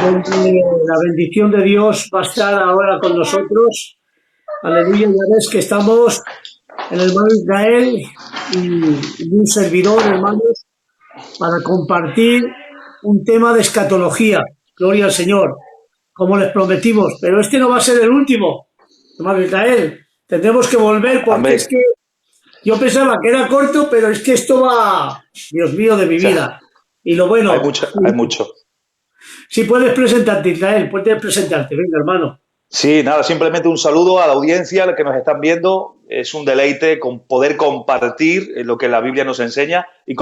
donde la bendición de Dios va a estar ahora con nosotros. Aleluya, ya ves que estamos el hermano Israel y un servidor, hermanos, para compartir un tema de escatología. Gloria al Señor, como les prometimos. Pero este no va a ser el último, hermano Israel. Tendremos que volver porque Amén. es que yo pensaba que era corto, pero es que esto va, Dios mío, de mi vida. Y lo bueno, Hay mucho. si puedes presentarte, Israel, puedes presentarte, venga, hermano. Sí, nada, simplemente un saludo a la audiencia, a los que nos están viendo. Es un deleite poder compartir lo que la Biblia nos enseña. Y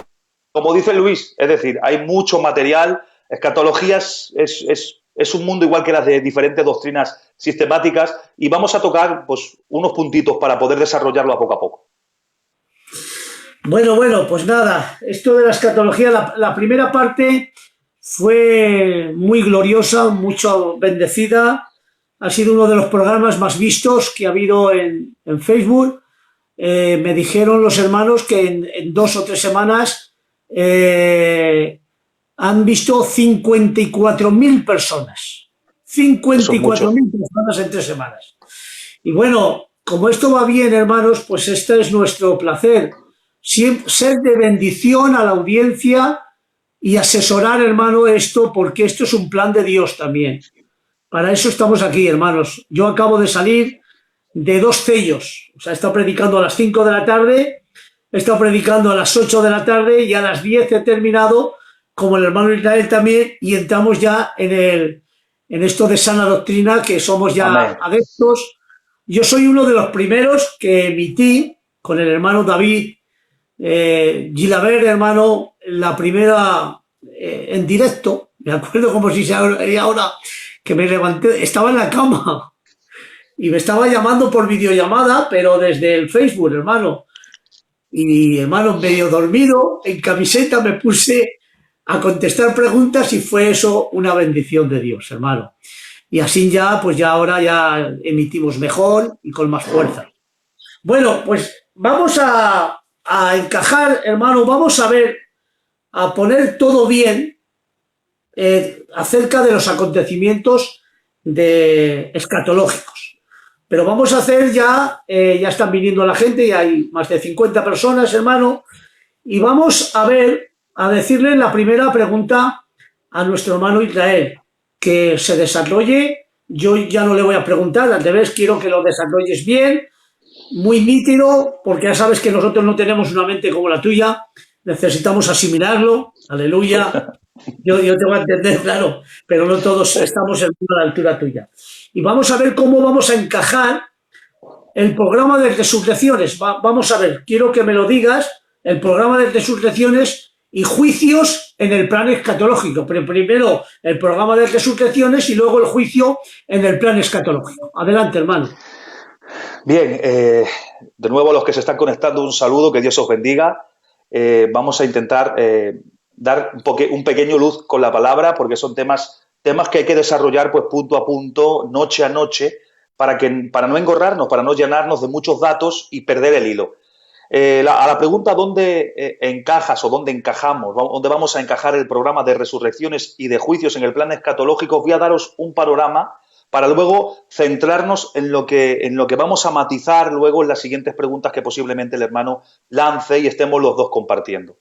como dice Luis, es decir, hay mucho material. Escatologías es un mundo igual que las de diferentes doctrinas sistemáticas y vamos a tocar pues, unos puntitos para poder desarrollarlo a poco. Bueno, pues nada, esto de la escatología, la primera parte fue muy gloriosa, mucho bendecida. Ha sido uno de los programas más vistos que ha habido en Facebook. Me dijeron los hermanos que en 2 o 3 semanas han visto 54.000 personas. 54.000 personas en 3 semanas. Y bueno, como esto va bien, hermanos, pues este es nuestro placer. Ser de bendición a la audiencia y asesorar, hermano, esto, porque esto es un plan de Dios también. Para eso estamos aquí, hermanos. Yo acabo de salir de 2 sellos. O sea, he estado predicando a las 5 de la tarde, he estado predicando a las 8 de la tarde y a las 10 he terminado, como el hermano Israel también, y entramos ya en esto de sana doctrina, que somos ya Amén. adeptos. Yo soy uno de los primeros que emití con el hermano David Gilabert, hermano, la primera en directo. Me acuerdo como si sería ahora que me levanté, estaba en la cama y me estaba llamando por videollamada, pero desde el Facebook, hermano. Y, hermano, medio dormido, en camiseta, me puse a contestar preguntas y fue eso una bendición de Dios, hermano. Y así ya, pues ya ahora ya emitimos mejor y con más fuerza. Bueno, pues vamos a encajar, hermano, vamos a ver, a poner todo bien acerca de los acontecimientos escatológicos. Pero vamos a hacer ya están viniendo la gente, ya hay más de 50 personas, hermano, y vamos a ver, a decirle la primera pregunta a nuestro hermano Israel, que se desarrolle. Yo ya no le voy a preguntar, al revés, quiero que lo desarrolles bien, muy nítido, porque ya sabes que nosotros no tenemos una mente como la tuya, necesitamos asimilarlo, aleluya. Yo te voy a entender, claro, pero no todos estamos a la altura tuya. Y vamos a ver cómo vamos a encajar el programa de resurrecciones. Vamos a ver, quiero que me lo digas, el programa de resurrecciones y juicios en el plan escatológico. Pero primero el programa de resurrecciones y luego el juicio en el plan escatológico. Adelante, hermano. Bien, de nuevo a los que se están conectando, un saludo, que Dios os bendiga. Vamos a intentar dar un pequeño luz con la palabra, porque son temas que hay que desarrollar pues punto a punto, noche a noche, para no engorrarnos, para no llenarnos de muchos datos y perder el hilo. A la pregunta ¿dónde encajas o dónde encajamos, dónde vamos a encajar el programa de resurrecciones y de juicios en el plan escatológico? Voy a daros un panorama para luego centrarnos en lo que vamos a matizar luego en las siguientes preguntas que posiblemente el hermano lance y estemos los dos compartiendo.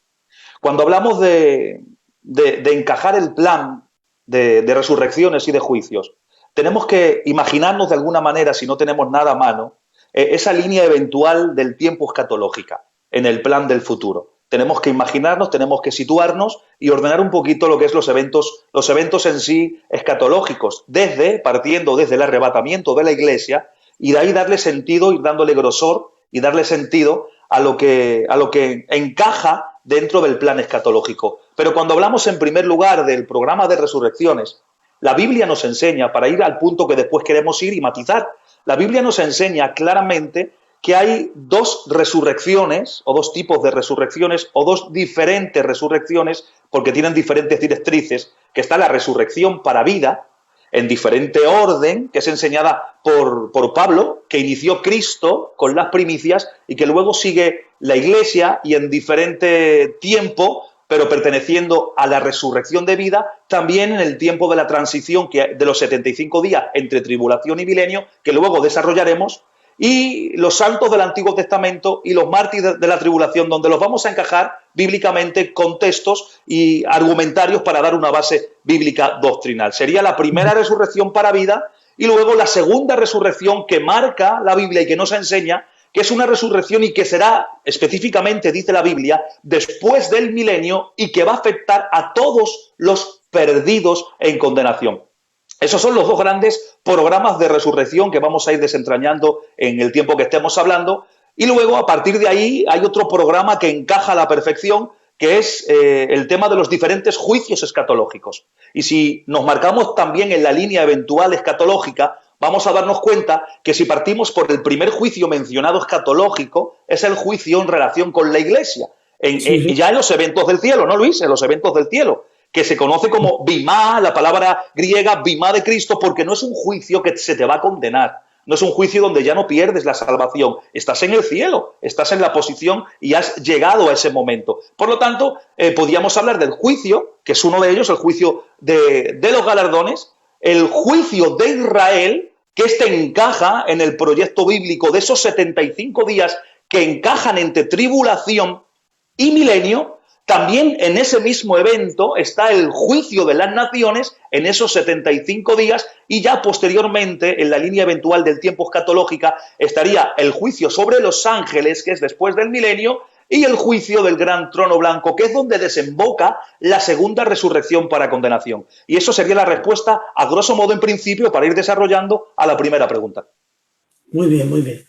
Cuando hablamos de encajar el plan de resurrecciones y de juicios, tenemos que imaginarnos de alguna manera, si no tenemos nada a mano, esa línea eventual del tiempo escatológica en el plan del futuro. Tenemos que imaginarnos, tenemos que situarnos y ordenar un poquito lo que es los eventos en sí escatológicos, partiendo desde el arrebatamiento de la Iglesia, y de ahí darle sentido, ir dándole grosor y darle sentido a lo que encaja dentro del plan escatológico. Pero cuando hablamos en primer lugar del programa de resurrecciones, la Biblia nos enseña, para ir al punto que después queremos ir y matizar, la Biblia nos enseña claramente que hay 2 resurrecciones, o 2 tipos de resurrecciones, o 2 diferentes resurrecciones, porque tienen diferentes directrices, que está la resurrección para vida, en diferente orden, que es enseñada por Pablo, que inició Cristo con las primicias, y que luego sigue la Iglesia, y en diferente tiempo pero perteneciendo a la resurrección de vida, también en el tiempo de la transición de los 75 días entre tribulación y milenio, que luego desarrollaremos, y los santos del Antiguo Testamento y los mártires de la tribulación, donde los vamos a encajar bíblicamente con textos y argumentarios para dar una base bíblica doctrinal. Sería la primera resurrección para vida y luego la segunda resurrección que marca la Biblia y que nos enseña, que es una resurrección y que será específicamente, dice la Biblia, después del milenio y que va a afectar a todos los perdidos en condenación. Esos son los dos grandes programas de resurrección que vamos a ir desentrañando en el tiempo que estemos hablando. Y luego, a partir de ahí, hay otro programa que encaja a la perfección, que es el tema de los diferentes juicios escatológicos. Y si nos marcamos también en la línea eventual escatológica, vamos a darnos cuenta que si partimos por el primer juicio mencionado escatológico, es el juicio en relación con la Iglesia. Ya en los eventos del cielo, ¿no, Luis? En los eventos del cielo, que se conoce como bimá, la palabra griega bimá de Cristo, porque no es un juicio que se te va a condenar, no es un juicio donde ya no pierdes la salvación, estás en el cielo, estás en la posición y has llegado a ese momento. Por lo tanto, podríamos hablar del juicio, que es uno de ellos, el juicio de los galardones, el juicio de Israel, que encaja en el proyecto bíblico de esos 75 días que encajan entre tribulación y milenio. También en ese mismo evento está el juicio de las naciones en esos 75 días y ya posteriormente, en la línea eventual del tiempo escatológica, estaría el juicio sobre los ángeles, que es después del milenio, y el juicio del gran trono blanco, que es donde desemboca la segunda resurrección para condenación. Y eso sería la respuesta, a grosso modo, en principio, para ir desarrollando a la primera pregunta. Muy bien, muy bien.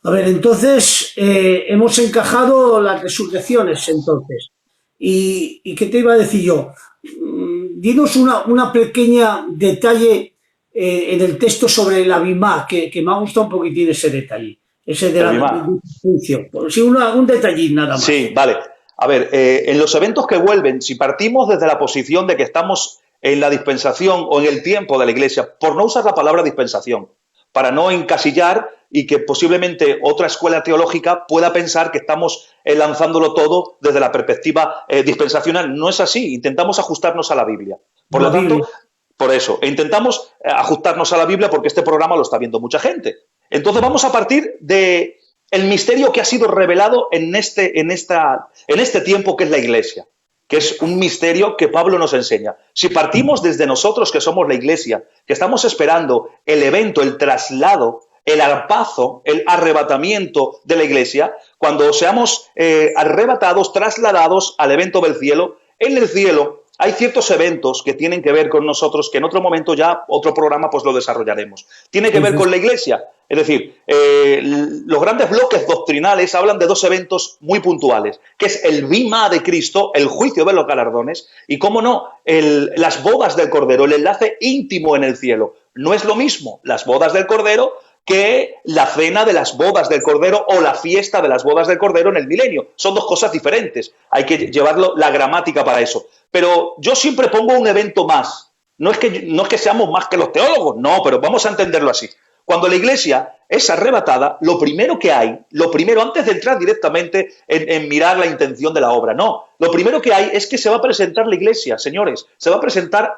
A ver, entonces, hemos encajado las resurrecciones, entonces. ¿Y qué te iba a decir yo? Dinos una pequeña detalle en el texto sobre la bimá, que me ha gustado un poquitín ese detalle. Ese de la juicio. Sí, un detallín nada más. Sí, vale. A ver, en los eventos que vuelven, si partimos desde la posición de que estamos en la dispensación o en el tiempo de la Iglesia, por no usar la palabra dispensación, para no encasillar y que posiblemente otra escuela teológica pueda pensar que estamos lanzándolo todo desde la perspectiva dispensacional. No es así, intentamos ajustarnos a la Biblia. Por lo tanto, por eso, intentamos ajustarnos a la Biblia porque este programa lo está viendo mucha gente. Entonces vamos a partir de el misterio que ha sido revelado en este tiempo que es la Iglesia, que es un misterio que Pablo nos enseña. Si partimos desde nosotros, que somos la Iglesia, que estamos esperando el evento, el traslado, el arpazo, el arrebatamiento de la Iglesia, cuando seamos arrebatados, trasladados al evento del cielo, en el cielo hay ciertos eventos que tienen que ver con nosotros, que en otro momento ya, otro programa, pues lo desarrollaremos. Tiene que ver con la Iglesia. Es decir, los grandes bloques doctrinales hablan de dos eventos muy puntuales, que es el bimá de Cristo, el juicio de los galardones, y, cómo no, las bodas del Cordero, el enlace íntimo en el cielo. No es lo mismo las bodas del Cordero que la cena de las bodas del Cordero o la fiesta de las bodas del Cordero en el milenio. Son dos cosas diferentes. Hay que llevarlo la gramática para eso. Pero yo siempre pongo un evento más. No es que seamos más que los teólogos, no, pero vamos a entenderlo así. Cuando la Iglesia es arrebatada, lo primero, antes de entrar directamente en mirar la intención de la obra, no. Lo primero que hay es que se va a presentar la Iglesia, señores. Se va a presentar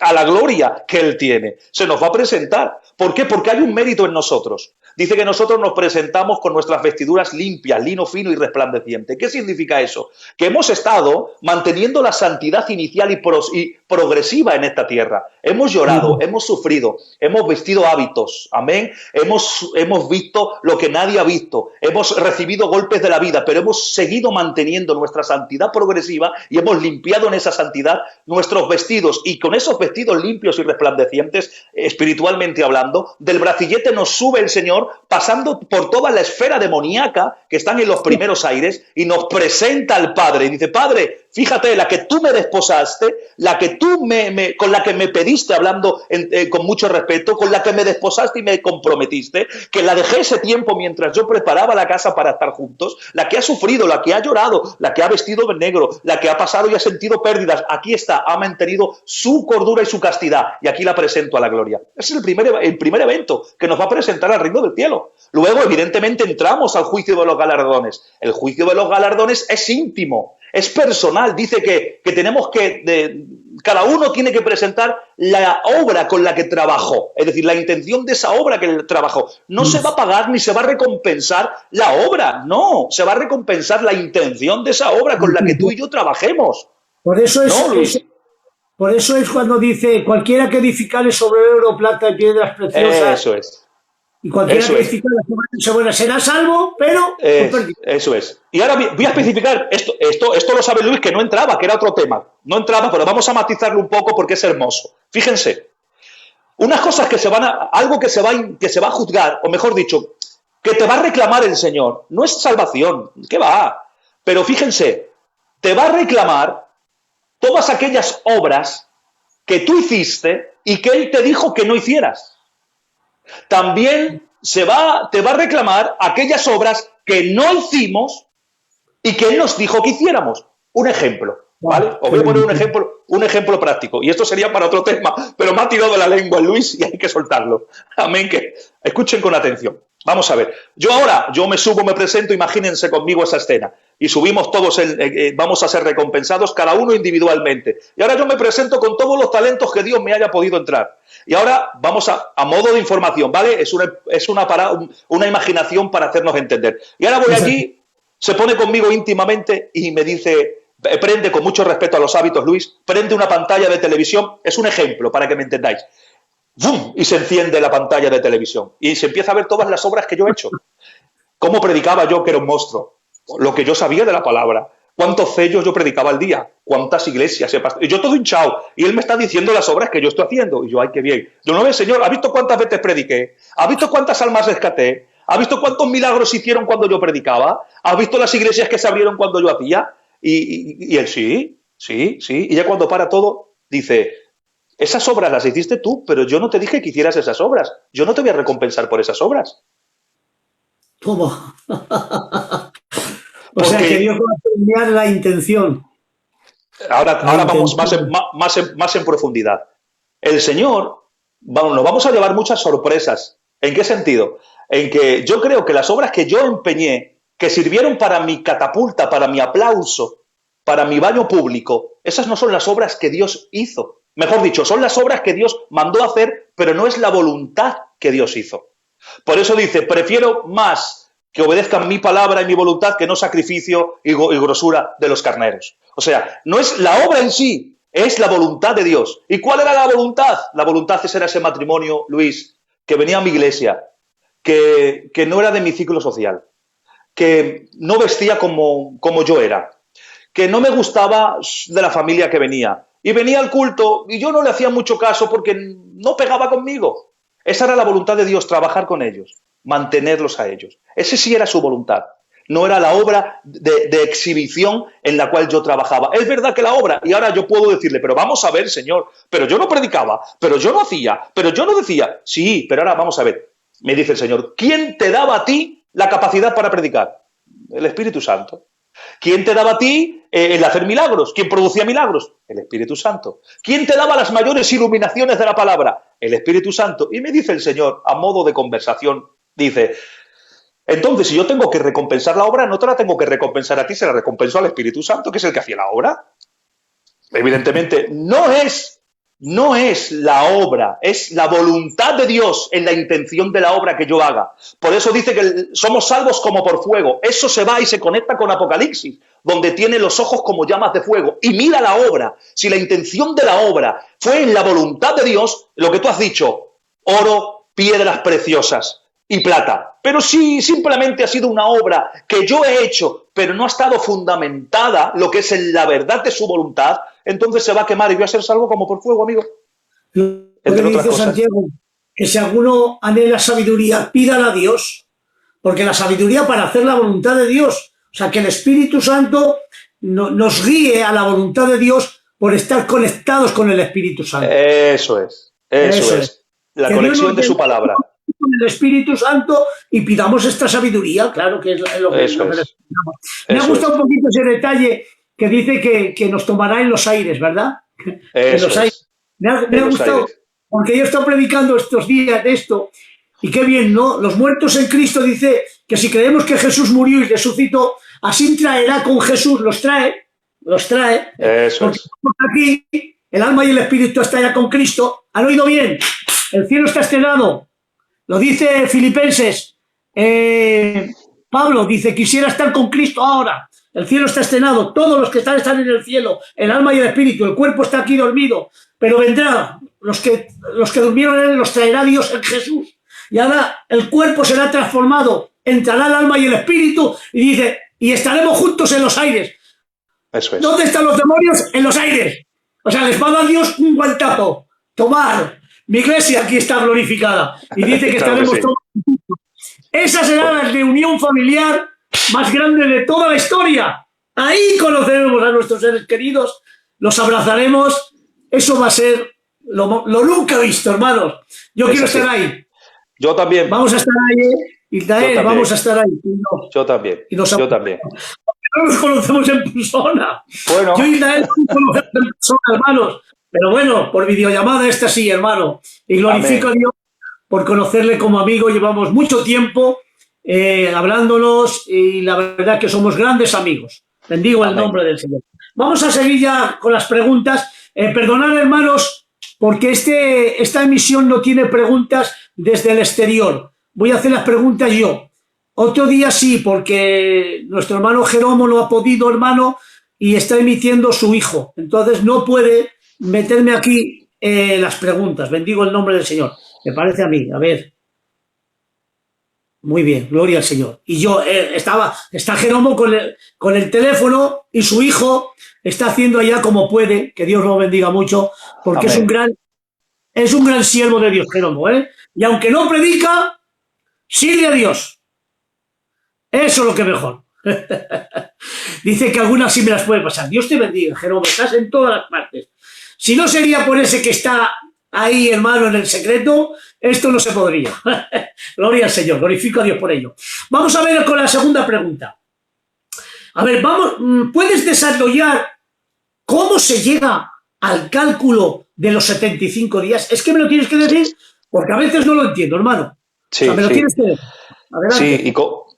a la gloria que Él tiene. Se nos va a presentar. ¿Por qué? Porque hay un mérito en nosotros. Dice que nosotros nos presentamos con nuestras vestiduras limpias, lino fino y resplandeciente. ¿Qué significa eso? Que hemos estado manteniendo la santidad inicial y progresiva en esta tierra. Hemos llorado, hemos sufrido, hemos vestido hábitos, amén. Hemos visto lo que nadie ha visto, hemos recibido golpes de la vida, pero hemos seguido manteniendo nuestra santidad progresiva y hemos limpiado en esa santidad nuestros vestidos. Y con esos vestidos limpios y resplandecientes, espiritualmente hablando, del bracillete nos sube el Señor, pasando por toda la esfera demoníaca que están en los primeros aires, y nos presenta al Padre y dice: Padre, fíjate, la que tú me desposaste, la que tú con la que me pediste, hablando con mucho respeto, con la que me desposaste y me comprometiste, que la dejé ese tiempo mientras yo preparaba la casa para estar juntos, la que ha sufrido, la que ha llorado, la que ha vestido de negro, la que ha pasado y ha sentido pérdidas, aquí está, ha mantenido su cordura y su castidad, y aquí la presento a la gloria. Ese es el primer evento que nos va a presentar al reino del cielo. Luego, evidentemente, entramos al juicio de los galardones. El juicio de los galardones es íntimo. es personal. Dice que tenemos cada uno tiene que presentar la obra con la que trabajó, es decir, la intención de esa obra que trabajó. No se va a pagar ni se va a recompensar la obra, no, se va a recompensar la intención de esa obra con la que tú y yo trabajemos. Por eso ¿No, Luis? por eso es cuando dice, cualquiera que edificare sobre oro, plata y piedras preciosas. Eso es. Y cualquiera que edificare sobre oro será salvo, pero eso es. Y ahora voy a especificar, esto lo sabe Luis, que no entraba, que era otro tema. No entraba, pero vamos a matizarlo un poco porque es hermoso. Fíjense, unas cosas algo que se va a juzgar, o mejor dicho, que te va a reclamar el Señor. No es salvación, ¿qué va? Pero fíjense, te va a reclamar todas aquellas obras que tú hiciste y que Él te dijo que no hicieras. También te va a reclamar aquellas obras que no hicimos y que Él nos dijo que hiciéramos. Un ejemplo, ¿vale? Os voy a poner un ejemplo práctico. Y esto sería para otro tema, pero me ha tirado de la lengua Luis y hay que soltarlo. Amén. Que escuchen con atención. Vamos a ver. Yo me subo, me presento, imagínense conmigo esa escena. Y subimos todos, vamos a ser recompensados, cada uno individualmente. Y ahora yo me presento con todos los talentos que Dios me haya podido entrar. Y ahora vamos a modo de información, ¿vale? Es una imaginación para hacernos entender. Y ahora voy allí, se pone conmigo íntimamente y me dice, prende, con mucho respeto a los hábitos, Luis, prende una pantalla de televisión. Es un ejemplo para que me entendáis. ¡Bum! Y se enciende la pantalla de televisión. Y se empieza a ver todas las obras que yo he hecho. Cómo predicaba yo, que era un monstruo. Lo que yo sabía de la palabra. Cuántos sellos yo predicaba al día. Cuántas iglesias he pasado. Y yo todo hinchado. Y él me está diciendo las obras que yo estoy haciendo. Y yo, ay, qué bien. Yo no ve, Señor, ¿ha visto cuántas veces prediqué? ¿Ha visto cuántas almas rescaté? ¿Ha visto cuántos milagros hicieron cuando yo predicaba? ¿Ha visto las iglesias que se abrieron cuando yo hacía? Y él, sí. Y ya cuando para todo, dice, esas obras las hiciste tú, pero yo no te dije que hicieras esas obras. Yo no te voy a recompensar por esas obras. ¿Cómo? O sea, que Dios va a premiar la intención. Ahora vamos más en profundidad. El Señor, nos vamos a llevar muchas sorpresas. ¿En qué sentido? En que yo creo que las obras que yo empeñé, que sirvieron para mi catapulta, para mi aplauso, para mi baño público, esas no son las obras que Dios hizo. Mejor dicho, son las obras que Dios mandó hacer, pero no es la voluntad que Dios hizo. Por eso dice, prefiero más que obedezcan mi palabra y mi voluntad que no sacrificio y grosura de los carneros. O sea, no es la obra en sí, es la voluntad de Dios. ¿Y cuál era la voluntad? La voluntad era ese matrimonio, Luis, que venía a mi iglesia, que no era de mi ciclo social, que no vestía como yo era, que no me gustaba de la familia que venía. Y venía al culto y yo no le hacía mucho caso porque no pegaba conmigo. Esa era la voluntad de Dios, trabajar con ellos, mantenerlos a ellos. Ese sí era su voluntad. No era la obra de exhibición en la cual yo trabajaba. Es verdad que la obra, y ahora yo puedo decirle, pero vamos a ver, Señor, pero yo no predicaba, pero yo no hacía, pero yo no decía. Sí, pero ahora vamos a ver. Me dice el Señor, ¿quién te daba a ti la capacidad para predicar? El Espíritu Santo. ¿Quién te daba a ti el hacer milagros? ¿Quién producía milagros? El Espíritu Santo. ¿Quién te daba las mayores iluminaciones de la palabra? El Espíritu Santo. Y me dice el Señor, a modo de conversación, dice, entonces si yo tengo que recompensar la obra, no te la tengo que recompensar a ti, se la recompenso al Espíritu Santo, que es el que hacía la obra. Evidentemente, no es la obra, es la voluntad de Dios en la intención de la obra que yo haga. Por eso dice que somos salvos como por fuego. Eso se va y se conecta con Apocalipsis, donde tiene los ojos como llamas de fuego. Y mira la obra. Si la intención de la obra fue en la voluntad de Dios, lo que tú has dicho, oro, piedras preciosas y plata. Pero si simplemente ha sido una obra que yo he hecho, pero no ha estado fundamentada lo que es en la verdad de su voluntad, entonces se va a quemar y voy a ser salvo como por fuego, amigo. Lo que dice Santiago, que si alguno anhela sabiduría, pídala a Dios, porque la sabiduría para hacer la voluntad de Dios, o sea, que el Espíritu Santo nos guíe a la voluntad de Dios por estar conectados con el Espíritu Santo. Eso es. La conexión de su palabra. Con el Espíritu Santo y pidamos esta sabiduría, claro que es lo que necesitamos. Me ha gustado un poquito ese detalle que dice que nos tomará en los aires, ¿verdad? En los aires. Me ha gustado, porque yo he estado predicando estos días de esto, y qué bien, ¿no? Los muertos en Cristo dice que si creemos que Jesús murió y resucitó, así traerá con Jesús, los trae los trae. Eso Porque es. aquí el alma y el espíritu está ya con Cristo. ¿Han oído bien? El cielo está estrenado. Lo dice Filipenses. Pablo dice, quisiera estar con Cristo ahora. El cielo está estrenado. Todos los que están en el cielo. El alma y el espíritu. El cuerpo está aquí dormido. Pero vendrá. Los que durmieron en él los traerá Dios en Jesús. Y ahora el cuerpo será transformado. Entrará el alma y el espíritu. Y dice, y estaremos juntos en los aires. Eso es. ¿Dónde están los demonios? En los aires. O sea, les va a dar Dios un guantazo. Tomar. Mi iglesia aquí está glorificada. Y dice que Claro que estaremos sí. todos. Esa será la reunión familiar más grande de toda la historia. Ahí conoceremos a nuestros seres queridos, los abrazaremos. Eso va a ser lo nunca visto, hermanos. Yo quiero así. estar ahí. Yo también. Vamos a estar ahí, Israel, vamos a estar ahí. Yo también. Yo también. No nos conocemos en persona. Bueno. Yo y Israel no nos conocemos en persona, hermanos. Pero bueno, por videollamada esta sí, hermano. Y glorifico a Dios por conocerle como amigo. Llevamos mucho tiempo hablándonos y la verdad que somos grandes amigos. Bendigo el nombre del Señor. Vamos a seguir ya con las preguntas. Perdonad, hermanos, porque esta emisión no tiene preguntas desde el exterior. Voy a hacer las preguntas yo. Otro día sí, porque nuestro hermano Jeromo no ha podido, hermano, y está emitiendo su hijo. Entonces no puede meterme aquí las preguntas. Bendigo el nombre del Señor. Me parece a mí. A ver. Muy bien, gloria al Señor. Y yo está Jeromo con el teléfono y su hijo está haciendo allá como puede, que Dios lo bendiga mucho, porque es un gran siervo de Dios, Jeromo, ¿eh? Y aunque no predica, sirve a Dios. Eso es lo que mejor. Dice que algunas sí me las puede pasar. Dios te bendiga, Jeromo, estás en todas las partes. Si no sería por ese que está ahí, hermano, en el secreto, esto no se podría. Gloria al Señor, glorifico a Dios por ello. Vamos a ver con la segunda pregunta. A ver, ¿puedes desarrollar cómo se llega al cálculo de los 75 días? Es que me lo tienes que decir, porque a veces no lo entiendo, hermano. Sí, o sea, me lo tienes que decir. Adelante. Sí,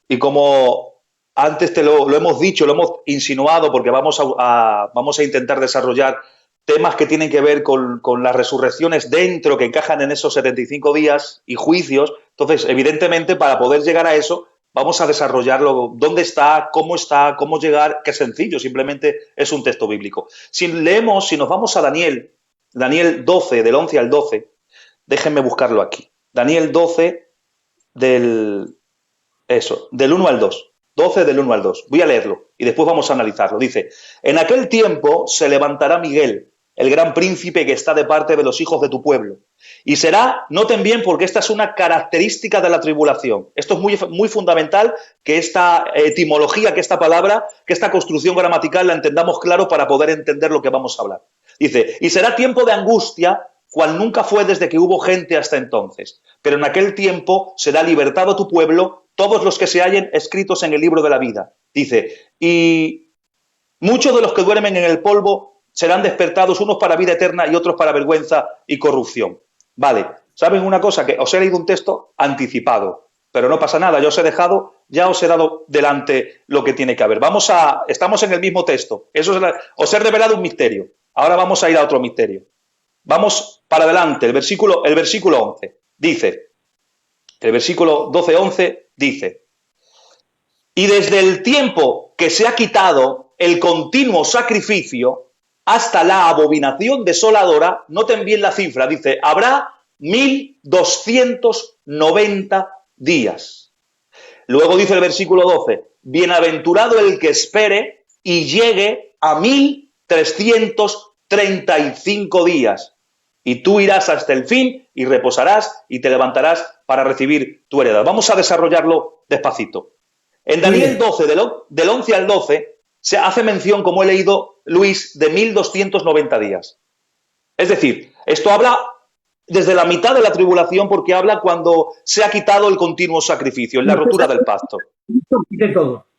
y como antes te lo hemos dicho, lo hemos insinuado, porque vamos a intentar desarrollar temas que tienen que ver con las resurrecciones dentro, que encajan en esos 75 días y juicios. Entonces, evidentemente, para poder llegar a eso, vamos a desarrollarlo. ¿Dónde está? ¿Cómo llegar? Qué sencillo, simplemente es un texto bíblico. Si nos vamos a Daniel 12, del 11 al 12, déjenme buscarlo aquí. Daniel 12, del 1 al 2. 12 del 1 al 2. Voy a leerlo y después vamos a analizarlo. Dice, en aquel tiempo se levantará Miguel, el gran príncipe que está de parte de los hijos de tu pueblo. Y será, noten bien, porque esta es una característica de la tribulación. Esto es muy, muy fundamental, que esta etimología, que esta palabra, que esta construcción gramatical la entendamos claro para poder entender lo que vamos a hablar. Dice, y será tiempo de angustia, cual nunca fue desde que hubo gente hasta entonces. Pero en aquel tiempo será libertado tu pueblo, todos los que se hallen escritos en el libro de la vida. Dice, y muchos de los que duermen en el polvo serán despertados, unos para vida eterna y otros para vergüenza y corrupción. Vale, ¿saben una cosa? Que os he leído un texto anticipado, pero no pasa nada, ya os he dado delante lo que tiene que haber. Estamos en el mismo texto, os he revelado un misterio, ahora vamos a ir a otro misterio. Vamos para adelante, el versículo 11 dice, el versículo 12-11 dice, y desde el tiempo que se ha quitado el continuo sacrificio hasta la abominación desoladora, noten bien la cifra, dice, habrá 1290 días. Luego dice el versículo 12, bienaventurado el que espere y llegue a 1335 días. Y tú irás hasta el fin y reposarás y te levantarás para recibir tu heredad. Vamos a desarrollarlo despacito. En Daniel 12, del 11 al 12, se hace mención, como he leído, Luis, de 1290 días. Es decir, esto habla desde la mitad de la tribulación, porque habla cuando se ha quitado el continuo sacrificio, en la rotura del pacto.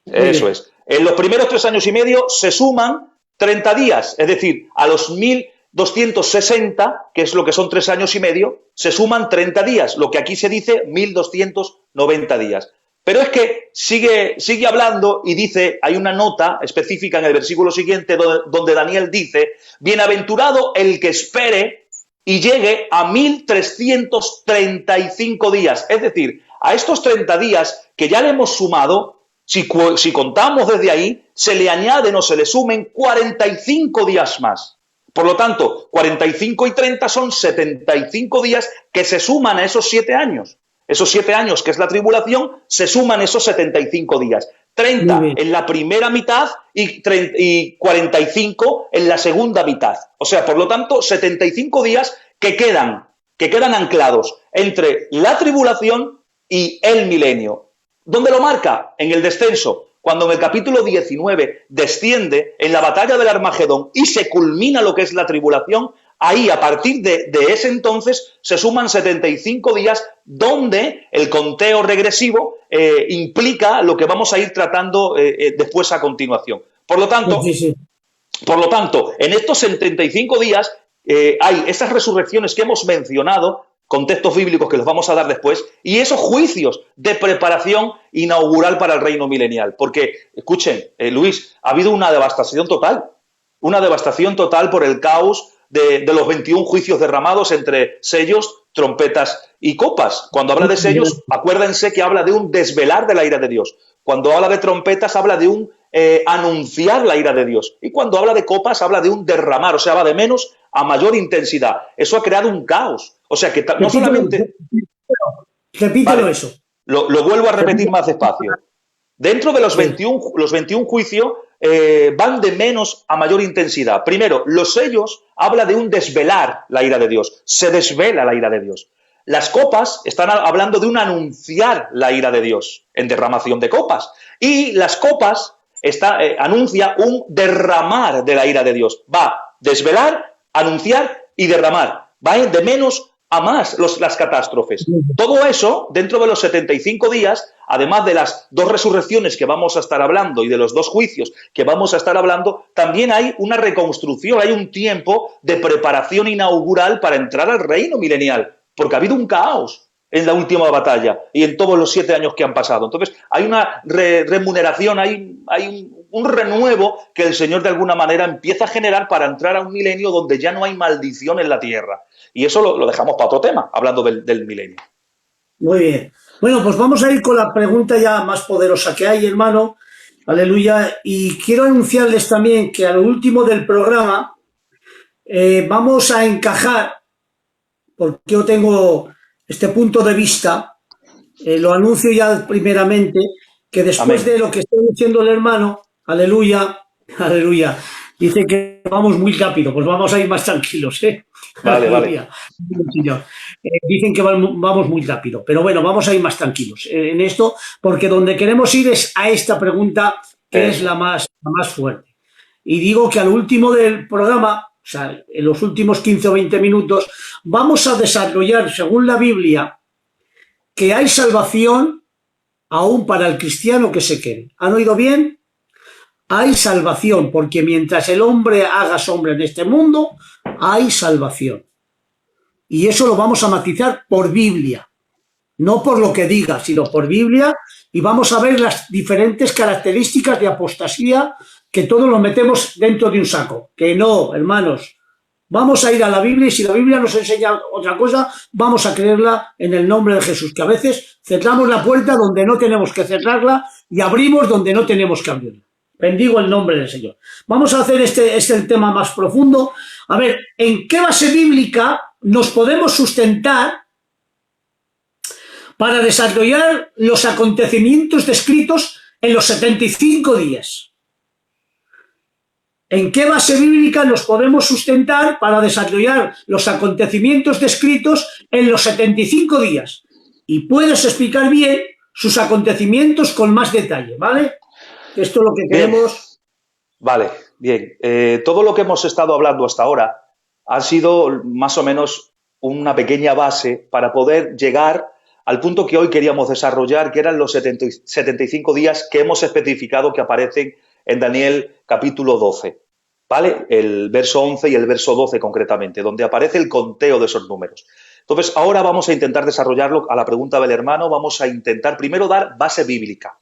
Eso es. En los primeros 3 años y medio se suman 30 días, es decir, a los 1260, que es lo que son 3 años y medio, se suman 30 días, lo que aquí se dice 1290 días. Pero es que sigue hablando y dice, hay una nota específica en el versículo siguiente donde Daniel dice, bienaventurado el que espere y llegue a 1335 días. Es decir, a estos 30 días que ya le hemos sumado, si contamos desde ahí, se le añaden o se le sumen 45 días más. Por lo tanto, 45 y 30 son 75 días que se suman a esos 7 años. Esos 7 años, que es la tribulación, se suman esos 75 días. 30 en la primera mitad y 45 en la segunda mitad. O sea, por lo tanto, 75 días que quedan anclados entre la tribulación y el milenio. ¿Dónde lo marca? En el descenso. Cuando en el capítulo 19 desciende en la batalla del Armagedón y se culmina lo que es la tribulación, ahí, a partir de ese entonces, se suman 75 días donde el conteo regresivo implica lo que vamos a ir tratando después a continuación. Por lo tanto, en estos 75 días hay esas resurrecciones que hemos mencionado, contextos bíblicos que los vamos a dar después, y esos juicios de preparación inaugural para el reino milenial. Porque, escuchen, Luis, ha habido una devastación total por el caos de los 21 juicios derramados entre sellos, trompetas y copas. Cuando habla de sellos, acuérdense que habla de un desvelar de la ira de Dios. Cuando habla de trompetas, habla de un anunciar la ira de Dios. Y cuando habla de copas, habla de un derramar, o sea, va de menos a mayor intensidad. Eso ha creado un caos. O sea, que no solamente... Repítelo vale, eso. Lo vuelvo a repetir más despacio. Dentro de los 21 juicios van de menos a mayor intensidad. Primero, los sellos habla de un desvelar la ira de Dios. Se desvela la ira de Dios. Las copas están hablando de un anunciar la ira de Dios en derramación de copas. Y las copas anuncia un derramar de la ira de Dios. Va desvelar, anunciar y derramar. Va de menos a más las catástrofes. Todo eso, dentro de los 75 días, además de las 2 resurrecciones que vamos a estar hablando y de los 2 juicios que vamos a estar hablando, también hay una reconstrucción, hay un tiempo de preparación inaugural para entrar al reino milenial, porque ha habido un caos en la última batalla y en todos los 7 años que han pasado. Entonces, hay una remuneración, hay un renuevo que el Señor de alguna manera empieza a generar para entrar a un milenio donde ya no hay maldición en la tierra. Y eso lo dejamos para otro tema, hablando del milenio. Muy bien. Bueno, pues vamos a ir con la pregunta ya más poderosa que hay, hermano. Aleluya. Y quiero anunciarles también que al último del programa vamos a encajar, porque yo tengo este punto de vista, lo anuncio ya primeramente, que después de lo que está diciendo el hermano, aleluya, aleluya, dice que vamos muy rápido, pues vamos a ir más tranquilos, ¿eh? Vale, vale. Dicen que vamos muy rápido, pero bueno, vamos a ir más tranquilos en esto, porque donde queremos ir es a esta pregunta que es la más fuerte. Y digo que al último del programa, o sea, en los últimos 15 o 20 minutos, vamos a desarrollar, según la Biblia, que hay salvación aún para el cristiano que se quede. ¿Han oído bien? Hay salvación, porque mientras el hombre haga sombra en este mundo, hay salvación. Y eso lo vamos a matizar por Biblia. No por lo que diga, sino por Biblia. Y vamos a ver las diferentes características de apostasía, que todos lo metemos dentro de un saco. Que no, hermanos. Vamos a ir a la Biblia y si la Biblia nos enseña otra cosa, vamos a creerla en el nombre de Jesús. Que a veces cerramos la puerta donde no tenemos que cerrarla y abrimos donde no tenemos que abrirla. Bendigo el nombre del Señor. Vamos a hacer este el tema más profundo. A ver, ¿en qué base bíblica nos podemos sustentar para desarrollar los acontecimientos descritos en los 75 días? ¿En qué base bíblica nos podemos sustentar para desarrollar los acontecimientos descritos en los 75 días? Y puedes explicar bien sus acontecimientos con más detalle, ¿vale? Esto es lo que queremos. Vale, bien. Todo lo que hemos estado hablando hasta ahora ha sido más o menos una pequeña base para poder llegar al punto que hoy queríamos desarrollar, que eran los 75 días que hemos especificado que aparecen en Daniel capítulo 12, ¿vale? El verso 11 y el verso 12 concretamente, donde aparece el conteo de esos números. Entonces, ahora vamos a intentar desarrollarlo a la pregunta del hermano, vamos a intentar primero dar base bíblica.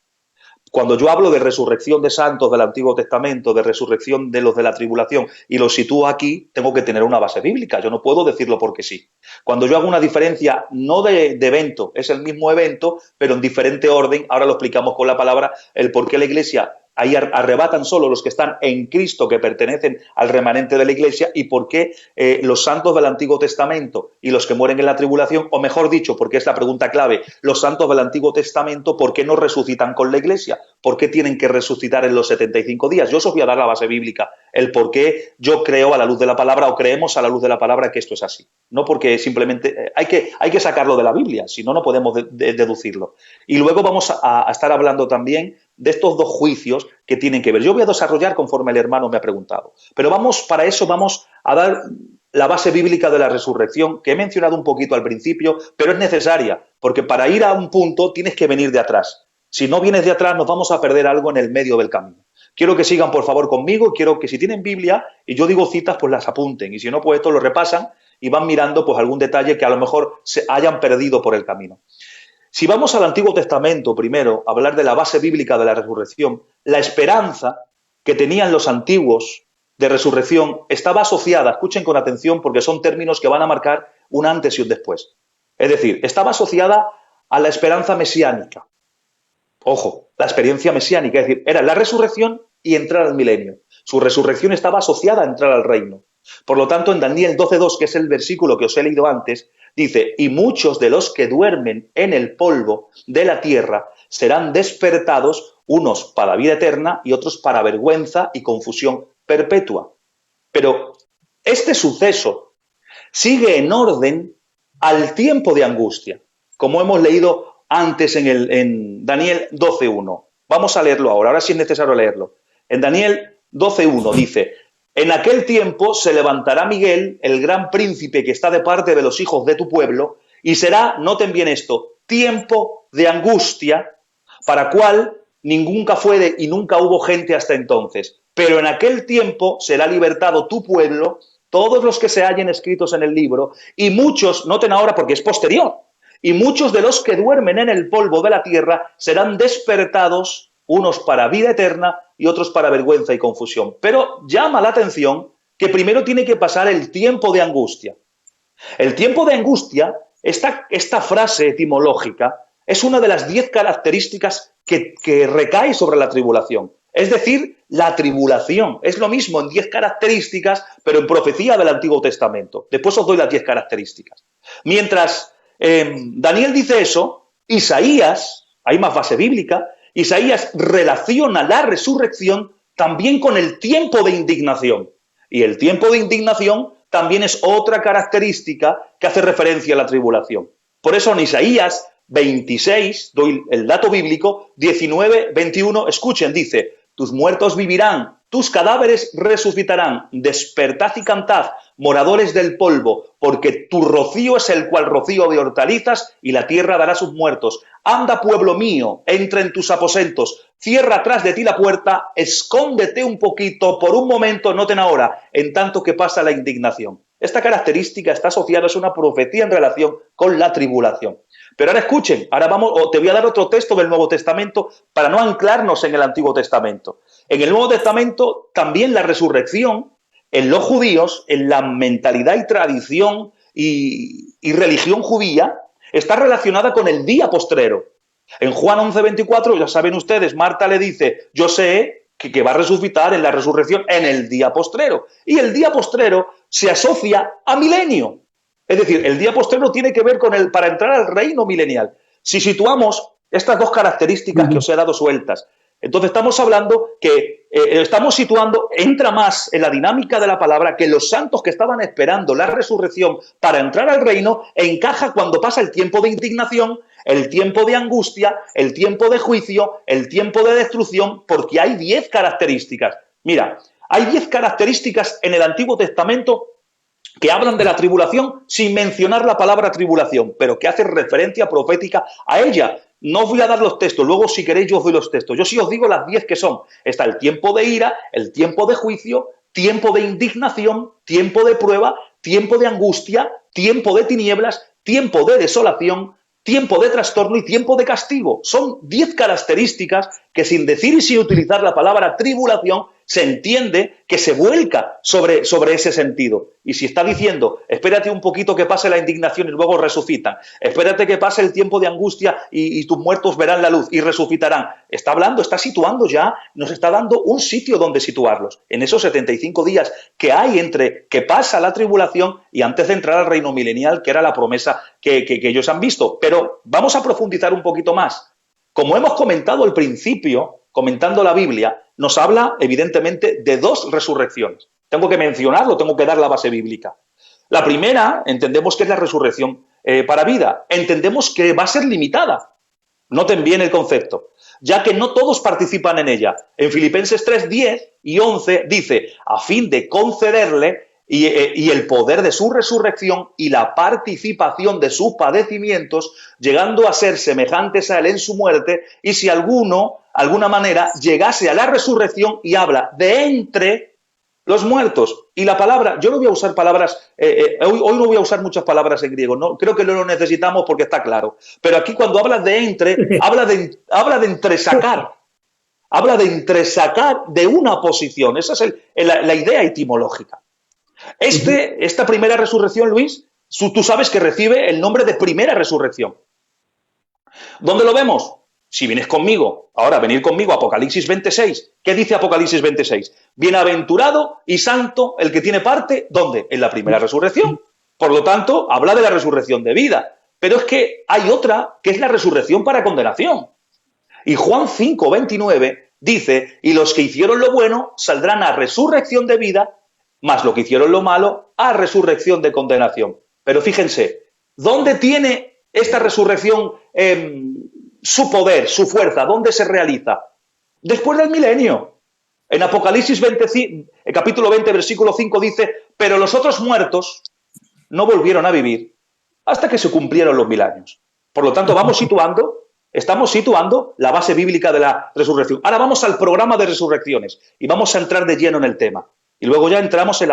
Cuando yo hablo de resurrección de santos del Antiguo Testamento, de resurrección de los de la tribulación, y los sitúo aquí, tengo que tener una base bíblica. Yo no puedo decirlo porque sí. Cuando yo hago una diferencia, no de evento, es el mismo evento, pero en diferente orden, ahora lo explicamos con la palabra, el por qué la Iglesia ahí arrebatan solo los que están en Cristo, que pertenecen al remanente de la Iglesia, y por qué los santos del Antiguo Testamento y los que mueren en la tribulación, o mejor dicho, porque es la pregunta clave, los santos del Antiguo Testamento, ¿por qué no resucitan con la Iglesia? ¿Por qué tienen que resucitar en los 75 días? Yo os voy a dar la base bíblica, el por qué yo creo a la luz de la palabra, o creemos a la luz de la palabra que esto es así. No porque simplemente hay que sacarlo de la Biblia, si no, no podemos deducirlo. Y luego vamos a estar hablando también de estos dos juicios que tienen que ver. Yo voy a desarrollar conforme el hermano me ha preguntado. Pero para eso vamos a dar la base bíblica de la resurrección, que he mencionado un poquito al principio, pero es necesaria, porque para ir a un punto tienes que venir de atrás. Si no vienes de atrás, nos vamos a perder algo en el medio del camino. Quiero que sigan, por favor, conmigo. Quiero que si tienen Biblia, y yo digo citas, pues las apunten. Y si no, pues esto lo repasan y van mirando pues algún detalle que a lo mejor se hayan perdido por el camino. Si vamos al Antiguo Testamento primero, a hablar de la base bíblica de la resurrección, la esperanza que tenían los antiguos de resurrección estaba asociada, escuchen con atención porque son términos que van a marcar un antes y un después. Es decir, estaba asociada a la esperanza mesiánica. Ojo, la experiencia mesiánica, es decir, era la resurrección y entrar al milenio. Su resurrección estaba asociada a entrar al reino. Por lo tanto, en Daniel 12:2, que es el versículo que os he leído antes, dice, y muchos de los que duermen en el polvo de la tierra serán despertados, unos para vida eterna y otros para vergüenza y confusión perpetua. Pero este suceso sigue en orden al tiempo de angustia, como hemos leído antes en Daniel 12:1. Vamos a leerlo ahora sí es necesario leerlo. En Daniel 12:1 dice, en aquel tiempo se levantará Miguel, el gran príncipe que está de parte de los hijos de tu pueblo, y será, noten bien esto, tiempo de angustia, para cual nunca fue y nunca hubo gente hasta entonces. Pero en aquel tiempo será libertado tu pueblo, todos los que se hallen escritos en el libro, y muchos, noten ahora porque es posterior, y muchos de los que duermen en el polvo de la tierra serán despertados, unos para vida eterna y otros para vergüenza y confusión. Pero llama la atención que primero tiene que pasar el tiempo de angustia. El tiempo de angustia, esta frase etimológica, es una de las 10 características que recae sobre la tribulación. Es decir, la tribulación es lo mismo en 10 características, pero en profecía del Antiguo Testamento. Después os doy las 10 características. Mientras Daniel dice eso, Isaías, hay más base bíblica, Isaías relaciona la resurrección también con el tiempo de indignación. Y el tiempo de indignación también es otra característica que hace referencia a la tribulación. Por eso en Isaías 26, doy el dato bíblico, 19, 21, escuchen, dice, tus muertos vivirán, tus cadáveres resucitarán, despertad y cantad, moradores del polvo, porque tu rocío es el cual rocío de hortalizas y la tierra dará sus muertos. Anda, pueblo mío, entra en tus aposentos, cierra atrás de ti la puerta, escóndete un poquito, por un momento, noten ahora, en tanto que pasa la indignación. Esta característica está asociada, es una profecía en relación con la tribulación. Pero ahora escuchen, te voy a dar otro texto del Nuevo Testamento para no anclarnos en el Antiguo Testamento. En el Nuevo Testamento también la resurrección, en los judíos, en la mentalidad y tradición y religión judía, está relacionada con el día postrero. En Juan 11:24, ya saben ustedes, Marta le dice, yo sé que va a resucitar en la resurrección en el día postrero. Y el día postrero se asocia a milenio. Es decir, el día postrero tiene que ver con para entrar al reino milenial. Si situamos estas dos características que os he dado sueltas, entonces estamos hablando que estamos situando, entra más en la dinámica de la palabra que los santos que estaban esperando la resurrección para entrar al reino encaja cuando pasa el tiempo de indignación, el tiempo de angustia, el tiempo de juicio, el tiempo de destrucción, porque hay 10 características. Mira, hay 10 características en el Antiguo Testamento que hablan de la tribulación sin mencionar la palabra tribulación, pero que hacen referencia profética a ella. No os voy a dar los textos, luego si queréis yo os doy los textos. Yo sí os digo las 10 que son. Está el tiempo de ira, el tiempo de juicio, tiempo de indignación, tiempo de prueba, tiempo de angustia, tiempo de tinieblas, tiempo de desolación, tiempo de trastorno y tiempo de castigo. Son 10 características que, sin decir y sin utilizar la palabra tribulación, se entiende que se vuelca sobre ese sentido. Y si está diciendo, espérate un poquito que pase la indignación y luego resucitan, espérate que pase el tiempo de angustia y tus muertos verán la luz y resucitarán, está hablando, está situando ya, nos está dando un sitio donde situarlos. En esos 75 días que hay entre que pasa la tribulación y antes de entrar al reino milenial, que era la promesa que ellos han visto. Pero vamos a profundizar un poquito más. Como hemos comentado al principio, comentando la Biblia, nos habla evidentemente de 2 resurrecciones. Tengo que mencionarlo, tengo que dar la base bíblica. La primera, entendemos que es la resurrección para vida. Entendemos que va a ser limitada. Noten bien el concepto, ya que no todos participan en ella. En Filipenses 3, 10 y 11 dice, a fin de concederle y el poder de su resurrección y la participación de sus padecimientos, llegando a ser semejantes a él en su muerte, y si alguna manera, llegase a la resurrección, y habla de entre los muertos. Y la palabra, yo no voy a usar palabras, hoy no voy a usar muchas palabras en griego, no, creo que no lo necesitamos porque está claro. Pero aquí cuando habla de entre, habla de entresacar. Habla de entresacar de una posición. Esa es la idea etimológica. Esta primera resurrección, Luis, tú sabes que recibe el nombre de primera resurrección. ¿Dónde lo vemos? Si vienes conmigo, ahora venir conmigo, Apocalipsis 26. ¿Qué dice Apocalipsis 26? Bienaventurado y santo el que tiene parte, ¿dónde? En la primera resurrección. Por lo tanto, habla de la resurrección de vida. Pero es que hay otra que es la resurrección para condenación. Y Juan 5, 29 dice, y los que hicieron lo bueno saldrán a resurrección de vida, más lo que hicieron lo malo a resurrección de condenación. Pero fíjense, ¿dónde tiene esta resurrección su poder, su fuerza? ¿Dónde se realiza? Después del milenio. En Apocalipsis 20, capítulo 20, versículo 5 dice, pero los otros muertos no volvieron a vivir hasta que se cumplieron los 1000 años. Por lo tanto, estamos situando la base bíblica de la resurrección. Ahora vamos al programa de resurrecciones y vamos a entrar de lleno en el tema. Y luego ya entramos en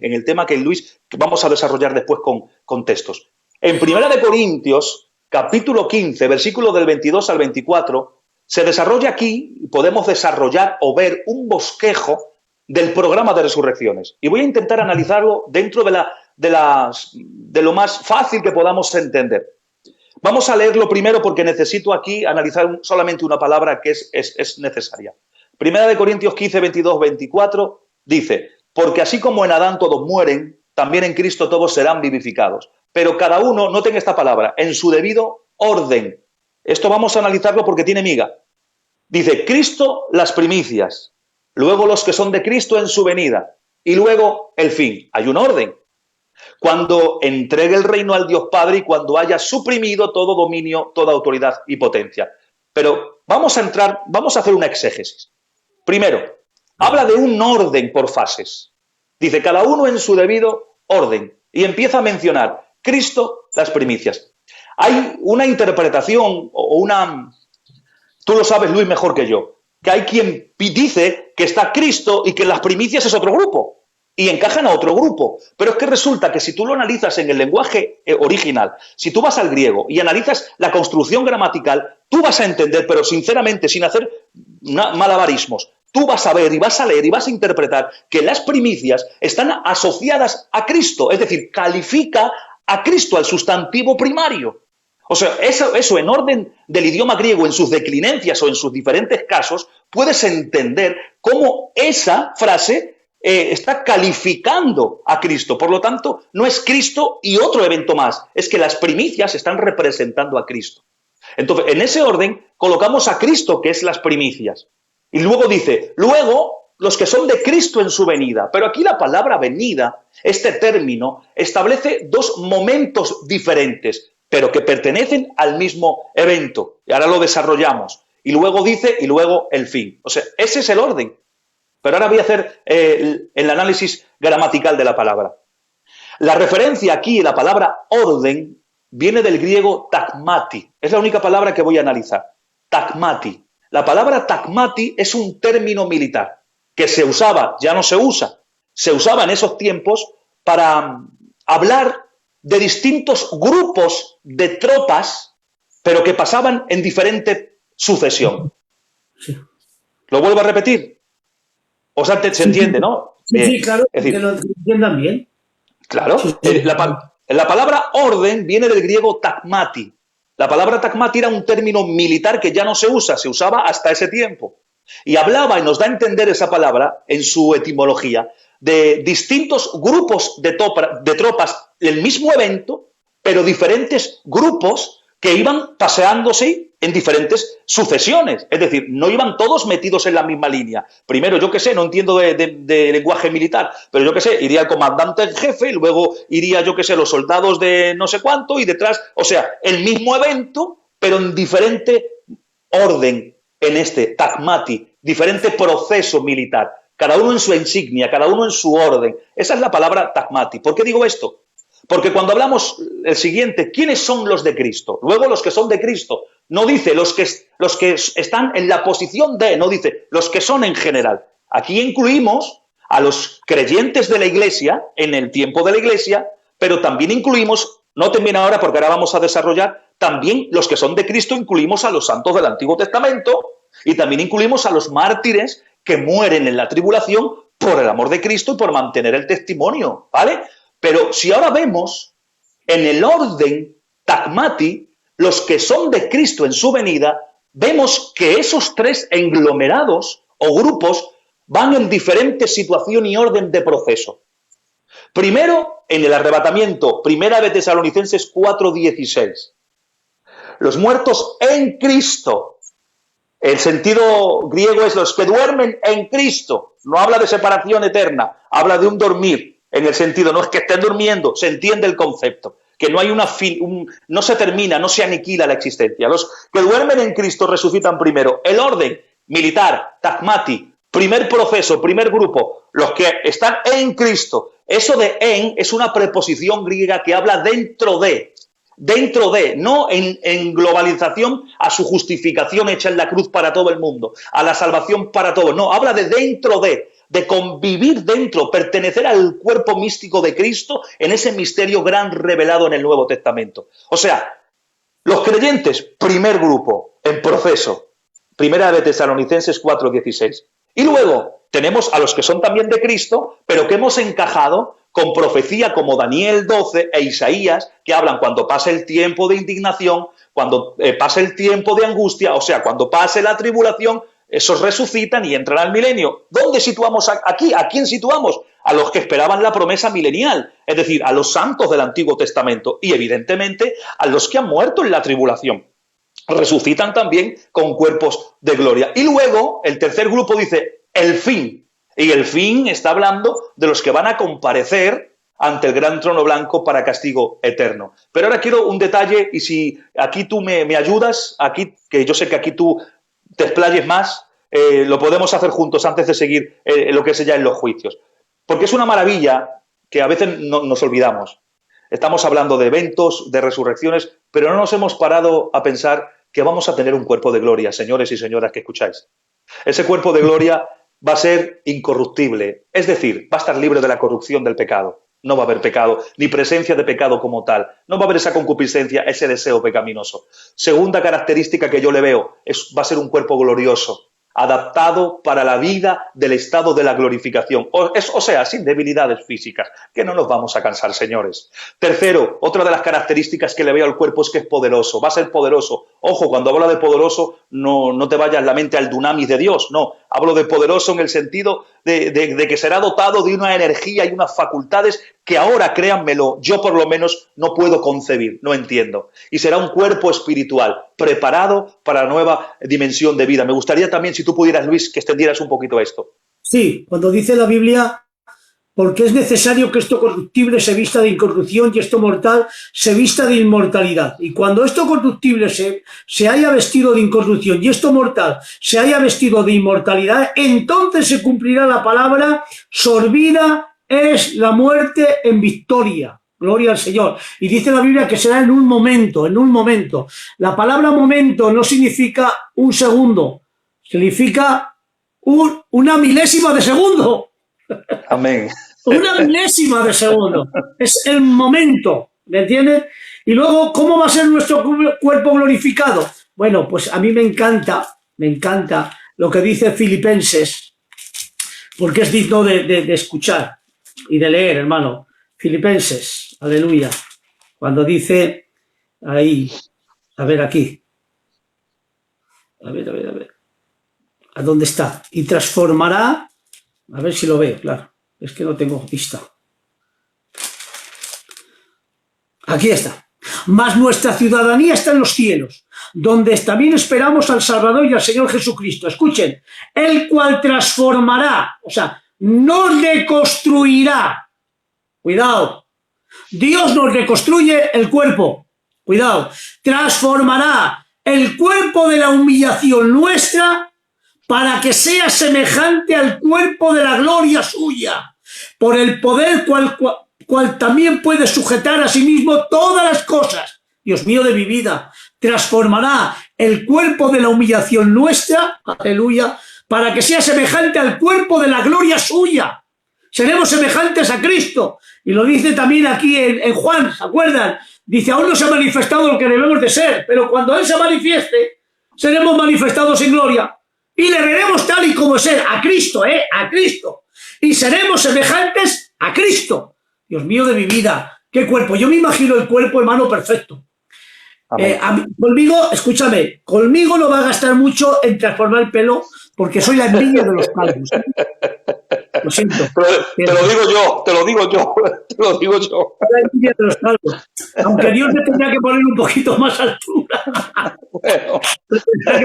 el tema que Luis vamos a desarrollar después con textos. En 1 Corintios, capítulo 15, versículo del 22 al 24, se desarrolla aquí, y podemos desarrollar o ver un bosquejo del programa de resurrecciones. Y voy a intentar analizarlo dentro de lo más fácil que podamos entender. Vamos a leerlo primero porque necesito aquí analizar solamente una palabra que es necesaria. 1 Corintios 15, 22, 24 dice, porque así como en Adán todos mueren, también en Cristo todos serán vivificados. Pero cada uno, noten esta palabra, en su debido orden. Esto vamos a analizarlo porque tiene miga. Dice, Cristo las primicias, luego los que son de Cristo en su venida, y luego el fin. Hay un orden. Cuando entregue el reino al Dios Padre y cuando haya suprimido todo dominio, toda autoridad y potencia. Pero vamos a hacer una exégesis. Primero, habla de un orden por fases. Dice, cada uno en su debido orden. Y empieza a mencionar, Cristo, las primicias. Hay una interpretación o una... Tú lo sabes, Luis, mejor que yo. Que hay quien dice que está Cristo y que las primicias es otro grupo. Y encajan a otro grupo. Pero es que resulta que si tú lo analizas en el lenguaje original, si tú vas al griego y analizas la construcción gramatical, tú vas a entender, pero sinceramente, sin hacer malabarismos, tú vas a ver y vas a leer y vas a interpretar que las primicias están asociadas a Cristo. Es decir, califica a Cristo, al sustantivo primario. O sea, eso en orden del idioma griego, en sus declinencias o en sus diferentes casos, puedes entender cómo esa frase está calificando a Cristo. Por lo tanto, no es Cristo y otro evento más. Es que las primicias están representando a Cristo. Entonces, en ese orden, colocamos a Cristo, que es las primicias. Y luego dice, luego los que son de Cristo en su venida. Pero aquí la palabra venida, este término, establece 2 momentos diferentes, pero que pertenecen al mismo evento. Y ahora lo desarrollamos. Y luego dice, y luego el fin. O sea, ese es el orden. Pero ahora voy a hacer el análisis gramatical de la palabra. La referencia aquí, la palabra orden, viene del griego tagmati. Es la única palabra que voy a analizar. Tagmati. La palabra tagmati es un término militar que se usaba, ya no se usa. Se usaba en esos tiempos para hablar de distintos grupos de tropas, pero que pasaban en diferente sucesión. Sí. Lo vuelvo a repetir. O sea, se entiende, ¿no? Sí, claro, es decir, que lo entiendan bien. Claro. Sí. La palabra orden viene del griego tagmati. La palabra tagmati era un término militar que ya no se usa, se usaba hasta ese tiempo. Y hablaba, y nos da a entender esa palabra en su etimología, de distintos grupos de tropas, el mismo evento, pero diferentes grupos que iban paseándose en diferentes sucesiones. Es decir, no iban todos metidos en la misma línea. Primero, yo qué sé, no entiendo de lenguaje militar, pero yo qué sé, iría el comandante en jefe, y luego iría, yo qué sé, los soldados de no sé cuánto, y detrás, o sea, el mismo evento, pero en diferente orden, en este tagmati, diferente proceso militar. Cada uno en su insignia, cada uno en su orden. Esa es la palabra tagmati. ¿Por qué digo esto? Porque cuando hablamos el siguiente, ¿quiénes son los de Cristo? Luego los que son de Cristo. No dice los que están en la posición de, no dice los que son en general. Aquí incluimos a los creyentes de la Iglesia, en el tiempo de la Iglesia, pero también incluimos, noten bien ahora porque ahora vamos a desarrollar, también los que son de Cristo, incluimos a los santos del Antiguo Testamento y también incluimos a los mártires que mueren en la tribulación por el amor de Cristo y por mantener el testimonio, ¿vale? Pero si ahora vemos en el orden tagmati, los que son de Cristo en su venida, vemos que esos tres englomerados o grupos van en diferente situación y orden de proceso. Primero, en el arrebatamiento, primera de Tesalonicenses 4:16. Los muertos en Cristo. El sentido griego es los que duermen en Cristo. No habla de separación eterna, habla de un dormir. En el sentido, no es que estén durmiendo, se entiende el concepto, que no hay no se termina, no se aniquila la existencia. Los que duermen en Cristo resucitan primero. El orden militar, tagmati, primer proceso, primer grupo, los que están en Cristo. Eso de en es una preposición griega que habla dentro de, no en globalización a su justificación hecha en la cruz para todo el mundo, a la salvación para todos. No, habla de dentro de convivir dentro, pertenecer al cuerpo místico de Cristo en ese misterio gran revelado en el Nuevo Testamento. O sea, los creyentes, primer grupo, en proceso, primera de Tesalonicenses 4:16. Y luego tenemos a los que son también de Cristo, pero que hemos encajado con profecía como Daniel 12 e Isaías, que hablan cuando pase el tiempo de indignación, cuando pase el tiempo de angustia, o sea, cuando pase la tribulación, esos resucitan y entran al milenio. ¿Dónde situamos aquí? ¿A quién situamos? A los que esperaban la promesa milenial, es decir, a los santos del Antiguo Testamento y, evidentemente, a los que han muerto en la tribulación. Resucitan también con cuerpos de gloria. Y luego, el tercer grupo dice, el fin. Y el fin está hablando de los que van a comparecer ante el gran trono blanco para castigo eterno. Pero ahora quiero un detalle, y si aquí tú me ayudas, aquí que yo sé que aquí tú te explayes más, lo podemos hacer juntos antes de seguir lo que es ya en los juicios. Porque es una maravilla que a veces nos olvidamos. Estamos hablando de eventos, de resurrecciones, pero no nos hemos parado a pensar que vamos a tener un cuerpo de gloria, señores y señoras que escucháis. Ese cuerpo de gloria va a ser incorruptible, es decir, va a estar libre de la corrupción del pecado. No va a haber pecado, ni presencia de pecado como tal. No va a haber esa concupiscencia, ese deseo pecaminoso. Segunda característica que yo le veo, va a ser un cuerpo glorioso, adaptado para la vida del estado de la glorificación. O sea, sin debilidades físicas, que no nos vamos a cansar, señores. Tercero, otra de las características que le veo al cuerpo es que es poderoso, va a ser poderoso. Ojo, cuando hablo de poderoso, no te vayas la mente al dunamis de Dios, no. Hablo de poderoso en el sentido de que será dotado de una energía y unas facultades que ahora, créanmelo, yo por lo menos no puedo concebir, no entiendo. Y será un cuerpo espiritual preparado para la nueva dimensión de vida. Me gustaría también, si tú pudieras, Luis, que extendieras un poquito esto. Sí, cuando dice la Biblia, porque es necesario que esto corruptible se vista de incorrupción y esto mortal se vista de inmortalidad. Y cuando esto corruptible se haya vestido de incorrupción y esto mortal se haya vestido de inmortalidad, entonces se cumplirá la palabra, sorbida es la muerte en victoria. Gloria al Señor. Y dice la Biblia que será en un momento, en un momento. La palabra momento no significa un segundo, significa una milésima de segundo. Amén. Una milésima de segundo. Es el momento. ¿Me entiendes? Y luego, ¿cómo va a ser nuestro cuerpo glorificado? Bueno, pues a mí me encanta lo que dice Filipenses, porque es digno de escuchar y de leer, hermano. Filipenses, aleluya. Cuando dice ahí, a ver aquí, a ver, ¿a dónde está? Y transformará, a ver si lo veo, claro, es que no tengo vista. Aquí está. Mas nuestra ciudadanía está en los cielos, donde también esperamos al Salvador y al Señor Jesucristo. Escuchen, el cual transformará, o sea, nos reconstruirá. Cuidado, Dios nos reconstruye el cuerpo. Cuidado, transformará el cuerpo de la humillación nuestra para que sea semejante al cuerpo de la gloria suya, por el poder cual también puede sujetar a sí mismo todas las cosas. Dios mío de mi vida, transformará el cuerpo de la humillación nuestra, aleluya, para que sea semejante al cuerpo de la gloria suya. Seremos semejantes a Cristo. Y lo dice también aquí en Juan, ¿se acuerdan? Dice, aún no se ha manifestado lo que debemos de ser, pero cuando Él se manifieste, seremos manifestados en gloria. Y le veremos tal y como es Él, a Cristo, a Cristo. Y seremos semejantes a Cristo. Dios mío de mi vida, qué cuerpo. Yo me imagino el cuerpo, hermano, perfecto. Conmigo, escúchame, conmigo no va a gastar mucho en transformar el pelo porque soy la envidia de los calvos. Lo siento. Te lo digo yo. La envidia de los calvos. Aunque Dios me tendría que poner un poquito más altura.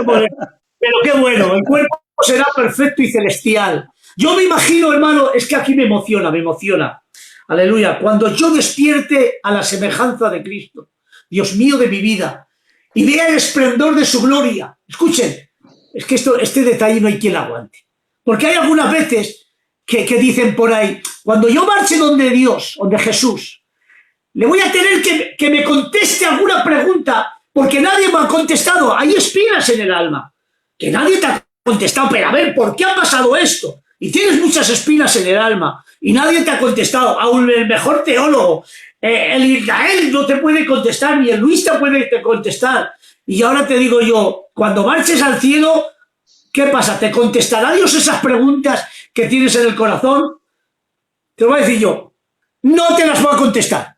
Bueno. Pero qué bueno, el cuerpo será perfecto y celestial. Yo me imagino, hermano, es que aquí me emociona. Aleluya. Cuando yo despierte a la semejanza de Cristo, Dios mío de mi vida, y vea el esplendor de su gloria. Escuchen, es que este detalle no hay quien lo aguante. Porque hay algunas veces que dicen por ahí, cuando yo marche donde Dios, donde Jesús, le voy a tener que me conteste alguna pregunta, porque nadie me ha contestado. Hay espinas en el alma, que nadie te ha contestado. Pero a ver, ¿por qué ha pasado esto? Y tienes muchas espinas en el alma, y nadie te ha contestado. Aún el mejor teólogo, el Israel no te puede contestar, ni el Luis te puede contestar. Y ahora te digo yo, cuando marches al cielo, ¿qué pasa? ¿Te contestará Dios esas preguntas que tienes en el corazón? Te lo voy a decir yo, no te las va a contestar.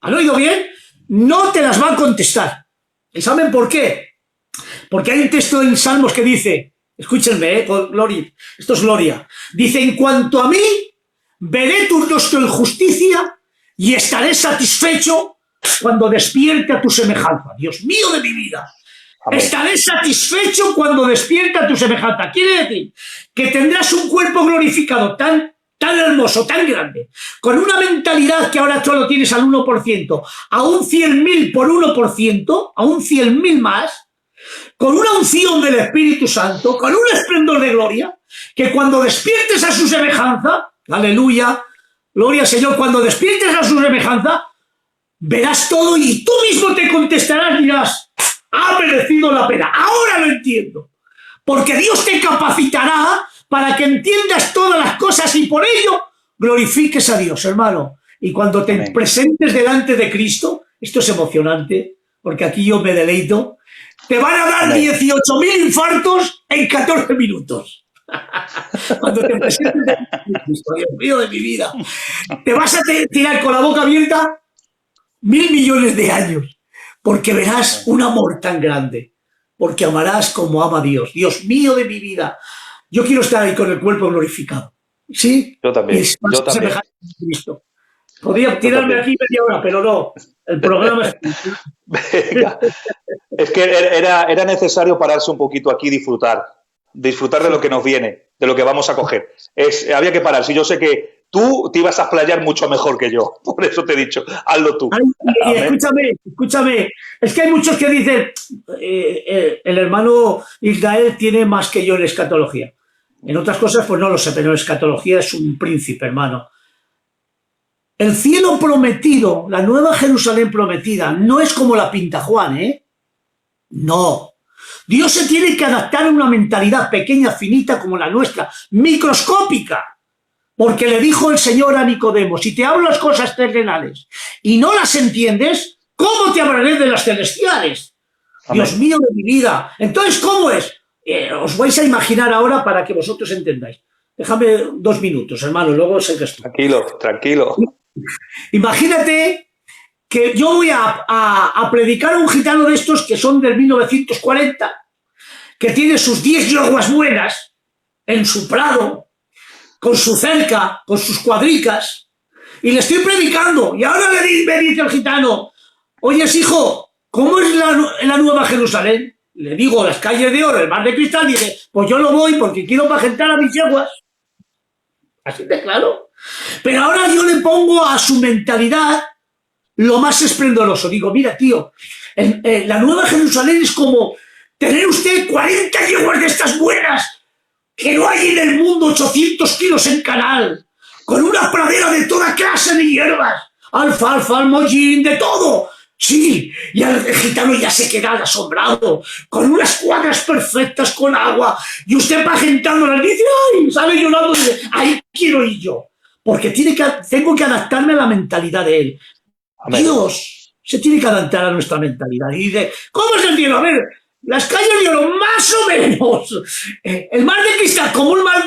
¿Han oído bien? No te las va a contestar. ¿Y saben por qué? Porque hay un texto en Salmos que dice, escúchenme, Gloria, esto es gloria, dice, en cuanto a mí, veré tu rostro en justicia y estaré satisfecho cuando despierte a tu semejanza. Dios mío de mi vida. Amén. Estaré satisfecho cuando despierte a tu semejanza. Quiere decir que tendrás un cuerpo glorificado tan hermoso, tan grande, con una mentalidad que ahora solo tienes al 1%, a un 100.000 por 1%, a un 100.000 más, con una unción del Espíritu Santo, con un esplendor de gloria, que cuando despiertes a su semejanza, aleluya, gloria al Señor, cuando despiertes a su semejanza, verás todo y tú mismo te contestarás y dirás, ha merecido la pena, ahora lo entiendo, porque Dios te capacitará para que entiendas todas las cosas y por ello glorifiques a Dios, hermano. Y cuando te Amén. Presentes delante de Cristo, esto es emocionante, porque aquí yo me deleito, te van a dar 18.000 infartos en 14 minutos. Cuando te presentes delante de Cristo, Dios mío de mi vida, te vas a tirar con la boca abierta 1.000 millones de años, porque verás un amor tan grande, porque amarás como ama Dios. Dios mío de mi vida, yo quiero estar ahí con el cuerpo glorificado. ¿Sí? Yo también. Yo también. Podría tirarme aquí media hora, pero no. El programa es... Venga. Es que era necesario pararse un poquito aquí y disfrutar de lo que nos viene, de lo que vamos a coger. Había que pararse. Yo sé que tú te ibas a explayar mucho mejor que yo. Por eso te he dicho, hazlo tú. Ay, escúchame. Es que hay muchos que dicen, el hermano Israel tiene más que yo en escatología. En otras cosas, pues no lo sé, pero en escatología es un príncipe, hermano. El cielo prometido, la nueva Jerusalén prometida, no es como la pinta Juan, ¿eh? No. Dios se tiene que adaptar a una mentalidad pequeña, finita como la nuestra, microscópica. Porque le dijo el Señor a Nicodemo, si te hablo las cosas terrenales y no las entiendes, ¿cómo te hablaré de las celestiales? Amén. Dios mío de mi vida. Entonces, ¿cómo es? Os vais a imaginar ahora para que vosotros entendáis. Déjame 2 minutos, hermano, luego sigues tú. Tranquilo, tranquilo. Imagínate que yo voy a predicar a un gitano de estos que son del 1940, que tiene sus 10 yeguas buenas en su prado, con su cerca, con sus cuadricas, y le estoy predicando, y ahora me dice el gitano, oyes, hijo, ¿cómo es la Nueva Jerusalén? Le digo, las calles de oro, el mar de cristal, y dice, pues yo no voy porque quiero pagentar a mis yeguas. Así de claro. Pero ahora yo le pongo a su mentalidad lo más esplendoroso. Digo, mira, tío, la Nueva Jerusalén es como tener usted 40 yeguas de estas buenas, que no hay en el mundo 800 kilos en canal, con una pradera de toda clase de hierbas, alfalfa, almollín, de todo. Sí, y el gitano ya se queda asombrado, con unas cuadras perfectas con agua, y usted pagentándolas dice, ¡ay! Sale llorando y dice, ¡ahí quiero ir yo! Porque tengo que adaptarme a la mentalidad de él. Amén. Dios se tiene que adaptar a nuestra mentalidad. Y dice, ¿cómo es el cielo? A ver, las calles de oro, más o menos. El mar de cristal, como un mar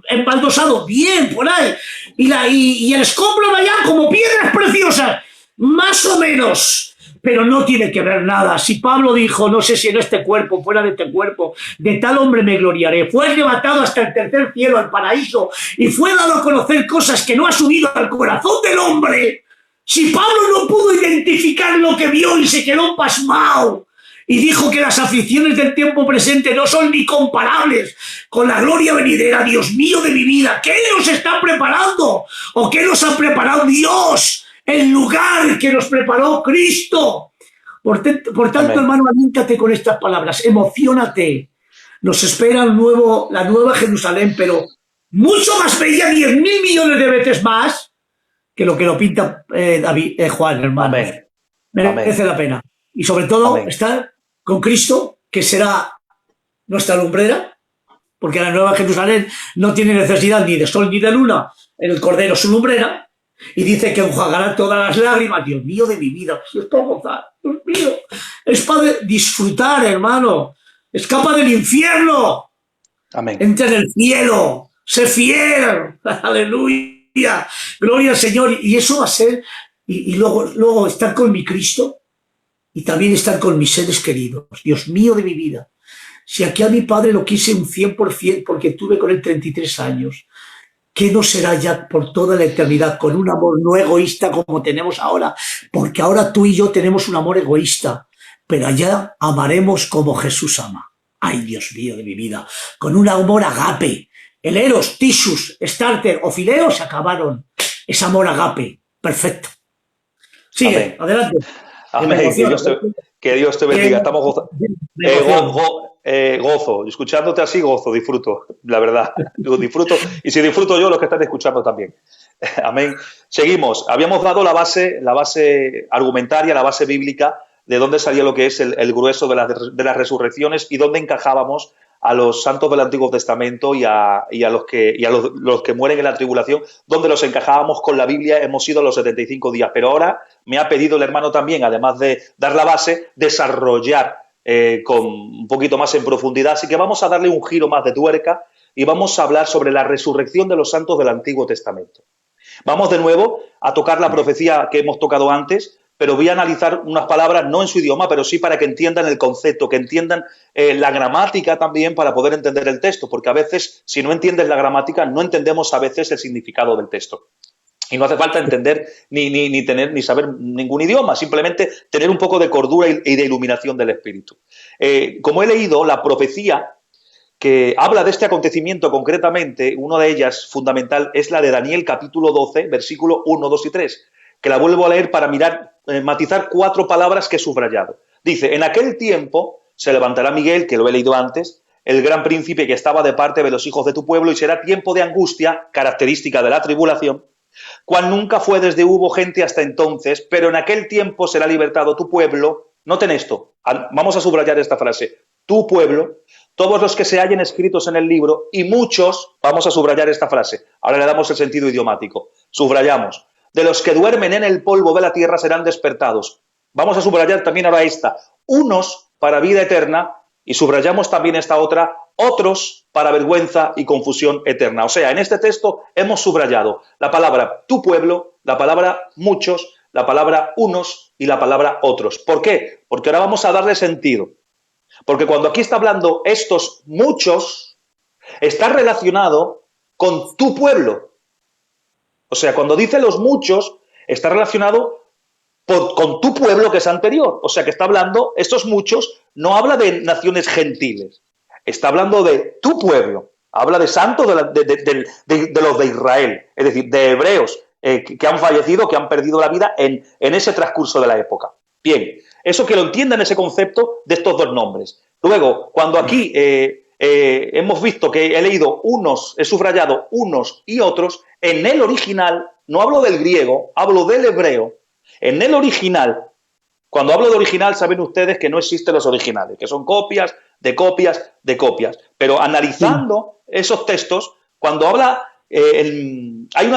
embaldosado, bien, por ahí. Y el escombro de allá, como piedras preciosas, más o menos. Pero no tiene que ver nada. Si Pablo dijo, no sé si en este cuerpo, fuera de este cuerpo, de tal hombre me gloriaré. Fue arrebatado hasta el tercer cielo, al paraíso, y fue dado a conocer cosas que no ha subido al corazón del hombre. Si Pablo no pudo identificar lo que vio y se quedó pasmado, y dijo que las aflicciones del tiempo presente no son ni comparables con la gloria venidera, Dios mío de mi vida, ¿qué nos está preparando? ¿O qué nos ha preparado Dios? El lugar que nos preparó Cristo. Por tanto, Amén. hermano, aliéntate con estas palabras, emocionate. Nos espera la nueva Jerusalén, pero mucho más bella, 10.000 millones de veces más, que lo pinta Juan, hermano. Amén. Merece Amén. la pena. Y sobre todo, Amén. estar con Cristo, que será nuestra lumbrera, porque la nueva Jerusalén no tiene necesidad ni de sol ni de luna, el Cordero su lumbrera, y dice que enjuagará todas las lágrimas. Dios mío de mi vida, si es para gozar, Dios mío, es para disfrutar, hermano. Escapa del infierno, Amén. entra en el cielo, sé fiel, aleluya, gloria al Señor. Y eso va a ser, y luego estar con mi Cristo, y también estar con mis seres queridos. Dios mío de mi vida, si aquí a mi padre lo quise un 100% porque tuve con él 33 años, ¿qué no será ya por toda la eternidad con un amor no egoísta como tenemos ahora? Porque ahora tú y yo tenemos un amor egoísta, pero allá amaremos como Jesús ama. Ay, Dios mío de mi vida, con un amor agape. El eros, tisus, starter o fileo se acabaron. Es amor agape, perfecto. Sigue, Amén. adelante. Amén. Que Dios te bendiga. Estamos gozando. Gozo. Escuchándote así, gozo, disfruto, la verdad. Disfruto. Y si disfruto yo, los que están escuchando también. Amén. Seguimos. Habíamos dado la base argumentaria, la base bíblica, de dónde salía lo que es el grueso de las resurrecciones y dónde encajábamos a los santos del Antiguo Testamento y a los que mueren en la tribulación, donde los encajábamos con la Biblia. Hemos ido a los 75 días, pero ahora me ha pedido el hermano también, además de dar la base, desarrollar con un poquito más en profundidad. Así que vamos a darle un giro más de tuerca y vamos a hablar sobre la resurrección de los santos del Antiguo Testamento. Vamos de nuevo a tocar la profecía que hemos tocado antes, pero voy a analizar unas palabras, no en su idioma, pero sí para que entiendan el concepto, que entiendan la gramática también para poder entender el texto, porque a veces, si no entiendes la gramática, no entendemos a veces el significado del texto. Y no hace falta entender ni saber ningún idioma, simplemente tener un poco de cordura y de iluminación del espíritu. Como he leído, la profecía que habla de este acontecimiento concretamente, una de ellas fundamental es la de Daniel capítulo 12, versículo 1, 2 y 3, que la vuelvo a leer para matizar 4 palabras que he subrayado. Dice, en aquel tiempo se levantará Miguel, que lo he leído antes, el gran príncipe que estaba de parte de los hijos de tu pueblo, y será tiempo de angustia, característica de la tribulación, cual nunca fue desde hubo gente hasta entonces, pero en aquel tiempo será libertado tu pueblo. Noten esto, vamos a subrayar esta frase, tu pueblo, todos los que se hallen escritos en el libro, y muchos, vamos a subrayar esta frase, ahora le damos el sentido idiomático, subrayamos, de los que duermen en el polvo de la tierra serán despertados. Vamos a subrayar también ahora esta, unos para vida eterna, y subrayamos también esta otra, otros para vergüenza y confusión eterna. O sea, en este texto hemos subrayado la palabra tu pueblo, la palabra muchos, la palabra unos y la palabra otros. ¿Por qué? Porque ahora vamos a darle sentido. Porque cuando aquí está hablando estos muchos, está relacionado con tu pueblo. O sea, cuando dice los muchos, está relacionado con tu pueblo que es anterior. O sea, que está hablando, estos muchos, no habla de naciones gentiles. Está hablando de tu pueblo. Habla de santos de los de Israel. Es decir, de hebreos que han fallecido, que han perdido la vida en ese transcurso de la época. Bien, eso que lo entiendan ese concepto de estos dos nombres. Luego, cuando aquí hemos visto que he leído unos, he subrayado unos y otros, en el original, no hablo del griego, hablo del hebreo. En el original, cuando hablo de original, saben ustedes que no existen los originales, que son copias de copias de copias. Pero analizando esos textos, cuando habla, hay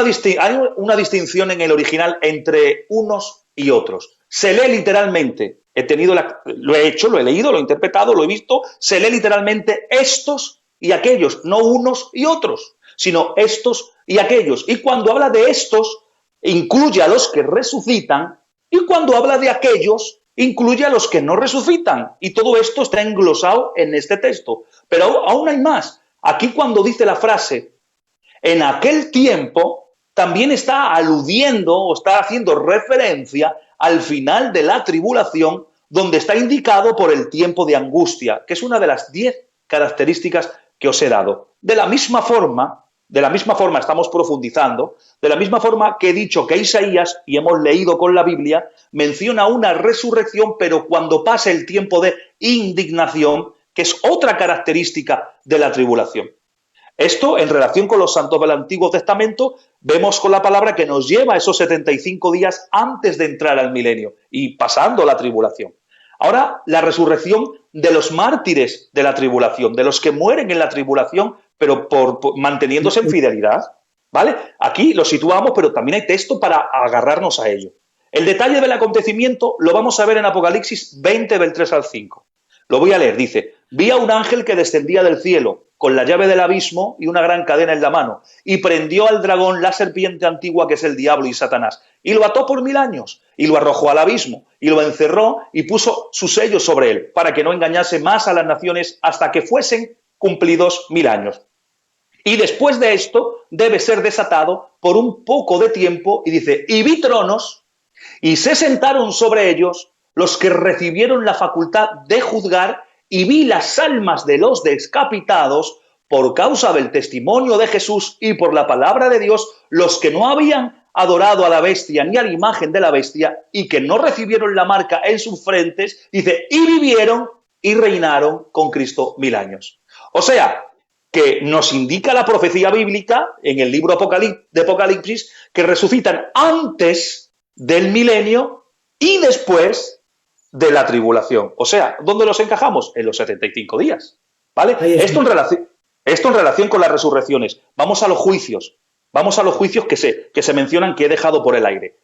una distinción en el original entre unos y otros. Se lee literalmente, lo he hecho, lo he leído, lo he interpretado, lo he visto, se lee literalmente estos y aquellos, no unos y otros, sino estos y aquellos. Y cuando habla de estos, incluye a los que resucitan, y cuando habla de aquellos, incluye a los que no resucitan. Y todo esto está englosado en este texto. Pero aún hay más. Aquí cuando dice la frase, en aquel tiempo, también está aludiendo o está haciendo referencia al final de la tribulación, donde está indicado por el tiempo de angustia, que es una de las 10 características que os he dado. De la misma forma estamos profundizando, de la misma forma que he dicho que Isaías, y hemos leído con la Biblia, menciona una resurrección, pero cuando pase el tiempo de indignación, que es otra característica de la tribulación. Esto, en relación con los santos del Antiguo Testamento, vemos con la palabra que nos lleva a esos 75 días antes de entrar al milenio y pasando la tribulación. Ahora, la resurrección de los mártires de la tribulación, de los que mueren en la tribulación, pero por manteniéndose en fidelidad, ¿vale? Aquí lo situamos, pero también hay texto para agarrarnos a ello. El detalle del acontecimiento lo vamos a ver en Apocalipsis 20, del 3 al 5. Lo voy a leer, dice, vi a un ángel que descendía del cielo, con la llave del abismo y una gran cadena en la mano, y prendió al dragón, la serpiente antigua que es el diablo y Satanás, y lo ató por 1000 años, y lo arrojó al abismo, y lo encerró y puso su sello sobre él, para que no engañase más a las naciones hasta que fuesen cumplidos 1000 años. Y después de esto debe ser desatado por un poco de tiempo, y dice, y vi tronos, y se sentaron sobre ellos los que recibieron la facultad de juzgar, y vi las almas de los decapitados por causa del testimonio de Jesús y por la palabra de Dios, los que no habían adorado a la bestia ni a la imagen de la bestia y que no recibieron la marca en sus frentes, dice, y vivieron y reinaron con Cristo 1000 años. O sea, que nos indica la profecía bíblica en el libro de Apocalipsis que resucitan antes del milenio y después de la tribulación. O sea, ¿dónde los encajamos? En los 75 días. ¿Vale? Esto en relación con las resurrecciones. Vamos a los juicios. Vamos a los juicios que se mencionan, que he dejado por el aire.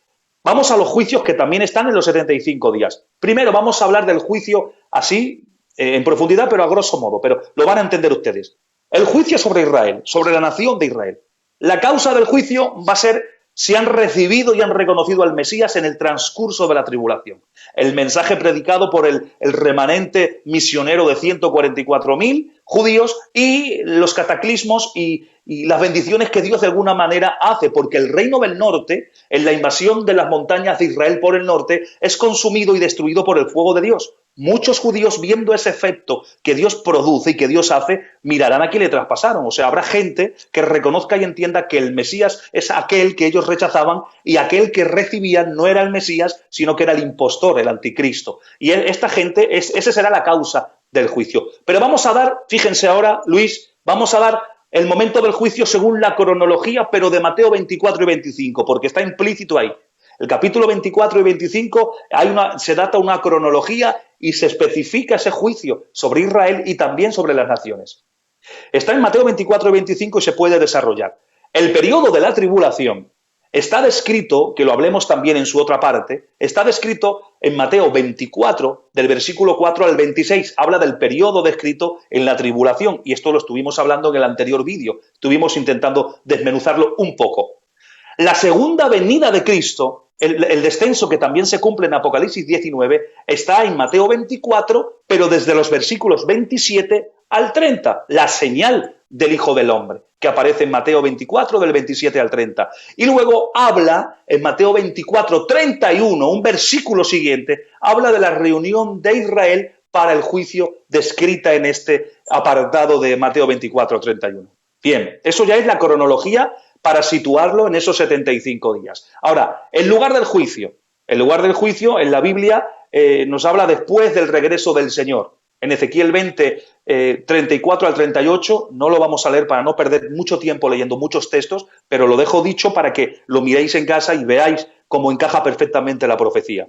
Vamos a los juicios que también están en los 75 días. Primero vamos a hablar del juicio así, en profundidad, pero a grosso modo. Pero lo van a entender ustedes. El juicio sobre Israel, sobre la nación de Israel. La causa del juicio va a ser si han recibido y han reconocido al Mesías en el transcurso de la tribulación. El mensaje predicado por el remanente misionero de 144.000 judíos y los cataclismos y las bendiciones que Dios de alguna manera hace, porque el reino del norte, en la invasión de las montañas de Israel por el norte, es consumido y destruido por el fuego de Dios. Muchos judíos, viendo ese efecto que Dios produce y que Dios hace, mirarán a quien le traspasaron. O sea, habrá gente que reconozca y entienda que el Mesías es aquel que ellos rechazaban y aquel que recibían no era el Mesías, sino que era el impostor, el anticristo. Y esta gente, esa será la causa del juicio. Pero vamos a dar, fíjense ahora, Luis, vamos a dar el momento del juicio según la cronología, pero de Mateo 24 y 25, porque está implícito ahí. El capítulo 24 y 25 se data una cronología y se especifica ese juicio sobre Israel y también sobre las naciones. Está en Mateo 24 y 25 y se puede desarrollar. El periodo de la tribulación está descrito, que lo hablemos también en su otra parte, está descrito en Mateo 24, del versículo 4 al 26. Habla del periodo descrito en la tribulación, y esto lo estuvimos hablando en el anterior vídeo. Estuvimos intentando desmenuzarlo un poco. La segunda venida de Cristo, el descenso que también se cumple en Apocalipsis 19, está en Mateo 24, pero desde los versículos 27 al 30, la señal del Hijo del Hombre, que aparece en Mateo 24, del 27 al 30. Y luego habla, en Mateo 24, 31, un versículo siguiente, habla de la reunión de Israel para el juicio descrita en este apartado de Mateo 24, 31. Bien, eso ya es la cronología para situarlo en esos 75 días. Ahora, el lugar del juicio. El lugar del juicio en la Biblia nos habla después del regreso del Señor. En Ezequiel 20, 34 al 38, no lo vamos a leer para no perder mucho tiempo leyendo muchos textos, pero lo dejo dicho para que lo miréis en casa y veáis cómo encaja perfectamente la profecía.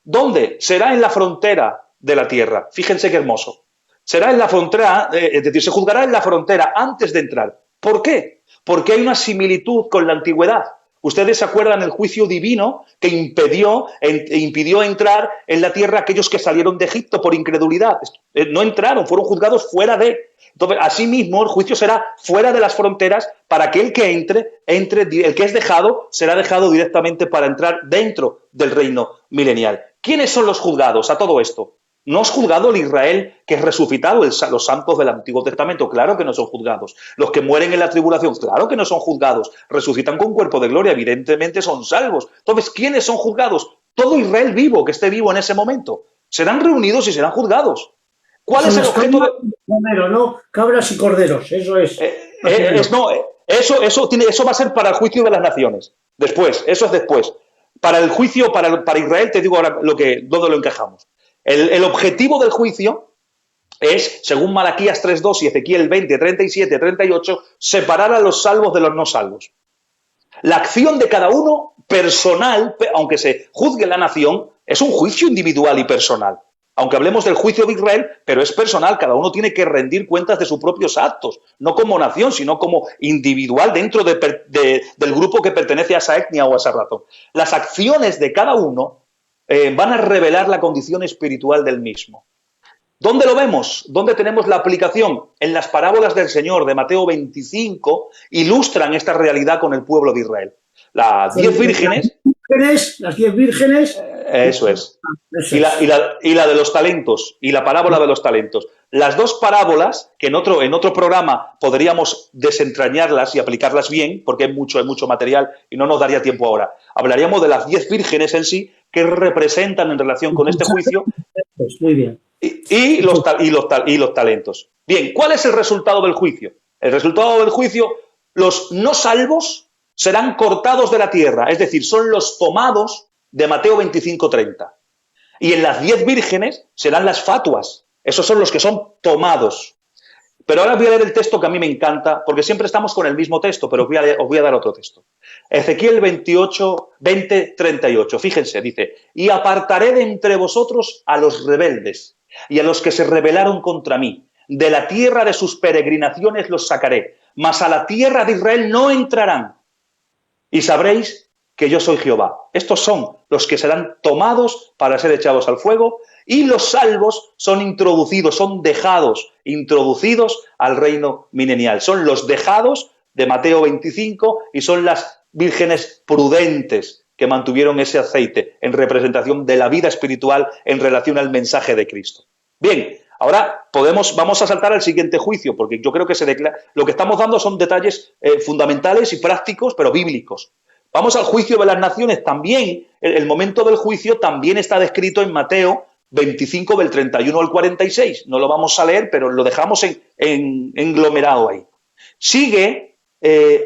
¿Dónde? Será en la frontera de la tierra. Fíjense qué hermoso. Será en la frontera, es decir, se juzgará en la frontera antes de entrar. ¿Por qué? Porque hay una similitud con la antigüedad. Ustedes se acuerdan el juicio divino que impidió entrar en la tierra a aquellos que salieron de Egipto por incredulidad. No entraron, fueron juzgados fuera de. Entonces, asimismo, el juicio será fuera de las fronteras para que el que entre, el que es dejado, será dejado directamente para entrar dentro del reino milenial. ¿Quiénes son los juzgados a todo esto? ¿No es juzgado el Israel que es resucitado, los santos del Antiguo Testamento? Claro que no son juzgados. Los que mueren en la tribulación, claro que no son juzgados. Resucitan con cuerpo de gloria, evidentemente son salvos. Entonces, ¿quiénes son juzgados? Todo Israel vivo, que esté vivo en ese momento. Serán reunidos y serán juzgados. ¿Cuál es el objeto de...? Primero, ¿no? Cabras y corderos, eso es. Eso va a ser para el juicio de las naciones. Después, eso es después. Para el juicio, para Israel, te digo ahora dónde lo encajamos. El objetivo del juicio es, según Malaquías 3.2 y Ezequiel 20, 37, 38, separar a los salvos de los no salvos. La acción de cada uno, personal, aunque se juzgue la nación, es un juicio individual y personal. Aunque hablemos del juicio de Israel, pero es personal, cada uno tiene que rendir cuentas de sus propios actos, no como nación, sino como individual dentro del grupo que pertenece a esa etnia o a esa razón. Las acciones de cada uno van a revelar la condición espiritual del mismo. ¿Dónde lo vemos? ¿Dónde tenemos la aplicación? En las parábolas del Señor de Mateo 25 ilustran esta realidad con el pueblo de Israel. Las 10 vírgenes... Las 10 vírgenes... Eso es. Y la de los talentos, y la parábola de los talentos. Las dos parábolas, que en otro programa podríamos desentrañarlas y aplicarlas bien, porque hay mucho material y no nos daría tiempo ahora. Hablaríamos de las 10 vírgenes en sí, que representan en relación con este juicio. Pues muy bien. Y los talentos. Bien, ¿cuál es el resultado del juicio? El resultado del juicio, los no salvos serán cortados de la tierra, es decir, son los tomados de Mateo 25:30. Y en las 10 vírgenes serán las fatuas. Esos son los que son tomados. Pero ahora voy a leer el texto que a mí me encanta, porque siempre estamos con el mismo texto, pero os voy a dar otro texto. Ezequiel 20:38. Fíjense, dice: y apartaré de entre vosotros a los rebeldes y a los que se rebelaron contra mí. De la tierra de sus peregrinaciones los sacaré, mas a la tierra de Israel no entrarán. Y sabréis que yo soy Jehová. Estos son los que serán tomados para ser echados al fuego, y los salvos son introducidos, son dejados, introducidos al reino milenial. Son los dejados de Mateo 25 y son las vírgenes prudentes que mantuvieron ese aceite en representación de la vida espiritual en relación al mensaje de Cristo. Bien, ahora vamos a saltar al siguiente juicio, porque yo creo que lo que estamos dando son detalles fundamentales y prácticos, pero bíblicos. Vamos al juicio de las naciones. También, el momento del juicio también está descrito en Mateo 25, del 31 al 46. No lo vamos a leer, pero lo dejamos englomerado ahí. Sigue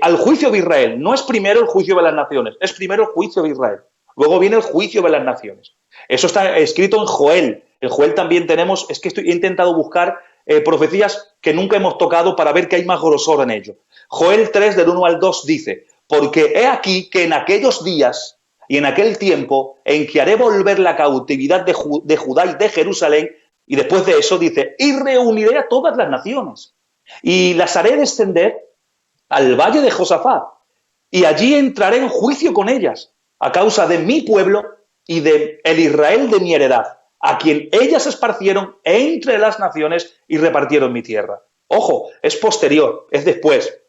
al juicio de Israel. No es primero el juicio de las naciones, es primero el juicio de Israel. Luego viene el juicio de las naciones. Eso está escrito en Joel. En Joel también tenemos, he intentado buscar profecías que nunca hemos tocado para ver que hay más grosor en ello. Joel 3, del 1 al 2 dice: porque he aquí que en aquellos días y en aquel tiempo en que haré volver la cautividad de Judá y de Jerusalén, y después de eso dice, y reuniré a todas las naciones, y las haré descender al valle de Josafat, y allí entraré en juicio con ellas, a causa de mi pueblo y de el Israel de mi heredad, a quien ellas esparcieron entre las naciones y repartieron mi tierra. Ojo, es posterior, es después,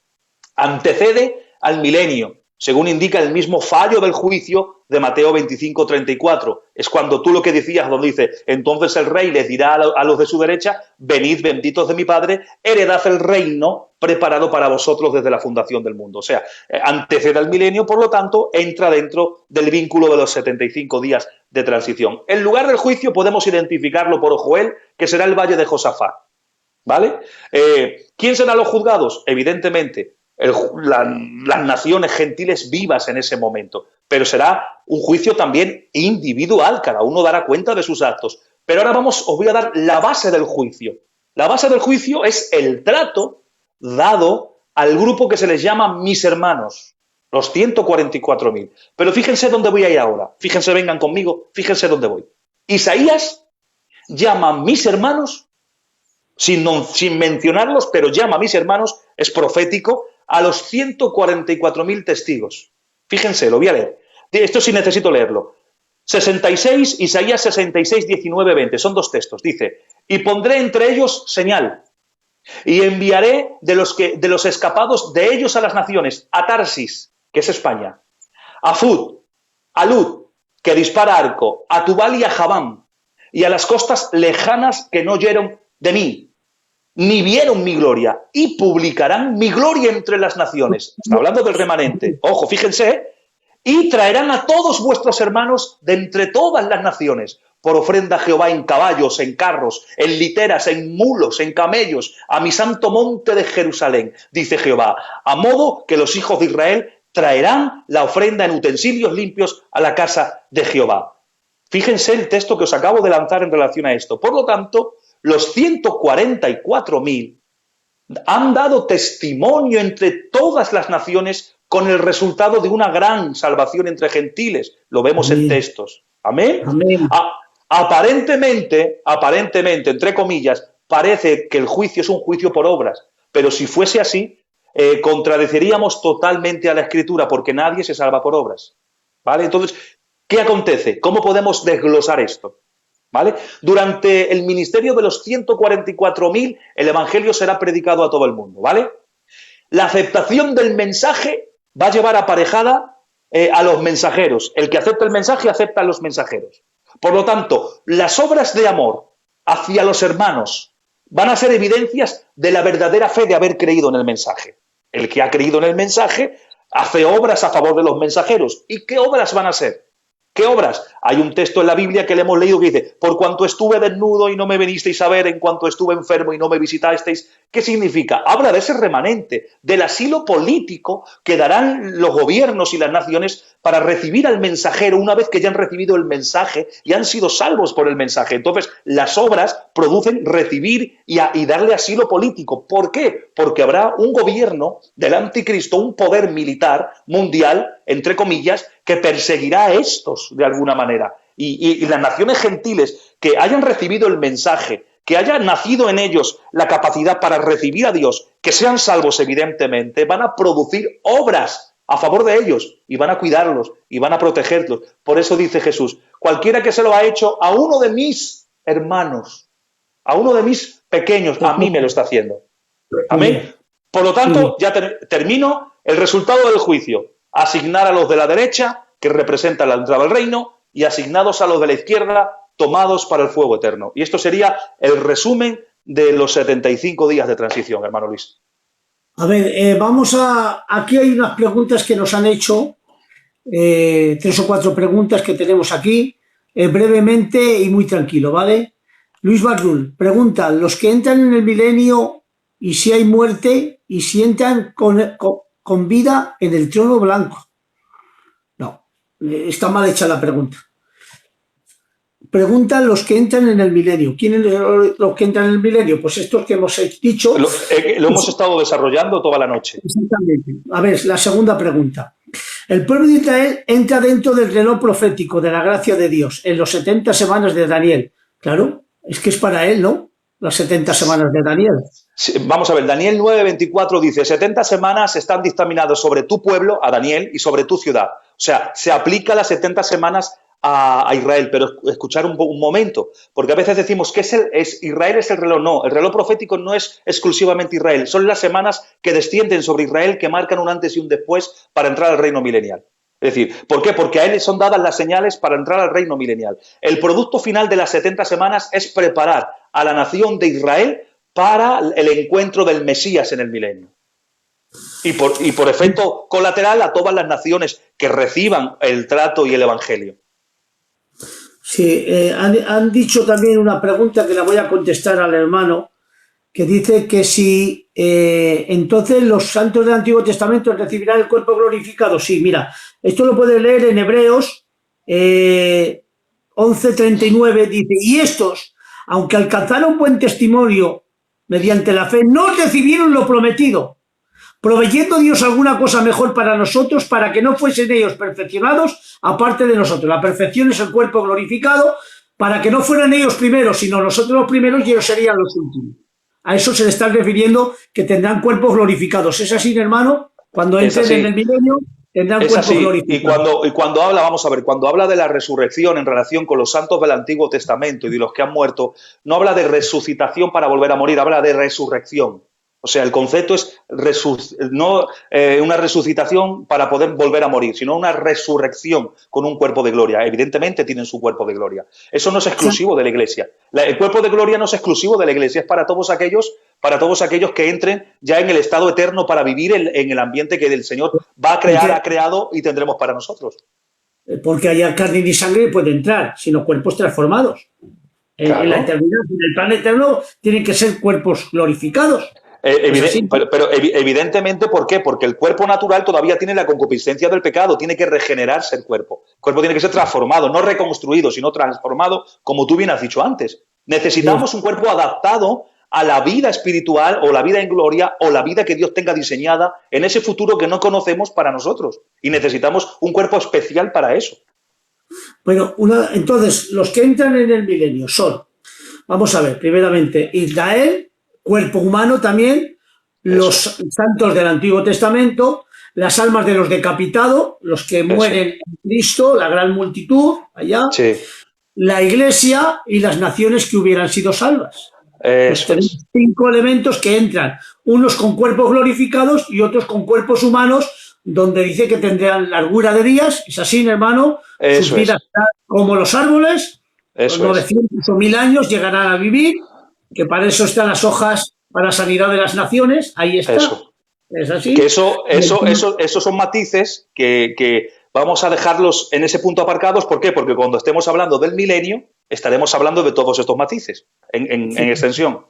antecede al milenio, según indica el mismo fallo del juicio de Mateo 25:34. Es cuando tú lo que decías, donde dice, entonces el rey les dirá a los de su derecha, venid benditos de mi Padre, heredad el reino preparado para vosotros desde la fundación del mundo. O sea, antecede al milenio, por lo tanto, entra dentro del vínculo de los 75 días de transición. El lugar del juicio podemos identificarlo por Joel, que será el valle de Josafat, ¿vale? ¿Quién serán los juzgados? Evidentemente, las naciones gentiles vivas en ese momento, pero será un juicio también individual, cada uno dará cuenta de sus actos. Pero ahora os voy a dar la base del juicio. La base del juicio es el trato dado al grupo que se les llama mis hermanos, los 144.000. Pero fíjense dónde voy a ir ahora, fíjense, vengan conmigo, fíjense dónde voy. Isaías llama a mis hermanos, sin mencionarlos, pero llama a mis hermanos, es profético, a los 144.000 testigos. Fíjense, lo voy a leer. Esto sí necesito leerlo. 66, Isaías 66, 19, 20. Son dos textos. Dice, y pondré entre ellos señal, y enviaré de los escapados de ellos a las naciones, a Tarsis, que es España, a Fud, a Lud, que dispara arco, a Tubal y a Javán, y a las costas lejanas que no oyeron de mí, ni vieron mi gloria, y publicarán mi gloria entre las naciones. Está hablando del remanente. Ojo, fíjense, y traerán a todos vuestros hermanos de entre todas las naciones, por ofrenda a Jehová en caballos, en carros, en literas, en mulos, en camellos, a mi santo monte de Jerusalén, dice Jehová, a modo que los hijos de Israel traerán la ofrenda en utensilios limpios a la casa de Jehová. Fíjense el texto que os acabo de lanzar en relación a esto. Por lo tanto, los 144.000 han dado testimonio entre todas las naciones con el resultado de una gran salvación entre gentiles. Lo vemos en textos. ¿Amén? Amén. Aparentemente, entre comillas, parece que el juicio es un juicio por obras, pero si fuese así, contradeciríamos totalmente a la Escritura, porque nadie se salva por obras. ¿Vale? Entonces, ¿qué acontece? ¿Cómo podemos desglosar esto? ¿Vale? Durante el ministerio de los 144.000, el evangelio será predicado a todo el mundo, ¿vale? La aceptación del mensaje va a llevar aparejada a los mensajeros. El que acepta el mensaje acepta a los mensajeros. Por lo tanto, las obras de amor hacia los hermanos van a ser evidencias de la verdadera fe de haber creído en el mensaje. El que ha creído en el mensaje hace obras a favor de los mensajeros. ¿Y qué obras van a ser? ¿Qué obras? Hay un texto en la Biblia que le hemos leído que dice, por cuanto estuve desnudo y no me vinisteis a ver, en cuanto estuve enfermo y no me visitasteis. ¿Qué significa? Habla de ese remanente, del asilo político que darán los gobiernos y las naciones para recibir al mensajero una vez que ya han recibido el mensaje y han sido salvos por el mensaje. Entonces, las obras producen recibir y darle asilo político. ¿Por qué? Porque habrá un gobierno del anticristo, un poder militar mundial, entre comillas, que perseguirá a estos de alguna manera. Y las naciones gentiles que hayan recibido el mensaje, que haya nacido en ellos la capacidad para recibir a Dios, que sean salvos evidentemente, van a producir obras a favor de ellos y van a cuidarlos y van a protegerlos. Por eso dice Jesús, cualquiera que se lo ha hecho a uno de mis hermanos, a uno de mis pequeños, a mí me lo está haciendo. Amén. Por lo tanto, ya termino el resultado del juicio. Asignar a los de la derecha, que representan la entrada al reino, y asignados a los de la izquierda, tomados para el fuego eterno. Y esto sería el resumen de los 75 días de transición, hermano Luis. A ver, aquí hay unas preguntas que nos han hecho, 3 o 4 preguntas que tenemos aquí, brevemente y muy tranquilo, ¿vale? Luis Bardul pregunta, los que entran en el milenio y si hay muerte y si entran con vida en el trono blanco. No, está mal hecha la pregunta. Preguntan los que entran en el milenio. ¿Quiénes los que entran en el milenio? Pues estos que hemos dicho. Lo hemos estado desarrollando toda la noche. Exactamente. A ver, la segunda pregunta. El pueblo de Israel entra dentro del reloj profético de la gracia de Dios en los 70 semanas de Daniel. Claro, es que es para él, ¿no? Las 70 semanas de Daniel. Sí, vamos a ver, Daniel 9:24 dice, 70 semanas están dictaminadas sobre tu pueblo, a Daniel, y sobre tu ciudad. O sea, se aplica las 70 semanas a Israel, pero escuchar un momento, porque a veces decimos que Israel es el reloj. No, el reloj profético no es exclusivamente Israel, son las semanas que descienden sobre Israel, que marcan un antes y un después para entrar al reino milenial. Es decir, ¿por qué? Porque a él son dadas las señales para entrar al reino milenial. El producto final de las 70 semanas es preparar a la nación de Israel para el encuentro del Mesías en el milenio. Y por efecto colateral a todas las naciones que reciban el trato y el evangelio. Sí, han dicho también una pregunta que la voy a contestar al hermano, que dice que si entonces los santos del Antiguo Testamento recibirán el cuerpo glorificado. Sí, mira, esto lo puedes leer en Hebreos 11:39, dice, y estos, aunque alcanzaron buen testimonio mediante la fe, no recibieron lo prometido, proveyendo Dios alguna cosa mejor para nosotros, para que no fuesen ellos perfeccionados aparte de nosotros. La perfección es el cuerpo glorificado, para que no fueran ellos primeros, sino nosotros los primeros y ellos serían los últimos. A eso se le está refiriendo, que tendrán cuerpos glorificados. ¿Es así, hermano? Cuando entren en el milenio, tendrán cuerpos glorificados. Y cuando habla, vamos a ver, cuando habla de la resurrección en relación con los santos del Antiguo Testamento y de los que han muerto, no habla de resucitación para volver a morir, habla de resurrección. O sea, el concepto es no una resucitación para poder volver a morir, sino una resurrección con un cuerpo de gloria. Evidentemente tienen su cuerpo de gloria. Eso no es exclusivo de la Iglesia. El cuerpo de gloria no es exclusivo de la Iglesia, es para todos aquellos que entren ya en el estado eterno para vivir en el ambiente que el Señor va a crear, ha creado y tendremos para nosotros. Porque allá carne ni sangre puede entrar, sino cuerpos transformados. Claro. En la eternidad, en el plan eterno, tienen que ser cuerpos glorificados. Pero evidentemente, ¿por qué? Porque el cuerpo natural todavía tiene la concupiscencia del pecado, tiene que regenerarse el cuerpo. El cuerpo tiene que ser transformado, no reconstruido, sino transformado, como tú bien has dicho antes. Necesitamos un cuerpo adaptado a la vida espiritual o la vida en gloria o la vida que Dios tenga diseñada en ese futuro que no conocemos para nosotros. Y necesitamos un cuerpo especial para eso. Bueno, entonces, los que entran en el milenio son, vamos a ver, primeramente, Israel, cuerpo humano también, los santos del Antiguo Testamento, las almas de los decapitados, los que mueren en Cristo, la gran multitud, allá, la Iglesia y las naciones que hubieran sido salvas. Tenemos 5 elementos que entran, unos con cuerpos glorificados y otros con cuerpos humanos, donde dice que tendrán largura de días, es así, hermano, sus vidas serán como los árboles, 900 o 1000 años llegarán a vivir, que para eso están las hojas para la sanidad de las naciones, ahí está. Es así. Que esos son matices que vamos a dejarlos en ese punto aparcados. ¿Por qué? Porque cuando estemos hablando del milenio, estaremos hablando de todos estos matices en extensión.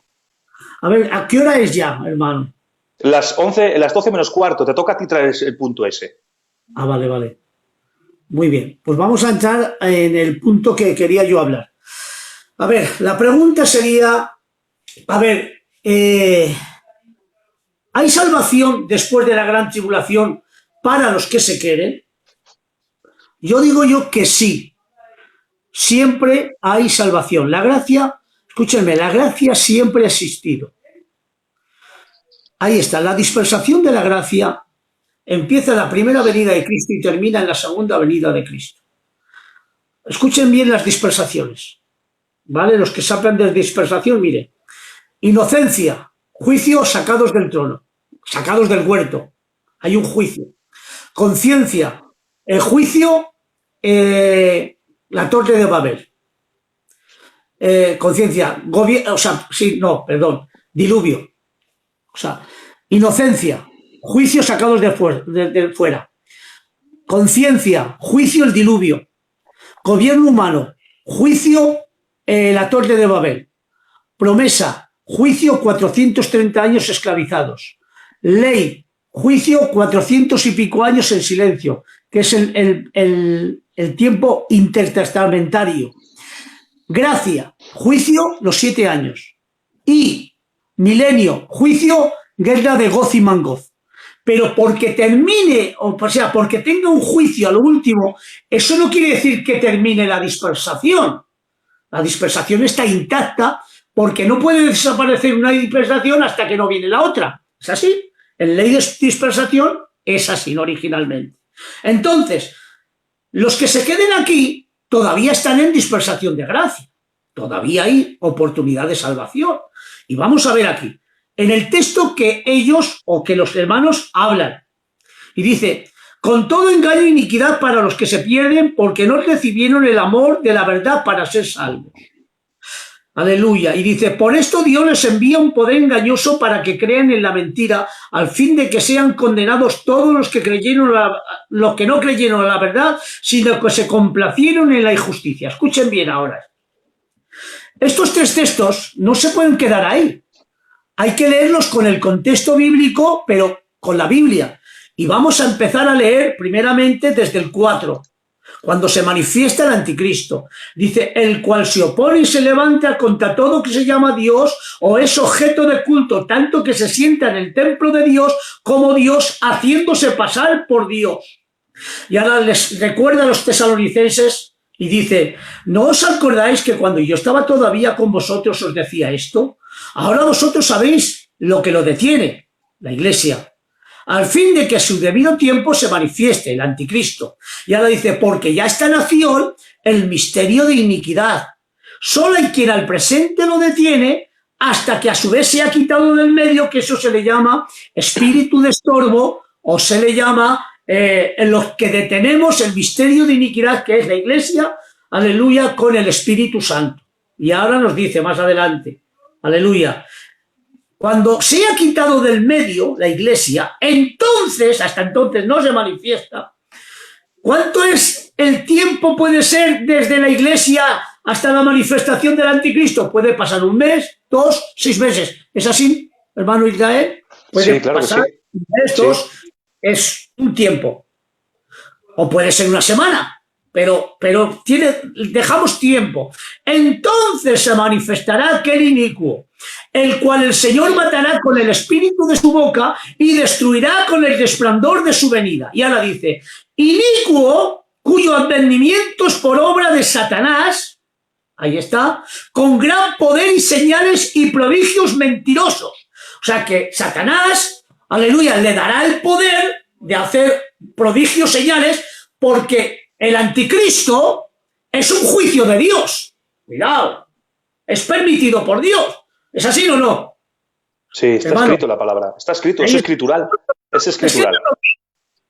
A ver, ¿a qué hora es ya, hermano? Las 12 menos cuarto, te toca a ti traer el punto ese. Ah, vale. Muy bien, pues vamos a entrar en el punto que quería yo hablar. A ver, la pregunta sería, ¿hay salvación después de la gran tribulación para los que se queden? Yo digo que sí. Siempre hay salvación. La gracia, escúchenme, la gracia siempre ha existido. Ahí está, la dispersación de la gracia empieza en la primera venida de Cristo y termina en la segunda venida de Cristo. Escuchen bien las dispersaciones, ¿vale? Los que saben de dispersación, miren. Inocencia, juicio, sacados del trono, sacados del huerto. Hay un juicio. Conciencia, el juicio, la torre de Babel. Conciencia, diluvio. O sea, inocencia, juicio, sacados de fuera. Conciencia, juicio, el diluvio. Gobierno humano, juicio, la torre de Babel. Promesa, juicio, 430 años esclavizados. Ley, juicio, 400 y pico años en silencio, que es el tiempo intertestamentario. Gracia, juicio, los 7 años. Y milenio, juicio, guerra de Goz y Magog. pero porque termine, o sea, porque tenga un juicio a lo último, eso no quiere decir que termine la dispersación. La dispersación está intacta porque no puede desaparecer una dispersación hasta que no viene la otra. ¿Es así? En ley de dispersación es así originalmente. Entonces, los que se queden aquí todavía están en dispersación de gracia. Todavía hay oportunidad de salvación. Y vamos a ver aquí, en el texto que ellos o que los hermanos hablan. Y dice, con todo engaño e iniquidad para los que se pierden porque no recibieron el amor de la verdad para ser salvos. Aleluya. Y dice, por esto Dios les envía un poder engañoso para que crean en la mentira, al fin de que sean condenados todos los que no creyeron a la verdad, sino que se complacieron en la injusticia. Escuchen bien ahora. Estos tres textos no se pueden quedar ahí. Hay que leerlos con el contexto bíblico, pero con la Biblia. Y vamos a empezar a leer primeramente desde el 4. Cuando se manifiesta el anticristo, dice, el cual se opone y se levanta contra todo que se llama Dios o es objeto de culto, tanto que se sienta en el templo de Dios como Dios, haciéndose pasar por Dios. Y ahora les recuerda a los tesalonicenses y dice, ¿no os acordáis que cuando yo estaba todavía con vosotros os decía esto? Ahora vosotros sabéis lo que lo detiene, la iglesia, al fin de que a su debido tiempo se manifieste el anticristo. Y ahora dice, porque ya está en acción el misterio de iniquidad. Solo hay quien al presente lo detiene hasta que a su vez se ha quitado del medio, que eso se le llama espíritu de estorbo, o se le llama en los que detenemos el misterio de iniquidad, que es la iglesia, aleluya, con el Espíritu Santo. Y ahora nos dice más adelante, aleluya, cuando se ha quitado del medio la iglesia, entonces, hasta entonces no se manifiesta. ¿Cuánto es el tiempo puede ser desde la iglesia hasta la manifestación del anticristo? Puede pasar 1 mes, 2, 6 meses. ¿Es así, hermano Israel? Puede sí, claro pasar que sí. 1 mes, 2, es un tiempo. O puede ser 1 semana. Pero dejamos tiempo. Entonces se manifestará aquel inicuo, el cual el Señor matará con el espíritu de su boca y destruirá con el resplandor de su venida. Y ahora dice, inicuo cuyo advenimiento es por obra de Satanás, ahí está, con gran poder y señales y prodigios mentirosos. O sea que Satanás, aleluya, le dará el poder de hacer prodigios, señales, porque el anticristo es un juicio de Dios. Cuidado. Es permitido por Dios. ¿Es así o no? Sí, está hermano, escrito la palabra. Está escrito, es escritural. Es escritural.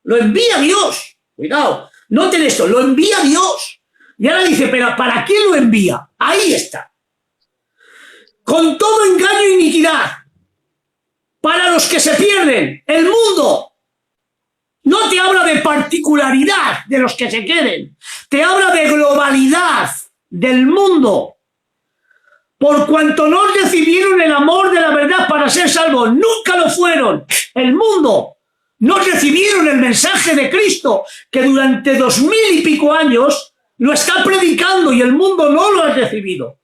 Lo envía Dios. Cuidado. Noten esto, lo envía Dios. Y ahora dice, pero ¿para quién lo envía? Ahí está. Con todo engaño e iniquidad. Para los que se pierden. El mundo. No te habla de particularidad de los que se queden, te habla de globalidad del mundo. Por cuanto no recibieron el amor de la verdad para ser salvos, nunca lo fueron. El mundo no recibieron el mensaje de Cristo, que durante 2000 y pico años lo está predicando y el mundo no lo ha recibido.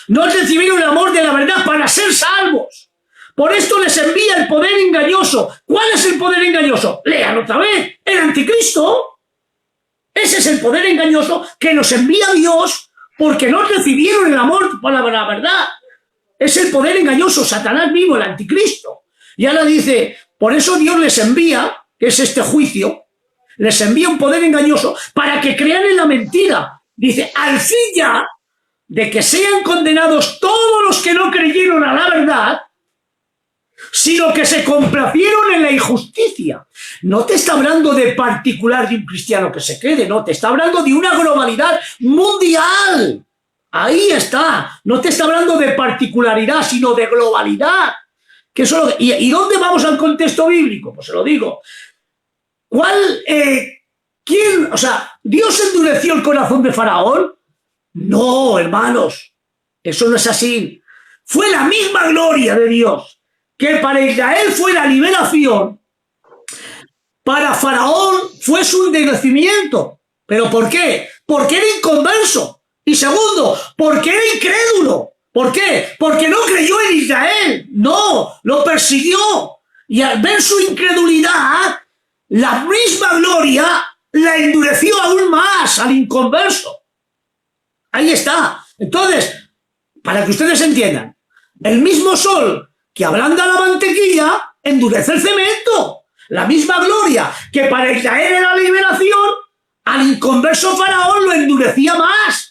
No recibieron el amor de la verdad para ser salvos. Por esto les envía el poder engañoso. ¿Cuál es el poder engañoso? Lean otra vez. El anticristo. Ese es el poder engañoso que nos envía Dios porque no recibieron el amor para la verdad. Es el poder engañoso, Satanás mismo, el anticristo. Y ahora dice, por eso Dios les envía, que es este juicio, les envía un poder engañoso para que crean en la mentira. Dice, al fin ya de que sean condenados todos los que no creyeron a la verdad, sino que se complacieron en la injusticia. No te está hablando de particular de un cristiano que se quede, no, te está hablando de una globalidad mundial. Ahí está. No te está hablando de particularidad, sino de globalidad. Que eso ¿Y dónde vamos al contexto bíblico? Pues se lo digo. ¿Quién? O sea, ¿Dios endureció el corazón de Faraón? No, hermanos. Eso no es así. Fue la misma gloria de Dios que para Israel fue la liberación, para Faraón fue su endurecimiento. ¿Pero por qué? Porque era inconverso. Y segundo, porque era incrédulo. ¿Por qué? Porque no creyó en Israel. No, lo persiguió. Y al ver su incredulidad, la misma gloria la endureció aún más al inconverso. Ahí está. Entonces, para que ustedes entiendan, el mismo sol que ablanda la mantequilla endurece el cemento. La misma gloria que para Israel era la liberación, al inconverso faraón lo endurecía más.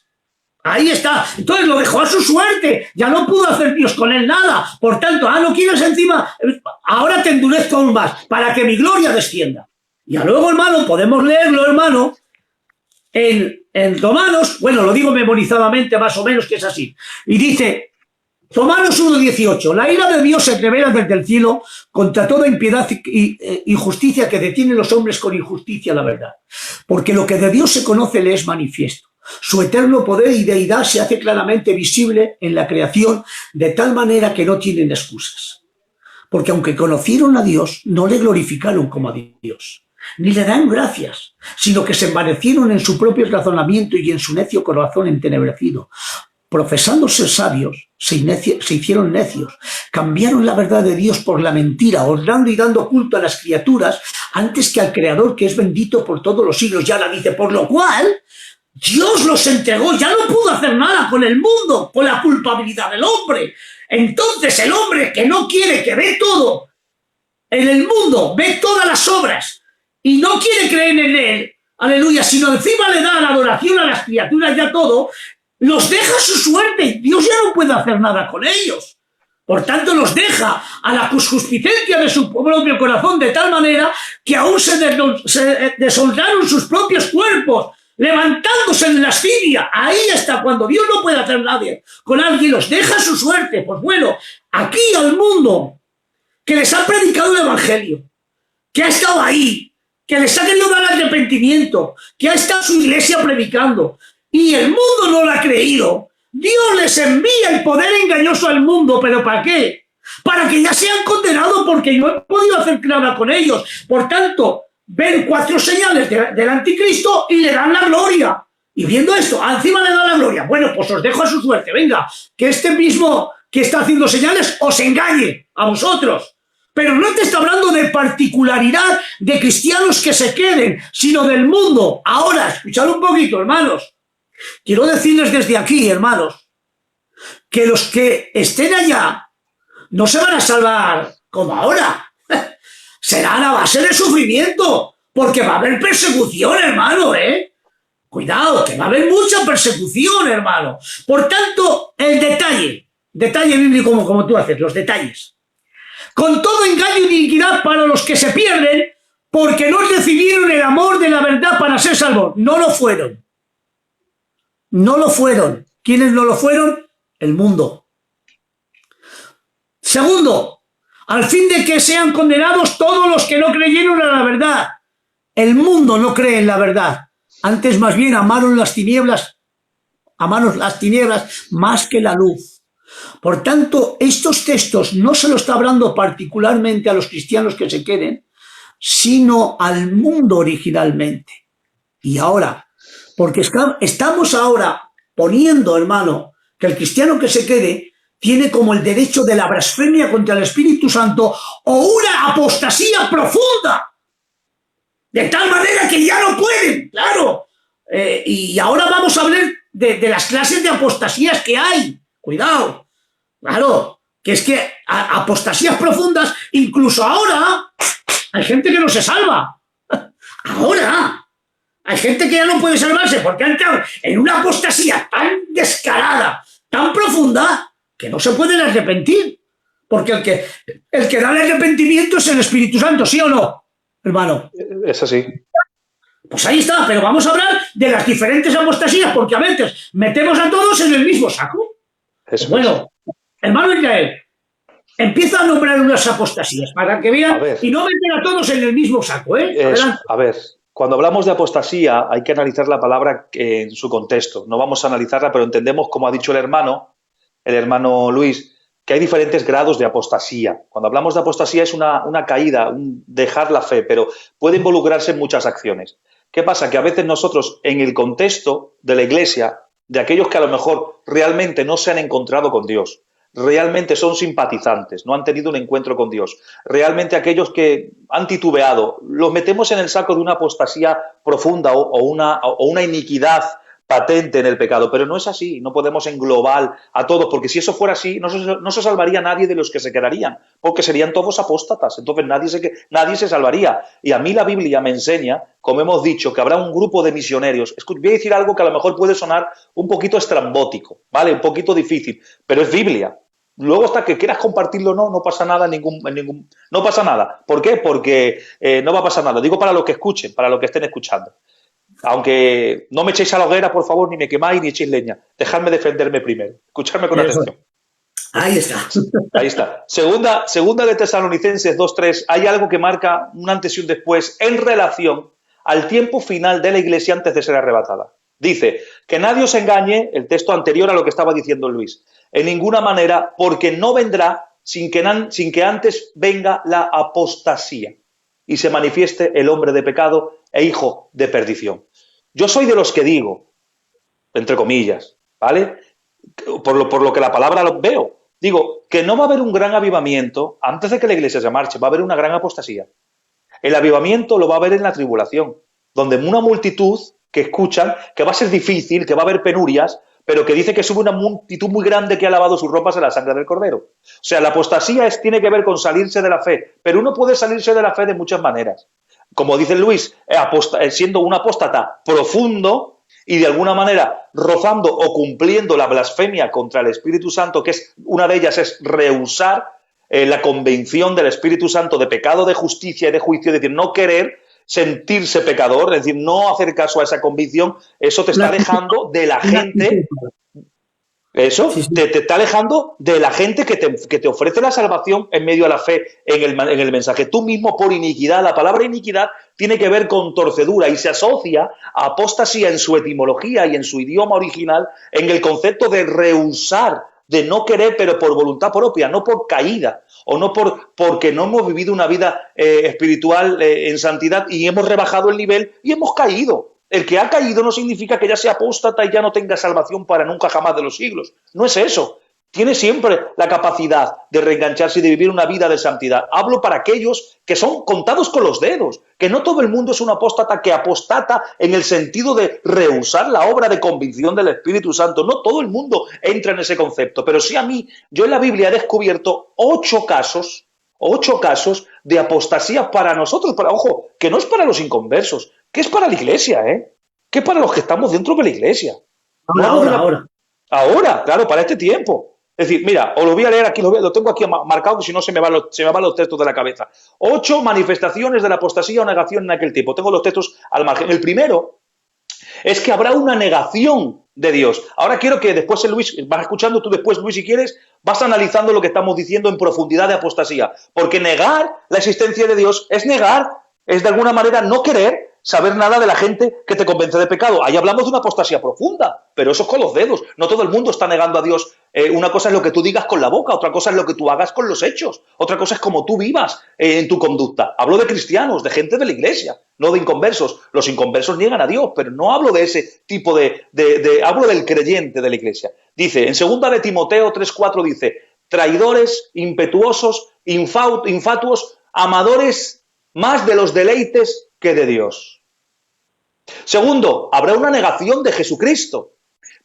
Ahí está. Entonces lo dejó a su suerte. Ya no pudo hacer Dios con él nada. Por tanto, no quieres encima, ahora te endurezco aún más para que mi gloria descienda. Ya luego, hermano, podemos leerlo, hermano, en Romanos, bueno, lo digo memorizadamente más o menos que es así. Y dice, Romanos 1:18, la ira de Dios se revela desde el cielo contra toda impiedad y injusticia que detiene los hombres con injusticia la verdad. Porque lo que de Dios se conoce le es manifiesto. Su eterno poder y deidad se hace claramente visible en la creación de tal manera que no tienen excusas. Porque aunque conocieron a Dios, no le glorificaron como a Dios, ni le dan gracias, sino que se envanecieron en su propio razonamiento y en su necio corazón entenebrecido. Profesando ser sabios, se hicieron necios, cambiaron la verdad de Dios por la mentira, honrando y dando culto a las criaturas antes que al Creador, que es bendito por todos los siglos. Ya la dice, por lo cual Dios los entregó, ya no pudo hacer nada con el mundo, con la culpabilidad del hombre. Entonces el hombre que no quiere, que ve todo en el mundo, ve todas las obras y no quiere creer en él, aleluya, sino encima le da la adoración a las criaturas y a todo, los deja a su suerte. Dios ya no puede hacer nada con ellos. Por tanto, los deja a la concupiscencia de su propio corazón de tal manera que aún se deshonraron sus propios cuerpos, levantándose en lascivia. Ahí está, cuando Dios no puede hacer nada con alguien, los deja a su suerte. Pues bueno, aquí al mundo que les ha predicado el Evangelio, que ha estado ahí, que les ha querido dar arrepentimiento, que ha estado su iglesia predicando, y el mundo no lo ha creído, Dios les envía el poder engañoso al mundo. ¿Pero para qué? Para que ya sean condenados, porque no he podido hacer nada con ellos. Por tanto, ven 4 señales del anticristo y le dan la gloria. Y viendo esto, encima le dan la gloria. Bueno, pues os dejo a su suerte. Venga, que este mismo que está haciendo señales os engañe a vosotros. Pero no te está hablando de particularidad de cristianos que se queden, sino del mundo. Ahora, escuchad un poquito, hermanos. Quiero decirles desde aquí, hermanos, que los que estén allá no se van a salvar como ahora. Serán a base de sufrimiento, porque va a haber persecución, hermano, Cuidado, que va a haber mucha persecución, hermano. Por tanto, el detalle bíblico como tú haces, los detalles. Con todo engaño y iniquidad para los que se pierden, porque no recibieron el amor de la verdad para ser salvos. No lo fueron. No lo fueron. ¿Quiénes no lo fueron? El mundo. Segundo, al fin de que sean condenados todos los que no creyeron a la verdad. El mundo no cree en la verdad. Antes más bien amaron las tinieblas más que la luz. Por tanto, estos textos no se lo está hablando particularmente a los cristianos que se queden, sino al mundo originalmente. Y ahora, porque estamos ahora poniendo, hermano, que el cristiano que se quede tiene como el derecho de la blasfemia contra el Espíritu Santo o una apostasía profunda, de tal manera que ya no pueden, claro. Y ahora vamos a hablar de las clases de apostasías que hay. Cuidado, claro, que es que apostasías profundas, incluso ahora hay gente que no se salva. Ahora hay gente que ya no puede salvarse porque ha entrado en una apostasía tan descarada, tan profunda, que no se pueden arrepentir. Porque el que da el arrepentimiento es el Espíritu Santo, ¿sí o no, hermano? Es así. Pues ahí está, pero vamos a hablar de las diferentes apostasías, porque a veces metemos a todos en el mismo saco. Pues bueno, hermano Israel, empieza a nombrar unas apostasías para que vean y no meter a todos en el mismo saco, A ver, cuando hablamos de apostasía hay que analizar la palabra en su contexto. No vamos a analizarla, pero entendemos, como ha dicho el hermano Luis, que hay diferentes grados de apostasía. Cuando hablamos de apostasía es una caída, un dejar la fe, pero puede involucrarse en muchas acciones. ¿Qué pasa? Que a veces nosotros, en el contexto de la iglesia, de aquellos que a lo mejor realmente no se han encontrado con Dios, realmente son simpatizantes, no han tenido un encuentro con Dios. Realmente aquellos que han titubeado, los metemos en el saco de una apostasía profunda o una iniquidad patente en el pecado, pero no es así, no podemos englobar a todos, porque si eso fuera así, no se salvaría nadie de los que se quedarían, porque serían todos apóstatas, entonces nadie se salvaría. Y a mí la Biblia me enseña, como hemos dicho, que habrá un grupo de misioneros. Voy a decir algo que a lo mejor puede sonar un poquito estrambótico, ¿vale? Un poquito difícil, pero es Biblia. Luego, hasta que quieras compartirlo o no, no pasa nada no pasa nada. ¿Por qué? Porque no va a pasar nada. Digo para los que escuchen, para los que estén escuchando. Aunque no me echéis a la hoguera, por favor, ni me quemáis ni echéis leña. Dejadme defenderme primero. Escuchadme con atención. Ahí está. Ahí está. Segunda de Tesalonicenses 2:3. Hay algo que marca un antes y un después en relación al tiempo final de la iglesia antes de ser arrebatada. Dice, que nadie os engañe, el texto anterior a lo que estaba diciendo Luis, en ninguna manera, porque no vendrá sin que antes venga la apostasía y se manifieste el hombre de pecado e hijo de perdición. Yo soy de los que digo, entre comillas, ¿vale? Por lo que la palabra lo veo, digo que no va a haber un gran avivamiento antes de que la iglesia se marche, va a haber una gran apostasía. El avivamiento lo va a haber en la tribulación, donde una multitud que escuchan, que va a ser difícil, que va a haber penurias, pero que dice que sube una multitud muy grande que ha lavado sus ropas en la sangre del Cordero. O sea, la apostasía tiene que ver con salirse de la fe, pero uno puede salirse de la fe de muchas maneras. Como dice Luis, siendo un apóstata profundo y de alguna manera rozando o cumpliendo la blasfemia contra el Espíritu Santo, que es una de ellas es rehusar la convención del Espíritu Santo de pecado, de justicia y de juicio, es decir, no querer sentirse pecador, es decir, no hacer caso a esa convicción, eso te está alejando de la gente, eso te está alejando de la gente que te ofrece la salvación en medio de la fe en el mensaje. Tú mismo por iniquidad, la palabra iniquidad tiene que ver con torcedura y se asocia a apostasía en su etimología y en su idioma original en el concepto de rehusar, de no querer, pero por voluntad propia, no por caída, o no porque no hemos vivido una vida espiritual en santidad y hemos rebajado el nivel y hemos caído. El que ha caído no significa que ya sea apóstata y ya no tenga salvación para nunca jamás de los siglos. No es eso. Tiene siempre la capacidad de reengancharse y de vivir una vida de santidad. Hablo para aquellos que son contados con los dedos, que no todo el mundo es un apóstata que apostata en el sentido de rehusar la obra de convicción del Espíritu Santo. No todo el mundo entra en ese concepto, pero sí yo en la Biblia he descubierto 8 casos de apostasía para nosotros, ojo, que no es para los inconversos, que es para la iglesia, que es para los que estamos dentro de la iglesia. Ahora, claro, para este tiempo. Es decir, mira, os lo voy a leer aquí, lo tengo aquí marcado, que si no se me van los textos de la cabeza. 8 manifestaciones de la apostasía o negación en aquel tiempo. Tengo los textos al margen. El primero es que habrá una negación de Dios. Ahora quiero que después, Luis, vas escuchando tú después, Luis, si quieres, vas analizando lo que estamos diciendo en profundidad de apostasía. Porque negar la existencia de Dios es negar, es de alguna manera no querer saber nada de la gente que te convence de pecado. Ahí hablamos de una apostasía profunda, pero eso es con los dedos. No todo el mundo está negando a Dios. Una cosa es lo que tú digas con la boca, otra cosa es lo que tú hagas con los hechos, otra cosa es cómo tú vivas en tu conducta. Hablo de cristianos, de gente de la iglesia, no de inconversos. Los inconversos niegan a Dios, pero no hablo de ese tipo hablo del creyente de la iglesia. Dice, en 2 de Timoteo 3:4 dice, traidores, impetuosos, infatuos, amadores más de los deleites que de Dios. Segundo, habrá una negación de Jesucristo.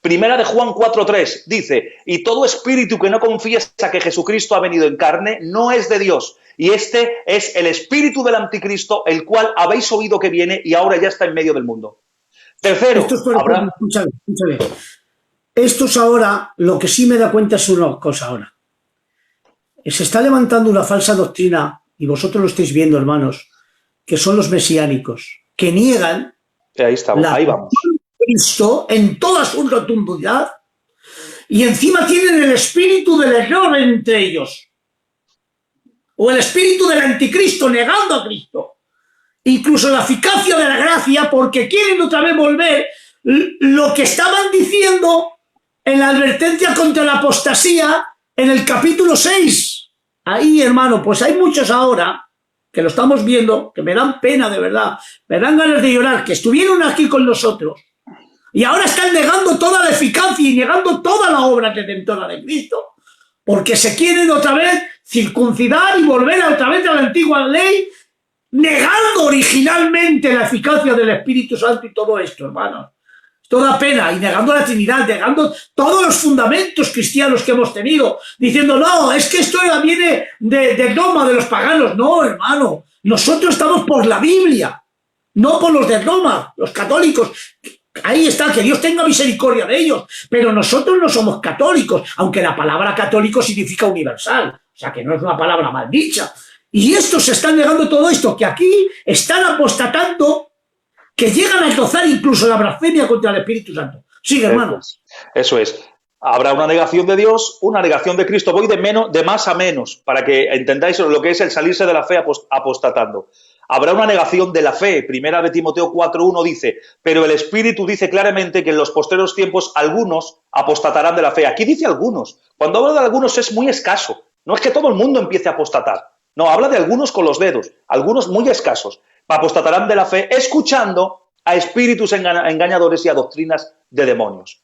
Primera de Juan 4:3 dice, y todo espíritu que no confiesa que Jesucristo ha venido en carne no es de Dios. Y este es el espíritu del anticristo, el cual habéis oído que viene y ahora ya está en medio del mundo. Tercero, escúchame. Esto es ahora, lo que sí me da cuenta es una cosa ahora. Se está levantando una falsa doctrina, y vosotros lo estáis viendo, hermanos, que son los mesiánicos, que niegan ahí vamos. Cristo en toda su rotundidad y encima tienen el espíritu del error entre ellos o el espíritu del anticristo negando a Cristo, incluso la eficacia de la gracia, porque quieren otra vez volver lo que estaban diciendo en la advertencia contra la apostasía en el capítulo 6. Ahí, hermano, pues hay muchos ahora que lo estamos viendo, que me dan pena de verdad, me dan ganas de llorar, que estuvieron aquí con nosotros y ahora están negando toda la eficacia y negando toda la obra redentora de Cristo, porque se quieren otra vez circuncidar y volver otra vez a la antigua ley, negando originalmente la eficacia del Espíritu Santo y todo esto, hermanos. Esto da pena, y negando la Trinidad, negando todos los fundamentos cristianos que hemos tenido, diciendo, no, es que esto viene de dogma de los paganos. No, hermano, nosotros estamos por la Biblia, no por los de Roma, los católicos. Ahí está, que Dios tenga misericordia de ellos, pero nosotros no somos católicos, aunque la palabra católico significa universal, o sea que no es una palabra mal dicha. Y estos se están negando todo esto, que aquí están apostatando, que llegan a rozar incluso la blasfemia contra el Espíritu Santo. Sigue, hermano. Eso es. Habrá una negación de Dios, una negación de Cristo. Voy de más a menos, para que entendáis lo que es el salirse de la fe apostatando. Habrá una negación de la fe. Primera de Timoteo 4:1 dice, pero el Espíritu dice claramente que en los posteriores tiempos algunos apostatarán de la fe. Aquí dice algunos. Cuando habla de algunos es muy escaso. No es que todo el mundo empiece a apostatar. No, habla de algunos con los dedos, algunos muy escasos. Apostatarán de la fe escuchando a espíritus engañadores y a doctrinas de demonios.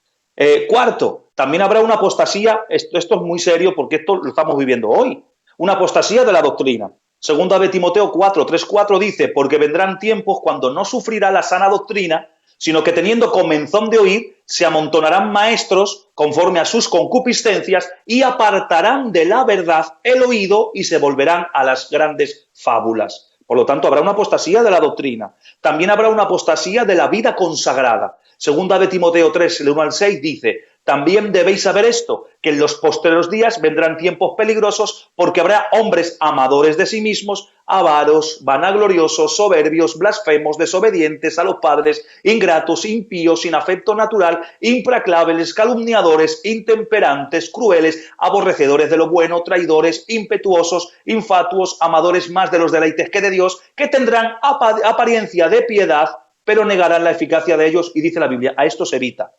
Cuarto, también habrá una apostasía, esto es muy serio porque esto lo estamos viviendo hoy, una apostasía de la doctrina. Segunda de Timoteo 4:3-4 dice, porque vendrán tiempos cuando no sufrirá la sana doctrina, sino que teniendo comenzón de oír, se amontonarán maestros conforme a sus concupiscencias y apartarán de la verdad el oído y se volverán a las grandes fábulas. Por lo tanto, habrá una apostasía de la doctrina. También habrá una apostasía de la vida consagrada. Segunda de Timoteo 3, 1-6 dice, también debéis saber esto, que en los postreros días vendrán tiempos peligrosos porque habrá hombres amadores de sí mismos, avaros, vanagloriosos, soberbios, blasfemos, desobedientes a los padres, ingratos, impíos, sin afecto natural, implacables, calumniadores, intemperantes, crueles, aborrecedores de lo bueno, traidores, impetuosos, infatuos, amadores más de los deleites que de Dios, que tendrán apariencia de piedad, pero negarán la eficacia de ellos, y dice la Biblia, a esto se evita.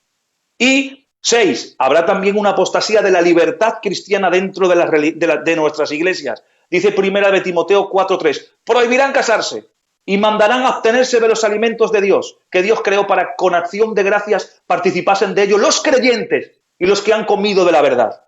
Y 6. Habrá también una apostasía de la libertad cristiana dentro de nuestras iglesias. Dice primera de Timoteo 4:3, prohibirán casarse y mandarán abstenerse de los alimentos de Dios, que Dios creó para con acción de gracias participasen de ello los creyentes y los que han comido de la verdad.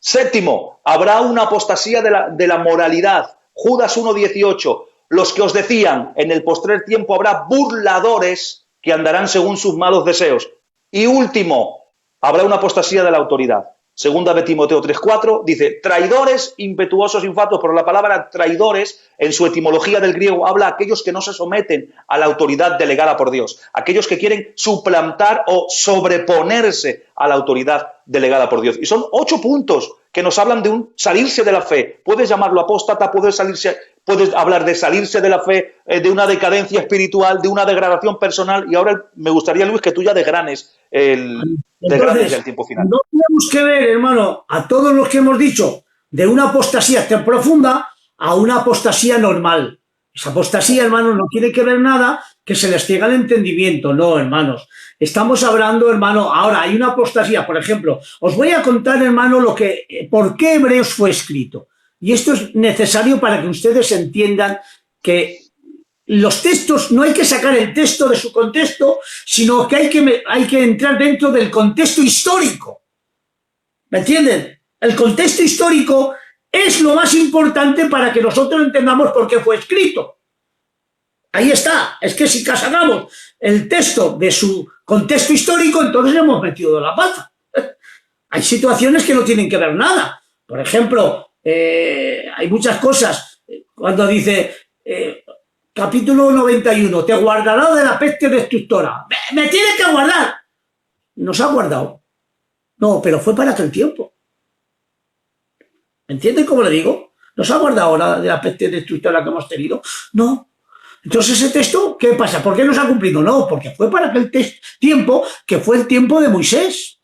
7. Habrá una apostasía de la moralidad. Judas 1:18, los que os decían, en el postrer tiempo habrá burladores que andarán según sus malos deseos. Y último, habrá una apostasía de la autoridad. Segunda de Timoteo 3:4 dice, traidores, impetuosos, infatuos, pero la palabra traidores en su etimología del griego habla a aquellos que no se someten a la autoridad delegada por Dios, aquellos que quieren suplantar o sobreponerse a la autoridad delegada por Dios. Y son 8 puntos que nos hablan de un salirse de la fe. Puedes llamarlo apóstata, puedes hablar de salirse de la fe, de una decadencia espiritual, de una degradación personal. Y ahora me gustaría, Luis, que tú ya desgranes el tiempo final. No tenemos que ver, hermano, a todos los que hemos dicho, de una apostasía tan profunda a una apostasía normal. Esa apostasía, hermano, no tiene que ver nada que se les ciega el entendimiento. No, hermanos. Estamos hablando, hermano, ahora hay una apostasía, por ejemplo. Os voy a contar, hermano, por qué Hebreos fue escrito. Y esto es necesario para que ustedes entiendan que los textos, no hay que sacar el texto de su contexto, sino que hay que entrar dentro del contexto histórico. ¿Me entienden? El contexto histórico es lo más importante para que nosotros entendamos por qué fue escrito. Ahí está. Es que si sacamos el texto de su contexto histórico, entonces le hemos metido de la pata. Hay situaciones que no tienen que ver nada. Por ejemplo, hay muchas cosas. Cuando dice... Capítulo 91, te guardará de la peste destructora. ¡Me tienes que guardar! Nos ha guardado. No, pero fue para aquel tiempo. ¿Me entienden cómo le digo? ¿Nos ha guardado de la peste destructora que hemos tenido? No. Entonces ese texto, ¿qué pasa? ¿Por qué no se ha cumplido? No, porque fue para aquel tiempo que fue el tiempo de Moisés.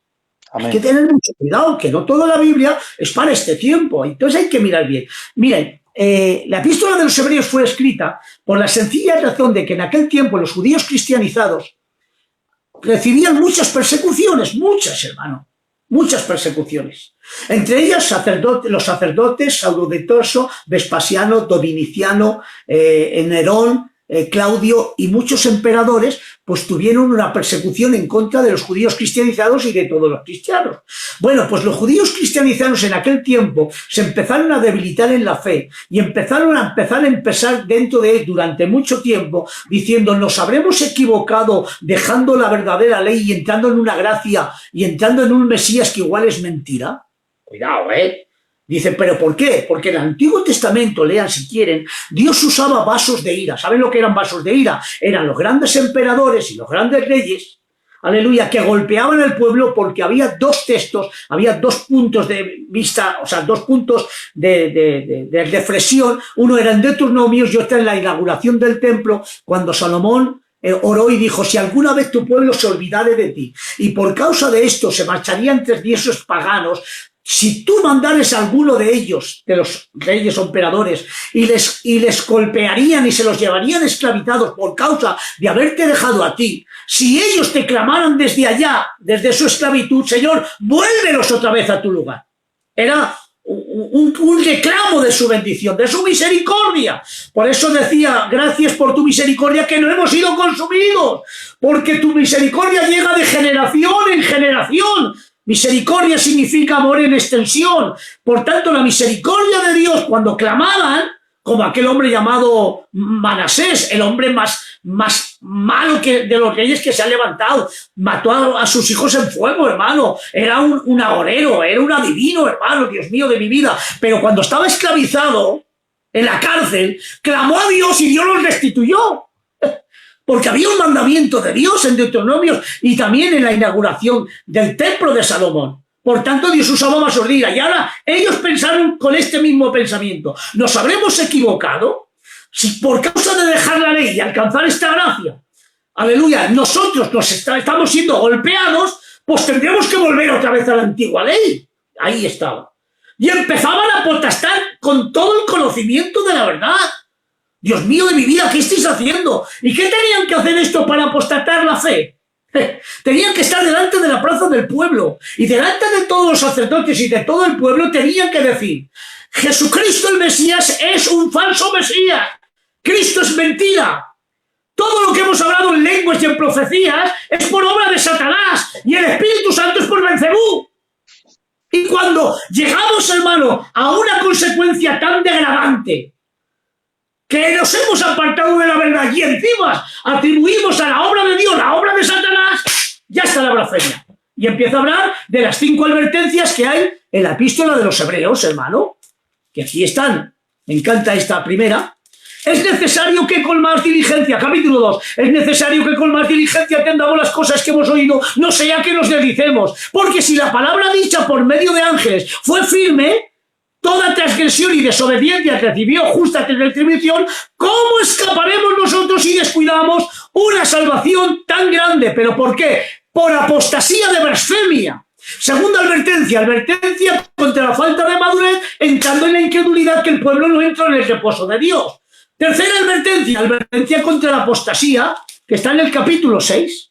Amén. Hay que tener mucho cuidado, que no toda la Biblia es para este tiempo. Entonces hay que mirar bien. Miren, la epístola de los Hebreos fue escrita por la sencilla razón de que en aquel tiempo los judíos cristianizados recibían muchas persecuciones, muchas, hermano, muchas persecuciones. Entre ellas los sacerdotes, Saulo de Tarso, Vespasiano, Dominiciano, Nerón, Claudio y muchos emperadores, pues tuvieron una persecución en contra de los judíos cristianizados y de todos los cristianos. Bueno, pues los judíos cristianizados en aquel tiempo se empezaron a debilitar en la fe y empezaron a empezar dentro de él durante mucho tiempo, diciendo, nos habremos equivocado dejando la verdadera ley y entrando en una gracia y entrando en un Mesías que igual es mentira. Cuidado, Dice, ¿pero por qué? Porque en el Antiguo Testamento, lean si quieren, Dios usaba vasos de ira. ¿Saben lo que eran vasos de ira? Eran los grandes emperadores y los grandes reyes, aleluya, que golpeaban al pueblo porque había dos textos, había dos puntos de vista, o sea, dos puntos de reflexión. Uno era en Deuteronomios y otro en la inauguración del templo, cuando Salomón oró y dijo, si alguna vez tu pueblo se olvidare de ti y por causa de esto se marcharían tras esos paganos, si tú mandares a alguno de ellos, de los reyes o emperadores, y les golpearían y se los llevarían esclavizados por causa de haberte dejado a ti, si ellos te clamaran desde allá, desde su esclavitud, Señor, vuélvelos otra vez a tu lugar. Era un reclamo de su bendición, de su misericordia. Por eso decía, gracias por tu misericordia que no hemos sido consumidos, porque tu misericordia llega de generación en generación. Misericordia significa amor en extensión. Por tanto, la misericordia de Dios, cuando clamaban, como aquel hombre llamado Manasés, el hombre más malo de los reyes que se ha levantado, mató a sus hijos en fuego, hermano, era un agorero, era un adivino, hermano, Dios mío de mi vida, pero cuando estaba esclavizado en la cárcel, clamó a Dios y Dios los restituyó. Porque había un mandamiento de Dios en Deuteronomio y también en la inauguración del templo de Salomón. Por tanto, Dios usaba vasos de ira. Y ahora ellos pensaron con este mismo pensamiento. ¿Nos habremos equivocado? Si por causa de dejar la ley y alcanzar esta gracia, aleluya, nosotros estamos siendo golpeados, pues tendríamos que volver otra vez a la antigua ley. Ahí estaba. Y empezaban a protestar con todo el conocimiento de la verdad. Dios mío de mi vida, ¿qué estáis haciendo? ¿Y qué tenían que hacer esto para apostatar la fe? Tenían que estar delante de la plaza del pueblo y delante de todos los sacerdotes y de todo el pueblo tenían que decir, Jesucristo el Mesías es un falso Mesías, Cristo es mentira. Todo lo que hemos hablado en lenguas y en profecías es por obra de Satanás y el Espíritu Santo es por Belcebú. Y cuando llegamos, hermano, a una consecuencia tan degradante, que nos hemos apartado de la verdad y encima atribuimos a la obra de Dios la obra de Satanás, ya está la blasfemia. Y empieza a hablar de las 5 advertencias que hay en la epístola de los Hebreos, hermano, que aquí están. Me encanta esta primera. Es necesario que con más diligencia, capítulo 2, es necesario que con más diligencia atendamos las cosas que hemos oído, no sea que nos deslicemos, porque si la palabra dicha por medio de ángeles fue firme, toda transgresión y desobediencia recibió justa retribución, ¿cómo escaparemos nosotros si descuidamos una salvación tan grande? ¿Pero por qué? Por apostasía de blasfemia. Segunda advertencia contra la falta de madurez, entrando en la incredulidad que el pueblo no entra en el reposo de Dios. Tercera advertencia contra la apostasía, que está en el capítulo 6.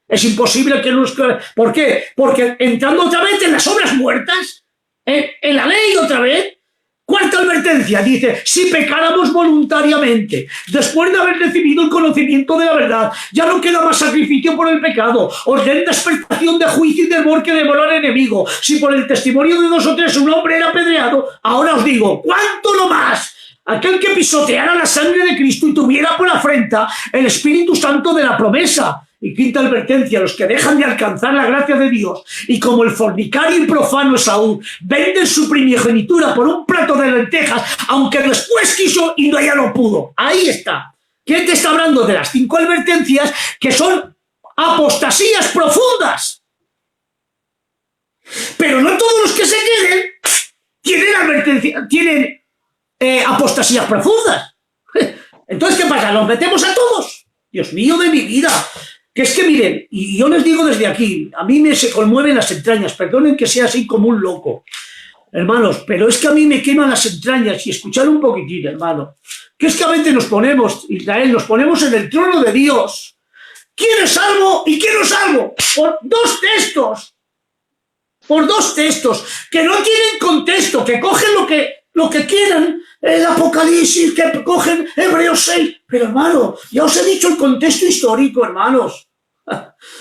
Es imposible que nos... ¿Por qué? Porque entrando otra vez en las obras muertas, en la ley otra vez. Cuarta advertencia, dice, si pecáramos voluntariamente, después de haber recibido el conocimiento de la verdad, ya no queda más sacrificio por el pecado, ordena expertación de juicio y de temor que devoró al enemigo. Si por el testimonio de 2 o 3 un hombre era apedreado, ahora os digo, ¿cuánto no más? Aquel que pisoteara la sangre de Cristo y tuviera por afrenta el Espíritu Santo de la promesa. Y quinta advertencia, los que dejan de alcanzar la gracia de Dios y como el fornicario y profano Esaú venden su primogenitura por un plato de lentejas, aunque después quiso y ya no pudo. Ahí está. ¿Quién te está hablando de las 5 advertencias que son apostasías profundas? Pero no todos los que se queden tienen apostasías profundas. Entonces, ¿qué pasa? ¿Los metemos a todos? Dios mío de mi vida. Que es que miren, y yo les digo desde aquí, a mí se conmueven las entrañas, perdonen que sea así como un loco, hermanos, pero es que a mí me queman las entrañas y escuchar un poquitín, hermano, que es que a veces nos ponemos, Israel, nos ponemos en el trono de Dios. ¿Quién es salvo y quién no es salvo? Por dos textos que no tienen contexto, que cogen lo que quieran, el Apocalipsis, que cogen Hebreos 6. Pero hermano, ya os he dicho el contexto histórico, hermanos.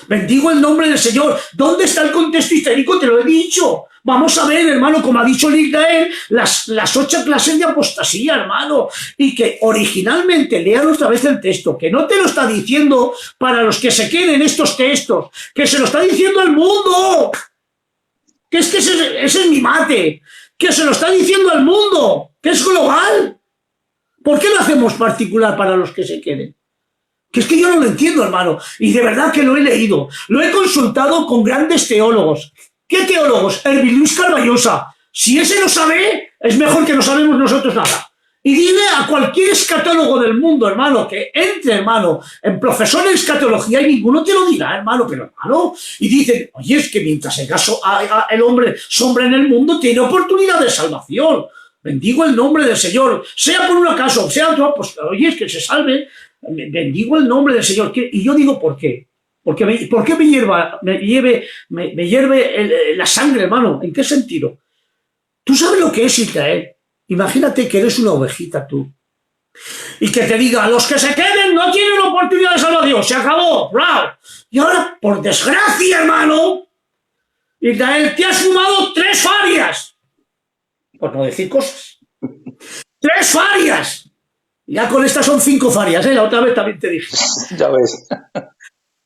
Bendigo el nombre del Señor. ¿Dónde está el contexto histórico? Te lo he dicho. Vamos a ver, hermano, como ha dicho el Israel, las 8 clases de apostasía, hermano. Y que originalmente, lean otra vez el texto, que no te lo está diciendo para los que se queden estos textos, que se lo está diciendo al mundo. Que ese es mi mate. Que se lo está diciendo al mundo. Que es global. ¿Por qué lo hacemos particular para los que se queden? Que es que yo no lo entiendo, hermano. Y de verdad que lo he leído. Lo he consultado con grandes teólogos. ¿Qué teólogos? Herbi Luis Carballosa. Si ese lo sabe, es mejor que no sabemos nosotros nada. Y dile a cualquier escatólogo del mundo, hermano, que entre, hermano, en profesor de escatología y ninguno te lo dirá, hermano. Pero, hermano, y dicen, oye, es que mientras el hombre sombra en el mundo, tiene oportunidad de salvación. Bendigo el nombre del Señor. Sea por un acaso, sea otro, pues, oye, es que se salve. Bendigo el nombre del Señor. Y yo digo, ¿por qué? ¿Por qué me hierve la sangre, hermano? ¿En qué sentido? ¿Tú sabes lo que es Israel? Imagínate que eres una ovejita tú. Y que te diga, los que se queden no tienen oportunidad de salvación. Se acabó. ¡Bravo! Y ahora, por desgracia, hermano, Israel, te has fumado 3 farias. Por no decir cosas. 3 farias. Ya con estas son 5 farias, ¿eh? La otra vez también te dije. Ya ves.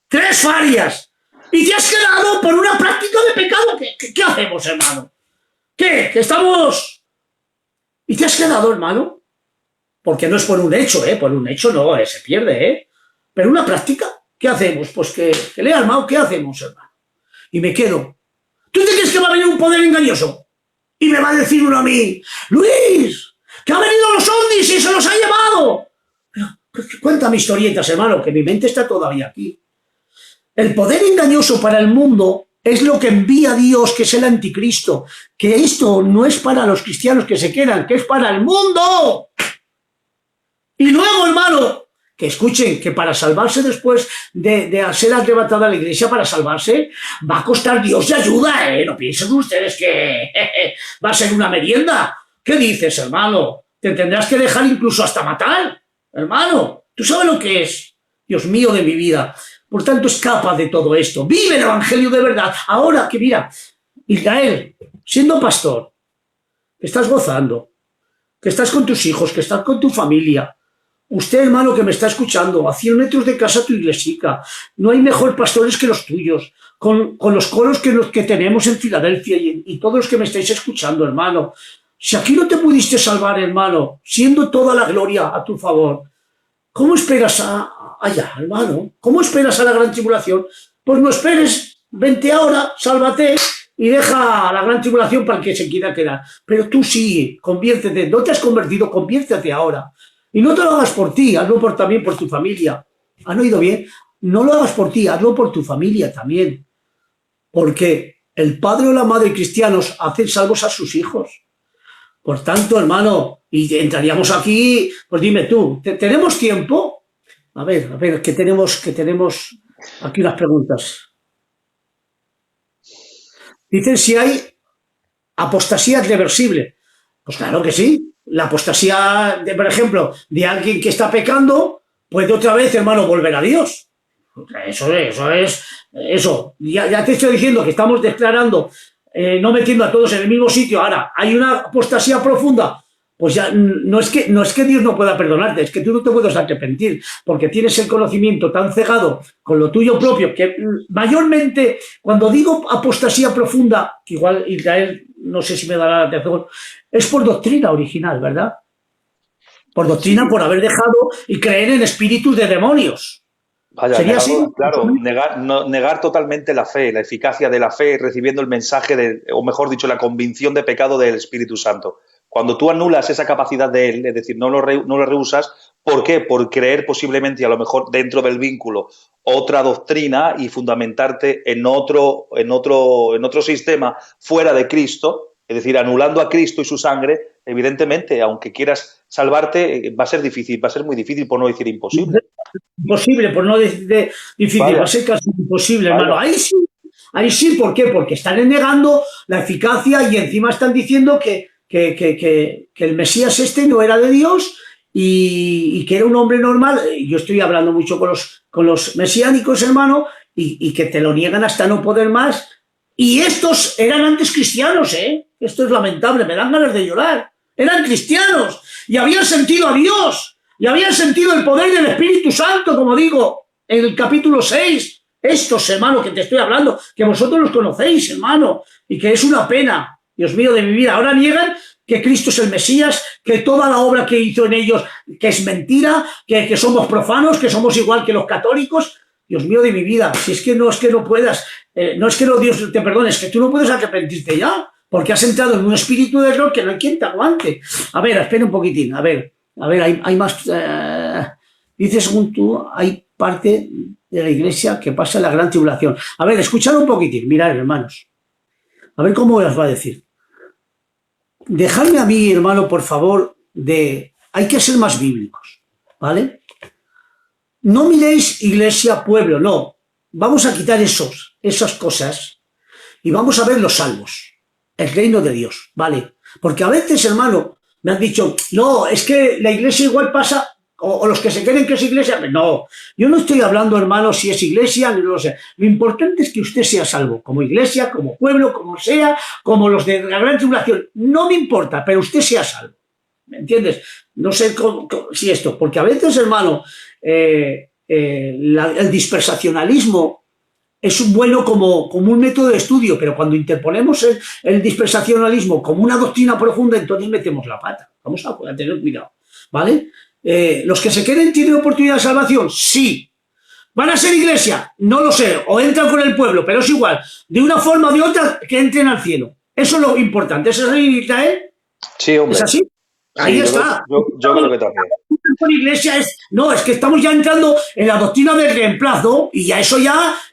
3 farias. Y te has quedado por una práctica de pecado. ¿Qué hacemos, hermano? ¿Qué? ¿Que estamos...? Y te has quedado, hermano. Porque no es por un hecho, ¿eh? Por un hecho no, se pierde, ¿eh? Pero una práctica, ¿qué hacemos? Pues que le he armado, ¿qué hacemos, hermano? Y me quedo. ¿Tú te crees que va a venir un poder engañoso? Y me va a decir uno a mí, Luis, que ha venido los ovnis y se los ha llevado. Cuéntame historietas, hermano, que mi mente está todavía aquí. El poder engañoso para el mundo es lo que envía Dios, que es el anticristo. Que esto no es para los cristianos que se quedan, que es para el mundo. Y luego, hermano, que escuchen que para salvarse después de ser arrebatada a la iglesia, para salvarse, va a costar Dios de ayuda, ¿eh? No piensen ustedes que va a ser una merienda. ¿Qué dices, hermano? Te tendrás que dejar incluso hasta matar, hermano. ¿Tú sabes lo que es? Dios mío de mi vida. Por tanto, escapa de todo esto. Vive el evangelio de verdad. Ahora que mira, Israel, siendo pastor, que estás gozando, que estás con tus hijos, que estás con tu familia. Usted, hermano, que me está escuchando, a 100 metros de casa tu iglesica. No hay mejor pastores que los tuyos. Con los coros que tenemos en Filadelfia y todos los que me estáis escuchando, hermano. Si aquí no te pudiste salvar, hermano, siendo toda la gloria a tu favor, ¿cómo esperas allá, hermano? ¿Cómo esperas a la gran tribulación? Pues no esperes, vente ahora, sálvate y deja la gran tribulación para el que se quiera quedar. Pero tú sí, conviértete, no te has convertido, conviértete ahora. Y no te lo hagas por ti, hazlo también por tu familia. ¿Han oído bien? No lo hagas por ti, hazlo por tu familia también. Porque el padre o la madre cristianos hacen salvos a sus hijos. Por tanto, hermano, y entraríamos aquí, pues dime tú, ¿tenemos tiempo? A ver, que tenemos aquí unas preguntas. Dicen si hay apostasía reversible. Pues claro que sí. La apostasía, por ejemplo, de alguien que está pecando, puede otra vez, hermano, volver a Dios. Eso. Ya te estoy diciendo que estamos declarando, no metiendo a todos en el mismo sitio. Ahora, hay una apostasía profunda. Pues ya no es que Dios no pueda perdonarte, es que tú no te puedes arrepentir, porque tienes el conocimiento tan cegado con lo tuyo propio, que mayormente, cuando digo apostasía profunda, que igual Israel, no sé si me dará la atención, es por doctrina original, ¿verdad? Por doctrina, por haber dejado y creer en espíritus de demonios. Vaya, ¿Sería así? claro, negar totalmente la fe, la eficacia de la fe, recibiendo el mensaje, o mejor dicho, la convicción de pecado del Espíritu Santo. Cuando tú anulas esa capacidad de él, es decir, no lo rehusas, ¿por qué? Por creer posiblemente, a lo mejor dentro del vínculo, otra doctrina y fundamentarte en otro sistema fuera de Cristo, es decir, anulando a Cristo y su sangre, evidentemente, aunque quieras salvarte, va a ser difícil, va a ser muy difícil, por no decir imposible. Imposible, por no decir difícil, vaya. Va a ser casi imposible, vaya. Hermano. Ahí sí, ¿por qué? Porque están negando la eficacia y encima están diciendo que que el Mesías este no era de Dios y que era un hombre normal. Yo estoy hablando mucho con los mesiánicos, hermano, y que te lo niegan hasta no poder más. Y estos eran antes cristianos, ¿eh? Esto es lamentable, me dan ganas de llorar. Eran cristianos y habían sentido a Dios y habían sentido el poder del Espíritu Santo, como digo, en el capítulo 6. Estos, hermano, que te estoy hablando, que vosotros los conocéis, hermano, y que es una pena, Dios mío, de mi vida. Ahora niegan que Cristo es el Mesías, que toda la obra que hizo en ellos, que es mentira, que somos profanos, que somos igual que los católicos. Dios mío de mi vida, si es que no puedas, no es que no Dios te perdone, es que tú no puedes arrepentirte ya, porque has entrado en un espíritu de error que no hay quien te aguante. A ver, espera un poquitín, a ver, hay más, dice según tú, hay parte de la iglesia que pasa la gran tribulación. A ver, escuchad un poquitín, mirad, hermanos, a ver cómo os va a decir. Dejadme a mí, hermano, por favor, hay que ser más bíblicos, ¿vale? No miréis iglesia, pueblo, no. Vamos a quitar esas cosas y vamos a ver los salvos, el reino de Dios, ¿vale? Porque a veces, hermano, me han dicho, no, es que la iglesia igual pasa, o los que se creen que es iglesia, no. Yo no estoy hablando, hermano, si es iglesia, no lo sé. Lo importante es que usted sea salvo, como iglesia, como pueblo, como sea, como los de la gran tribulación. No me importa, pero usted sea salvo. ¿Me entiendes? No sé si esto, porque a veces, hermano, el dispersacionalismo es bueno como un método de estudio, pero cuando interponemos el dispersacionalismo como una doctrina profunda, entonces metemos la pata. Vamos a tener cuidado, ¿vale? ¿Los que se queden tienen oportunidad de salvación? Sí. ¿Van a ser iglesia? No lo sé. O entran con el pueblo, pero es igual. De una forma o de otra, que entren al cielo. Eso es lo importante. ¿Eso es en Israel? Sí, hombre. ¿Es así? Ahí está. Yo creo que también. Iglesia es que estamos ya entrando en la doctrina del reemplazo y ya eso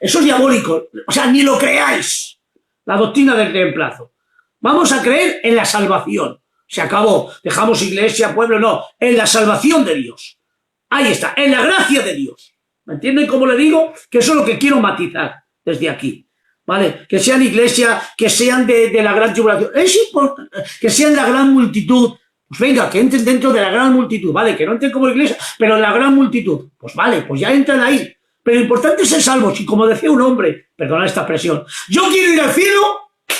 es diabólico. O sea, ni lo creáis. La doctrina del reemplazo. Vamos a creer en la salvación. Se acabó. Dejamos iglesia, pueblo, no. En la salvación de Dios. Ahí está. En la gracia de Dios. ¿Me entienden cómo le digo? Que eso es lo que quiero matizar desde aquí. ¿Vale? Que sean iglesia, que sean de la gran tribulación. Es importante que sean la gran multitud. Pues venga, que entren dentro de la gran multitud, ¿vale? Que no entren como iglesia, pero en la gran multitud. Pues vale, pues ya entran ahí. Pero lo importante es ser salvos. Y como decía un hombre, perdona esta expresión, yo quiero ir al cielo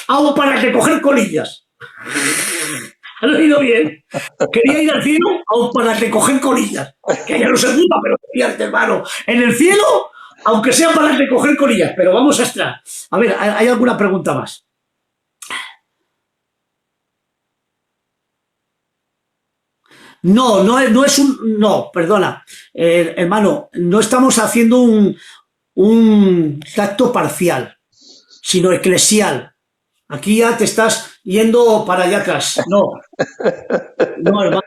hago para recoger colillas. ¿Han oído bien? Quería ir al cielo aún para recoger colillas. Que ya no se gusta, pero fíjate, hermano. En el cielo, aunque sea para recoger colillas. Pero vamos a estar. A ver, ¿hay alguna pregunta más? No es un... No, perdona. Hermano, no estamos haciendo un acto parcial, sino eclesial. Aquí ya te estás yendo para allá atrás. No, hermano.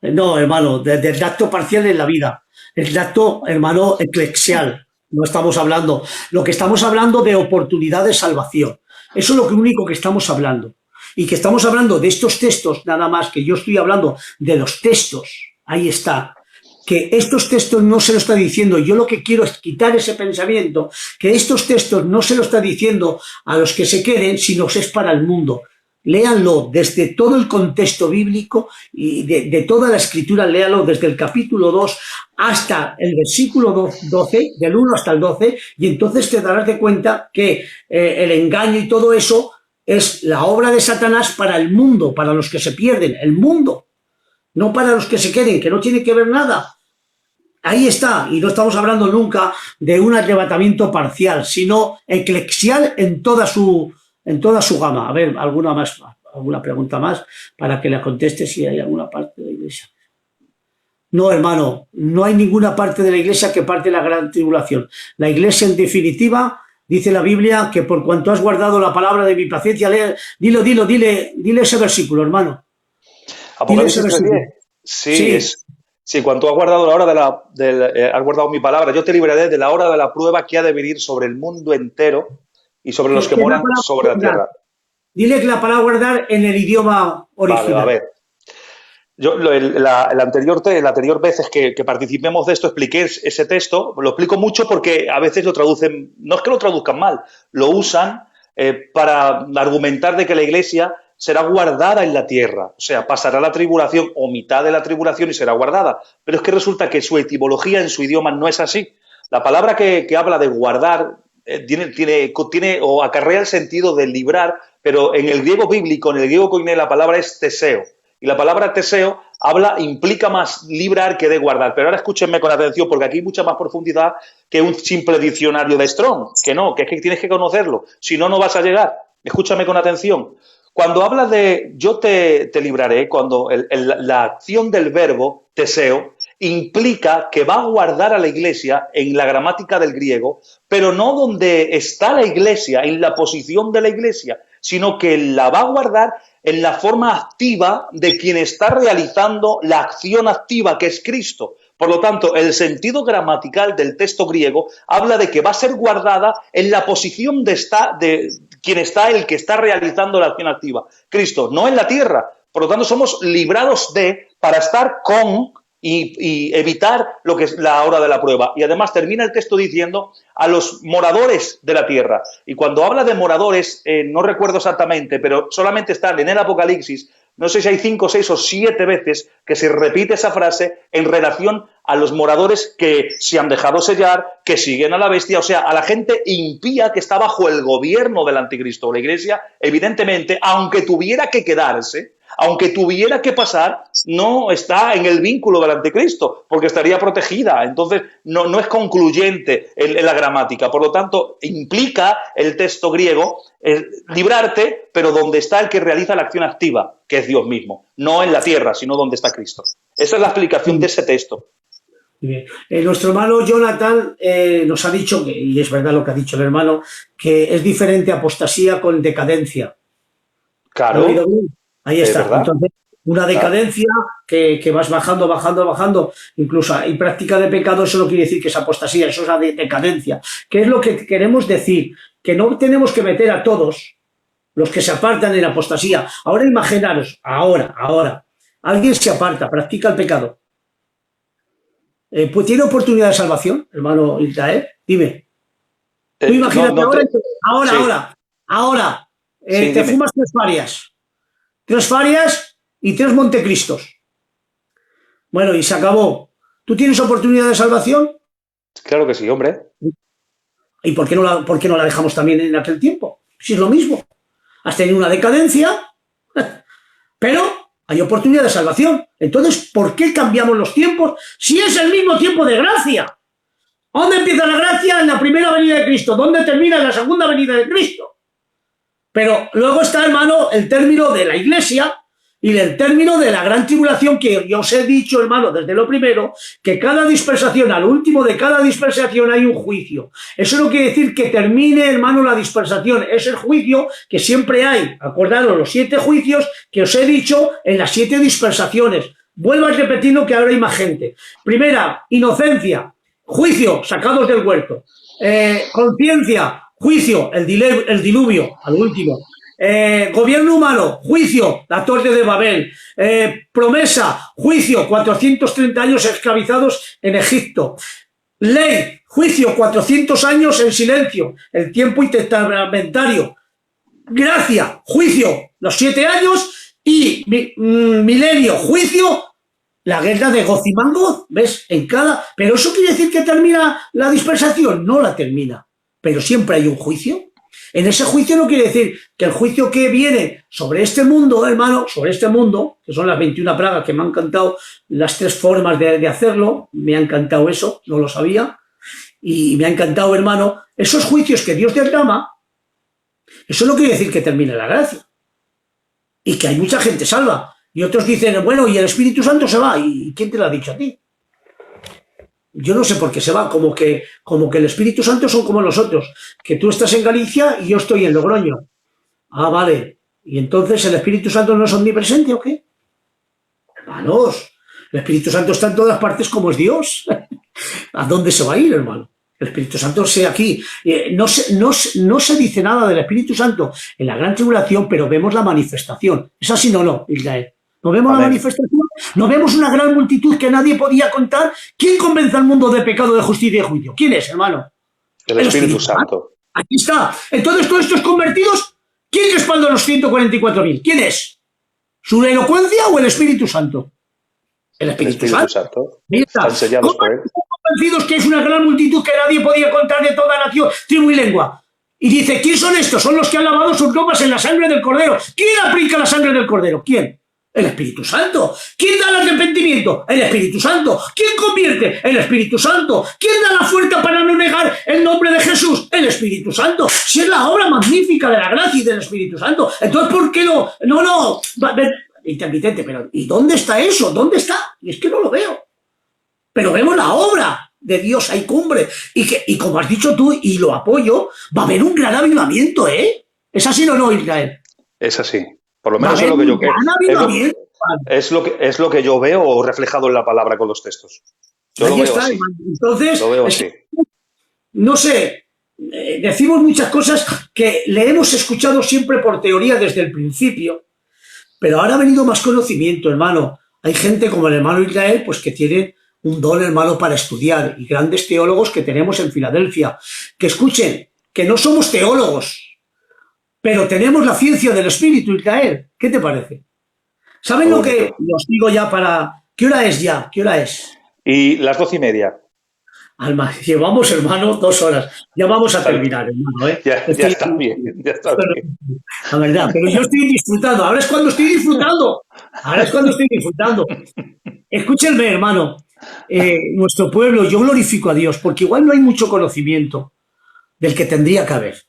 No, hermano, del acto parcial en la vida. El acto, hermano, eclesial. No estamos hablando. Lo que estamos hablando de oportunidad de salvación. Eso es lo único que estamos hablando. Y que estamos hablando de estos textos, nada más que yo estoy hablando de los textos. Ahí está. Que estos textos no se lo está diciendo, yo lo que quiero es quitar ese pensamiento, que estos textos no se lo está diciendo a los que se queden, sino que es para el mundo. Léanlo desde todo el contexto bíblico y de toda la escritura, léanlo desde el capítulo 2 hasta el versículo 12, del 1 hasta el 12, y entonces te darás de cuenta que el engaño y todo eso es la obra de Satanás para el mundo, para los que se pierden, el mundo. No para los que se queden, que no tiene que ver nada. Ahí está, y no estamos hablando nunca de un arrebatamiento parcial, sino eclesial en toda su gama. A ver, alguna pregunta más para que la conteste si hay alguna parte de la iglesia. No, hermano, no hay ninguna parte de la iglesia que parte de la gran tribulación. La iglesia, en definitiva, dice la Biblia que por cuanto has guardado la palabra de mi paciencia, dile ese versículo, hermano. Apocalipsis 3:10. Sí. Sí, cuando has guardado la hora has guardado mi palabra, yo te libraré de la hora de la prueba que ha de venir sobre el mundo entero y sobre los que moran sobre la tierra. Dile que la palabra guardar en el idioma original. Vale, a ver. Yo la anterior veces que participemos de esto expliqué ese texto, lo explico mucho porque a veces lo traducen, no es que lo traduzcan mal, lo usan para argumentar de que la Iglesia será guardada en la tierra, o sea, pasará la tribulación o mitad de la tribulación y será guardada. Pero es que resulta que su etimología en su idioma no es así. La palabra que habla de guardar tiene o acarrea el sentido de librar, pero en el griego bíblico, en el griego koiné, la palabra es teseo. Y la palabra teseo implica más librar que de guardar. Pero ahora escúchenme con atención, porque aquí hay mucha más profundidad que un simple diccionario de Strong. Que no, que es que tienes que conocerlo. Si no, no vas a llegar. Escúchame con atención. Cuando habla de yo te libraré, cuando la acción del verbo teseo implica que va a guardar a la Iglesia en la gramática del griego, pero no donde está la Iglesia, en la posición de la Iglesia, sino que la va a guardar en la forma activa de quien está realizando la acción activa, que es Cristo. Por lo tanto, el sentido gramatical del texto griego habla de que va a ser guardada en la posición de quien está, el que está realizando la acción activa, Cristo, no en la tierra. Por lo tanto, somos librados para estar con y evitar lo que es la hora de la prueba. Y además termina el texto diciendo a los moradores de la tierra. Y cuando habla de moradores, no recuerdo exactamente, pero solamente están en el Apocalipsis, no sé si hay 5, 6 o 7 veces que se repite esa frase en relación a los moradores que se han dejado sellar, que siguen a la bestia, o sea, a la gente impía que está bajo el gobierno del anticristo. La Iglesia, evidentemente, aunque tuviera que quedarse, aunque tuviera que pasar, no está en el vínculo del anticristo, porque estaría protegida. Entonces, no es concluyente en la gramática. Por lo tanto, implica el texto griego librarte, pero donde está el que realiza la acción activa, que es Dios mismo. No en la tierra, sino donde está Cristo. Esa es la explicación de ese texto. Bien. Nuestro hermano Jonathan nos ha dicho, y es verdad lo que ha dicho el hermano, que es diferente apostasía con decadencia. Claro. ¿Lo he oído bien? Ahí está. Entonces, una decadencia que vas bajando. Incluso hay práctica de pecado, eso no quiere decir que es apostasía, eso es la decadencia. ¿Qué es lo que queremos decir? Que no tenemos que meter a todos los que se apartan en apostasía. Ahora imaginaros, ahora, alguien se aparta, practica el pecado. Pues ¿tiene oportunidad de salvación, hermano Israel? Dime. Tú imagínate ahora, te fumas 3 farias. 3 farias y 3 Montecristos. Bueno, y se acabó. ¿Tú tienes oportunidad de salvación? Claro que sí, hombre. ¿Y por qué no la dejamos también en aquel tiempo? Si es lo mismo. Has tenido una decadencia, pero hay oportunidad de salvación. Entonces, ¿por qué cambiamos los tiempos si es el mismo tiempo de gracia? ¿Dónde empieza la gracia? En la primera venida de Cristo. ¿Dónde termina? En la segunda venida de Cristo. Pero luego está, hermano, el término de la Iglesia y el término de la gran tribulación, que yo os he dicho, hermano, desde lo primero, que cada dispersación, al último de cada dispersación hay un juicio. Eso no quiere decir que termine, hermano, la dispersación. Es el juicio que siempre hay. Acordaros, los 7 juicios que os he dicho en las 7 dispersaciones. Vuelvo a repetirlo, que ahora hay más gente. Primera, inocencia. Juicio, sacados del huerto. Conciencia. Juicio, el diluvio, al último. Gobierno humano, juicio, la Torre de Babel. Promesa, juicio, 430 años esclavizados en Egipto. Ley, juicio, 400 años en silencio, el tiempo intertestamentario. Gracia, juicio, los 7 años. Y milenio, juicio, la guerra de Goz y Magog, ¿ves? Pero eso quiere decir que termina la dispersación, no la termina. Pero siempre hay un juicio. En ese juicio no quiere decir que el juicio que viene sobre este mundo, hermano, sobre este mundo, que son las 21 plagas, que me han encantado las 3 formas de hacerlo, me ha encantado eso, no lo sabía, y me ha encantado, hermano, esos juicios que Dios derrama, eso no quiere decir que termine la gracia. Y que hay mucha gente salva. Y otros dicen, bueno, y el Espíritu Santo se va. ¿Y quién te lo ha dicho a ti? Yo no sé por qué se va, como que el Espíritu Santo son como nosotros, que tú estás en Galicia y yo estoy en Logroño. Ah, vale. ¿Y entonces el Espíritu Santo no es omnipresente o qué? Hermanos, el Espíritu Santo está en todas partes como es Dios. ¿A dónde se va a ir, hermano? El Espíritu Santo sea aquí. No se dice nada del Espíritu Santo en la gran tribulación, pero vemos la manifestación. ¿Es así o no, Israel? ¿No vemos la manifestación? ¿No vemos una gran multitud que nadie podía contar? ¿Quién convence al mundo de pecado, de justicia y de juicio? ¿Quién es, hermano? El Espíritu Santo. Aquí está. Entonces, todos estos convertidos, ¿quién respalda a los 144.000? ¿Quién es? ¿Su elocuencia o el Espíritu Santo? El Espíritu Santo. Están sellados por él. Convencidos que es una gran multitud que nadie podía contar de toda nación, tribu y lengua. Y dice, ¿quién son estos? Son los que han lavado sus ropas en la sangre del Cordero. ¿Quién aplica la sangre del Cordero? ¿Quién? El Espíritu Santo. ¿Quién da el arrepentimiento? El Espíritu Santo. ¿Quién convierte? El Espíritu Santo. ¿Quién da la fuerza para no negar el nombre de Jesús? El Espíritu Santo. Si es la obra magnífica de la gracia y del Espíritu Santo. Entonces, ¿por qué no? No. Intermitente, pero ¿y dónde está eso? ¿Dónde está? Y es que no lo veo. Pero vemos la obra de Dios, hay cumbre. Y como has dicho tú, y lo apoyo, va a haber un gran avivamiento, ¿eh? ¿Es así o no, Israel? Es así. Por lo menos es lo que yo es lo que yo veo reflejado en la palabra con los textos. Yo lo veo así. Entonces, lo veo así. No sé, decimos muchas cosas que le hemos escuchado siempre por teoría desde el principio, pero ahora ha venido más conocimiento, hermano. Hay gente como el hermano Israel, pues que tiene un don, hermano, para estudiar, y grandes teólogos que tenemos en Filadelfia. Que escuchen, que no somos teólogos, pero tenemos la ciencia del Espíritu, Israel. ¿Qué te parece? ¿Saben lo que os digo ya para... ¿Qué hora es ya? ¿Qué hora es? Y las 12:30. Alma, llevamos, hermano, 2 horas. Ya vamos a terminar, hermano, ¿eh? Ya está bien, ya está bien. La verdad, pero yo estoy disfrutando. Ahora es cuando estoy disfrutando. Escúchenme, hermano. Nuestro pueblo, yo glorifico a Dios, porque igual no hay mucho conocimiento del que tendría que haber.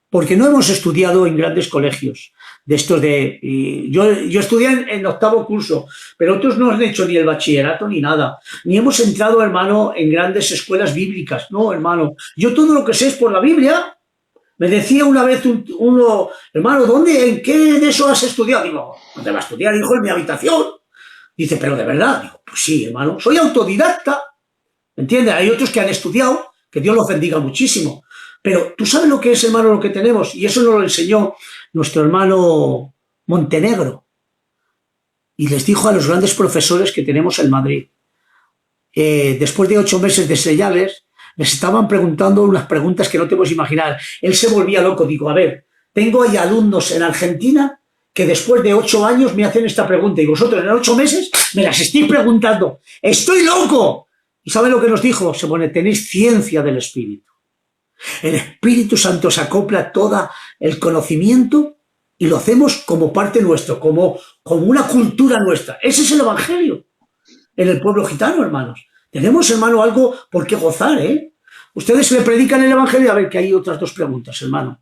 Porque no hemos estudiado en grandes colegios de estos de... Yo estudié en 8º curso, pero otros no han hecho ni el bachillerato ni nada. Ni hemos entrado, hermano, en grandes escuelas bíblicas. No, hermano. Yo todo lo que sé es por la Biblia. Me decía una vez uno, hermano, ¿en qué de eso has estudiado? Digo, ¿dónde va a estudiar, hijo? En mi habitación. Dice, ¿pero de verdad? Digo, pues sí, hermano. Soy autodidacta. ¿Me entiendes? Hay otros que han estudiado, que Dios los bendiga muchísimo. Pero tú sabes lo que es, hermano, lo que tenemos, y eso nos lo enseñó nuestro hermano Montenegro. Y les dijo a los grandes profesores que tenemos en Madrid, después de 8 meses de sellarles, les estaban preguntando unas preguntas que no te puedes imaginar. Él se volvía loco. Digo, a ver, tengo ahí alumnos en Argentina que después de 8 años me hacen esta pregunta, y vosotros en 8 meses me las estáis preguntando. ¡Estoy loco! ¿Y saben lo que nos dijo? Se pone, tenéis ciencia del Espíritu. El Espíritu Santo se acopla todo el conocimiento y lo hacemos como parte nuestro, como una cultura nuestra. Ese es el Evangelio en el pueblo gitano, hermanos. Tenemos, hermano, algo por qué gozar, ¿eh? Ustedes le predican el Evangelio. A ver, que hay otras 2 preguntas, hermano.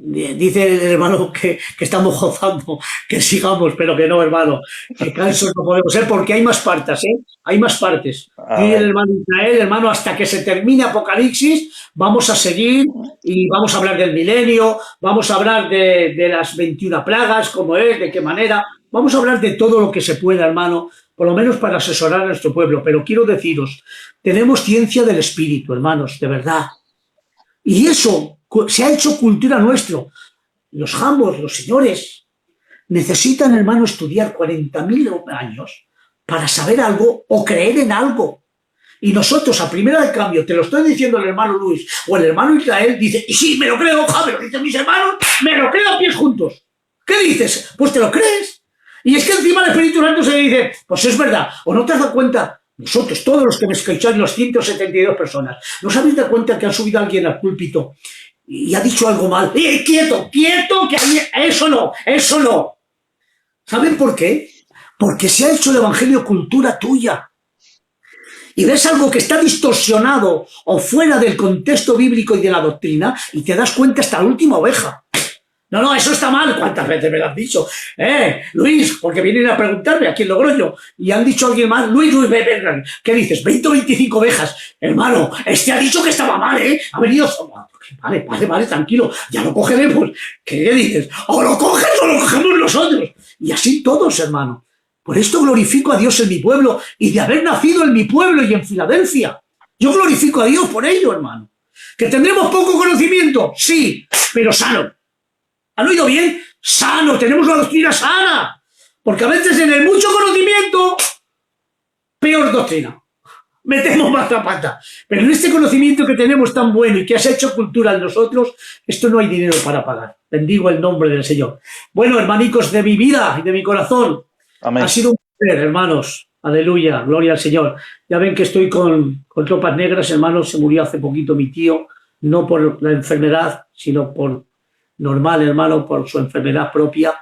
Dice el hermano que estamos gozando, que sigamos, pero que no, hermano, que cansos no podemos ser, porque hay más partes, ¿eh? Hay más partes. Y el hermano Israel, hermano, hasta que se termine Apocalipsis, vamos a seguir y vamos a hablar del milenio, vamos a hablar de las 21 plagas, cómo es, de qué manera, vamos a hablar de todo lo que se pueda, hermano, por lo menos para asesorar a nuestro pueblo. Pero quiero deciros, tenemos ciencia del Espíritu, hermanos, de verdad. Y eso se ha hecho cultura nuestro. Los jambos, los señores, necesitan, hermano, estudiar 40.000 años para saber algo o creer en algo. Y nosotros, a primera de cambio, te lo estoy diciendo el hermano Luis o el hermano Israel, dice, y sí, me lo creo, me lo dicen mis hermanos, me lo creo a pies juntos. ¿Qué dices? Pues te lo crees. Y es que encima el Espíritu Santo se dice, pues es verdad, o no te has dado cuenta. Nosotros, todos los que me escucháis, los 172 personas, ¿no os habéis dado cuenta que ha subido alguien al púlpito y ha dicho algo mal? ¡Quieto, que eso no! ¿Saben por qué? Porque se ha hecho el Evangelio cultura tuya. Y ves algo que está distorsionado o fuera del contexto bíblico y de la doctrina y te das cuenta hasta la última oveja. No, eso está mal. ¿Cuántas veces me lo has dicho? Luis, porque vienen a preguntarme aquí en Logroño y han dicho a alguien más, Luis, ven. ¿Qué dices? 20 o 25 ovejas. Hermano, este ha dicho que estaba mal, Ha venido... Vale, tranquilo, ya lo cogeremos. ¿Qué dices? O lo coges o lo cogemos nosotros. Y así todos, hermano. Por esto glorifico a Dios en mi pueblo y de haber nacido en mi pueblo y en Filadelfia. Yo glorifico a Dios por ello, hermano. ¿Que tendremos poco conocimiento? Sí, pero sano. ¿Han oído bien? Sano, tenemos una doctrina sana. Porque a veces en el mucho conocimiento, peor doctrina. metemos más la pata. Pero en este conocimiento que tenemos tan bueno y que has hecho cultura en nosotros, esto no hay dinero para pagar. Bendigo el nombre del Señor. Bueno, hermanicos de mi vida y de mi corazón, Amén. ha sido un placer, hermanos. Aleluya, gloria al Señor. Ya ven que estoy con tropas negras, hermanos. Se murió hace poquito mi tío, no por la enfermedad, sino por normal, hermano, por su enfermedad propia.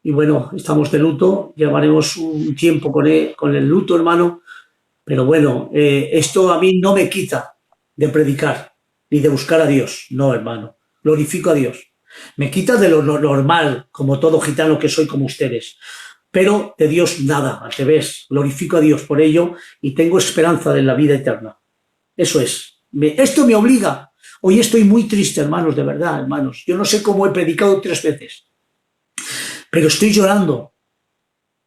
Y bueno, estamos de luto, llevaremos un tiempo con el luto, hermano. Pero bueno, esto a mí no me quita de predicar ni de buscar a Dios. No, hermano, glorifico a Dios. Me quita de lo normal, como todo gitano que soy como ustedes. Pero de Dios nada, al revés. Glorifico a Dios por ello y tengo esperanza de la vida eterna. Eso es. Esto me obliga. Hoy estoy muy triste, hermanos, de verdad, hermanos. Yo no sé cómo he predicado 3 veces, pero estoy llorando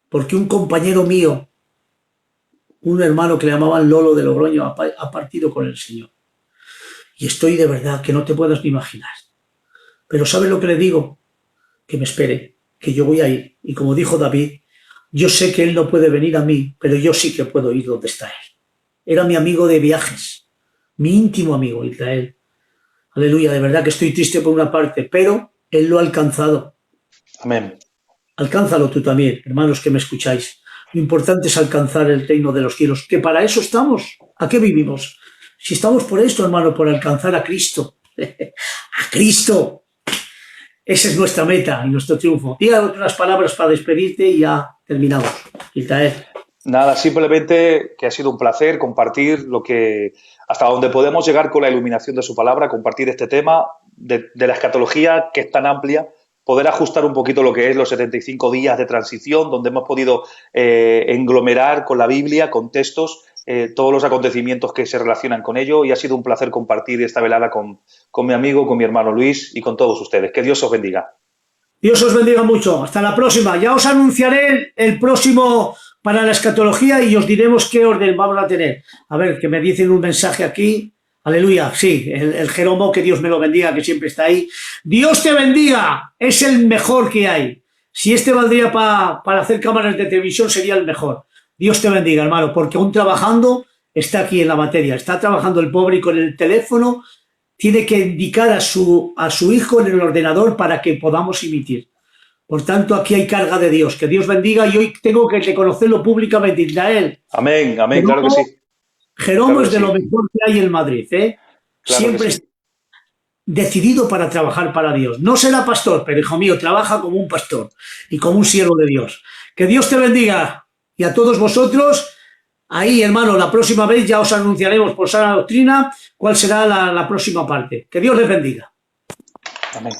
porque un compañero mío, un hermano que le llamaban Lolo de Logroño, ha partido con el Señor. Y estoy de verdad que no te puedas ni imaginar. Pero ¿sabes lo que le digo? Que me espere, que yo voy a ir. Y como dijo David, yo sé que él no puede venir a mí, pero yo sí que puedo ir donde está él. Era mi amigo de viajes, mi íntimo amigo, Israel. Aleluya, de verdad que estoy triste por una parte, pero él lo ha alcanzado. Amén. Alcánzalo tú también, hermanos que me escucháis. Lo importante es alcanzar el reino de los cielos, que para eso estamos. ¿A qué vivimos? Si estamos por esto, hermano, por alcanzar a Cristo. ¡A Cristo! Esa es nuestra meta y nuestro triunfo. Diga otras palabras para despedirte y ya terminamos. Israel. Nada, simplemente que ha sido un placer compartir lo que, hasta donde podemos llegar con la iluminación de su palabra, compartir este tema de la escatología, que es tan amplia, poder ajustar un poquito lo que es los 75 días de transición, donde hemos podido englomerar con la Biblia, con textos, todos los acontecimientos que se relacionan con ello, y ha sido un placer compartir esta velada con mi amigo, con mi hermano Luis y con todos ustedes. Que Dios os bendiga. Dios os bendiga mucho. Hasta la próxima. Ya os anunciaré el próximo para la escatología y os diremos qué orden vamos a tener. A ver, que me dicen un mensaje aquí. Aleluya, sí, el Jeromo, que Dios me lo bendiga, que siempre está ahí. Dios te bendiga, es el mejor que hay. Si este valdría para hacer cámaras de televisión, sería el mejor. Dios te bendiga, hermano, porque aún trabajando está aquí en la materia. Está trabajando el pobre y con el teléfono tiene que indicar a su hijo en el ordenador para que podamos emitir. Por tanto, aquí hay carga de Dios. Que Dios bendiga y hoy tengo que reconocerlo públicamente, Israel. Amén, amén, claro que sí. Jeromo Claro es de sí. lo mejor que hay en Madrid, ¿eh? Claro Siempre sí. decidido para trabajar para Dios. No será pastor, pero hijo mío, trabaja como un pastor y como un siervo de Dios. Que Dios te bendiga y a todos vosotros. Ahí, hermano, la próxima vez ya os anunciaremos por sana doctrina cuál será la próxima parte. Que Dios les bendiga. Amén.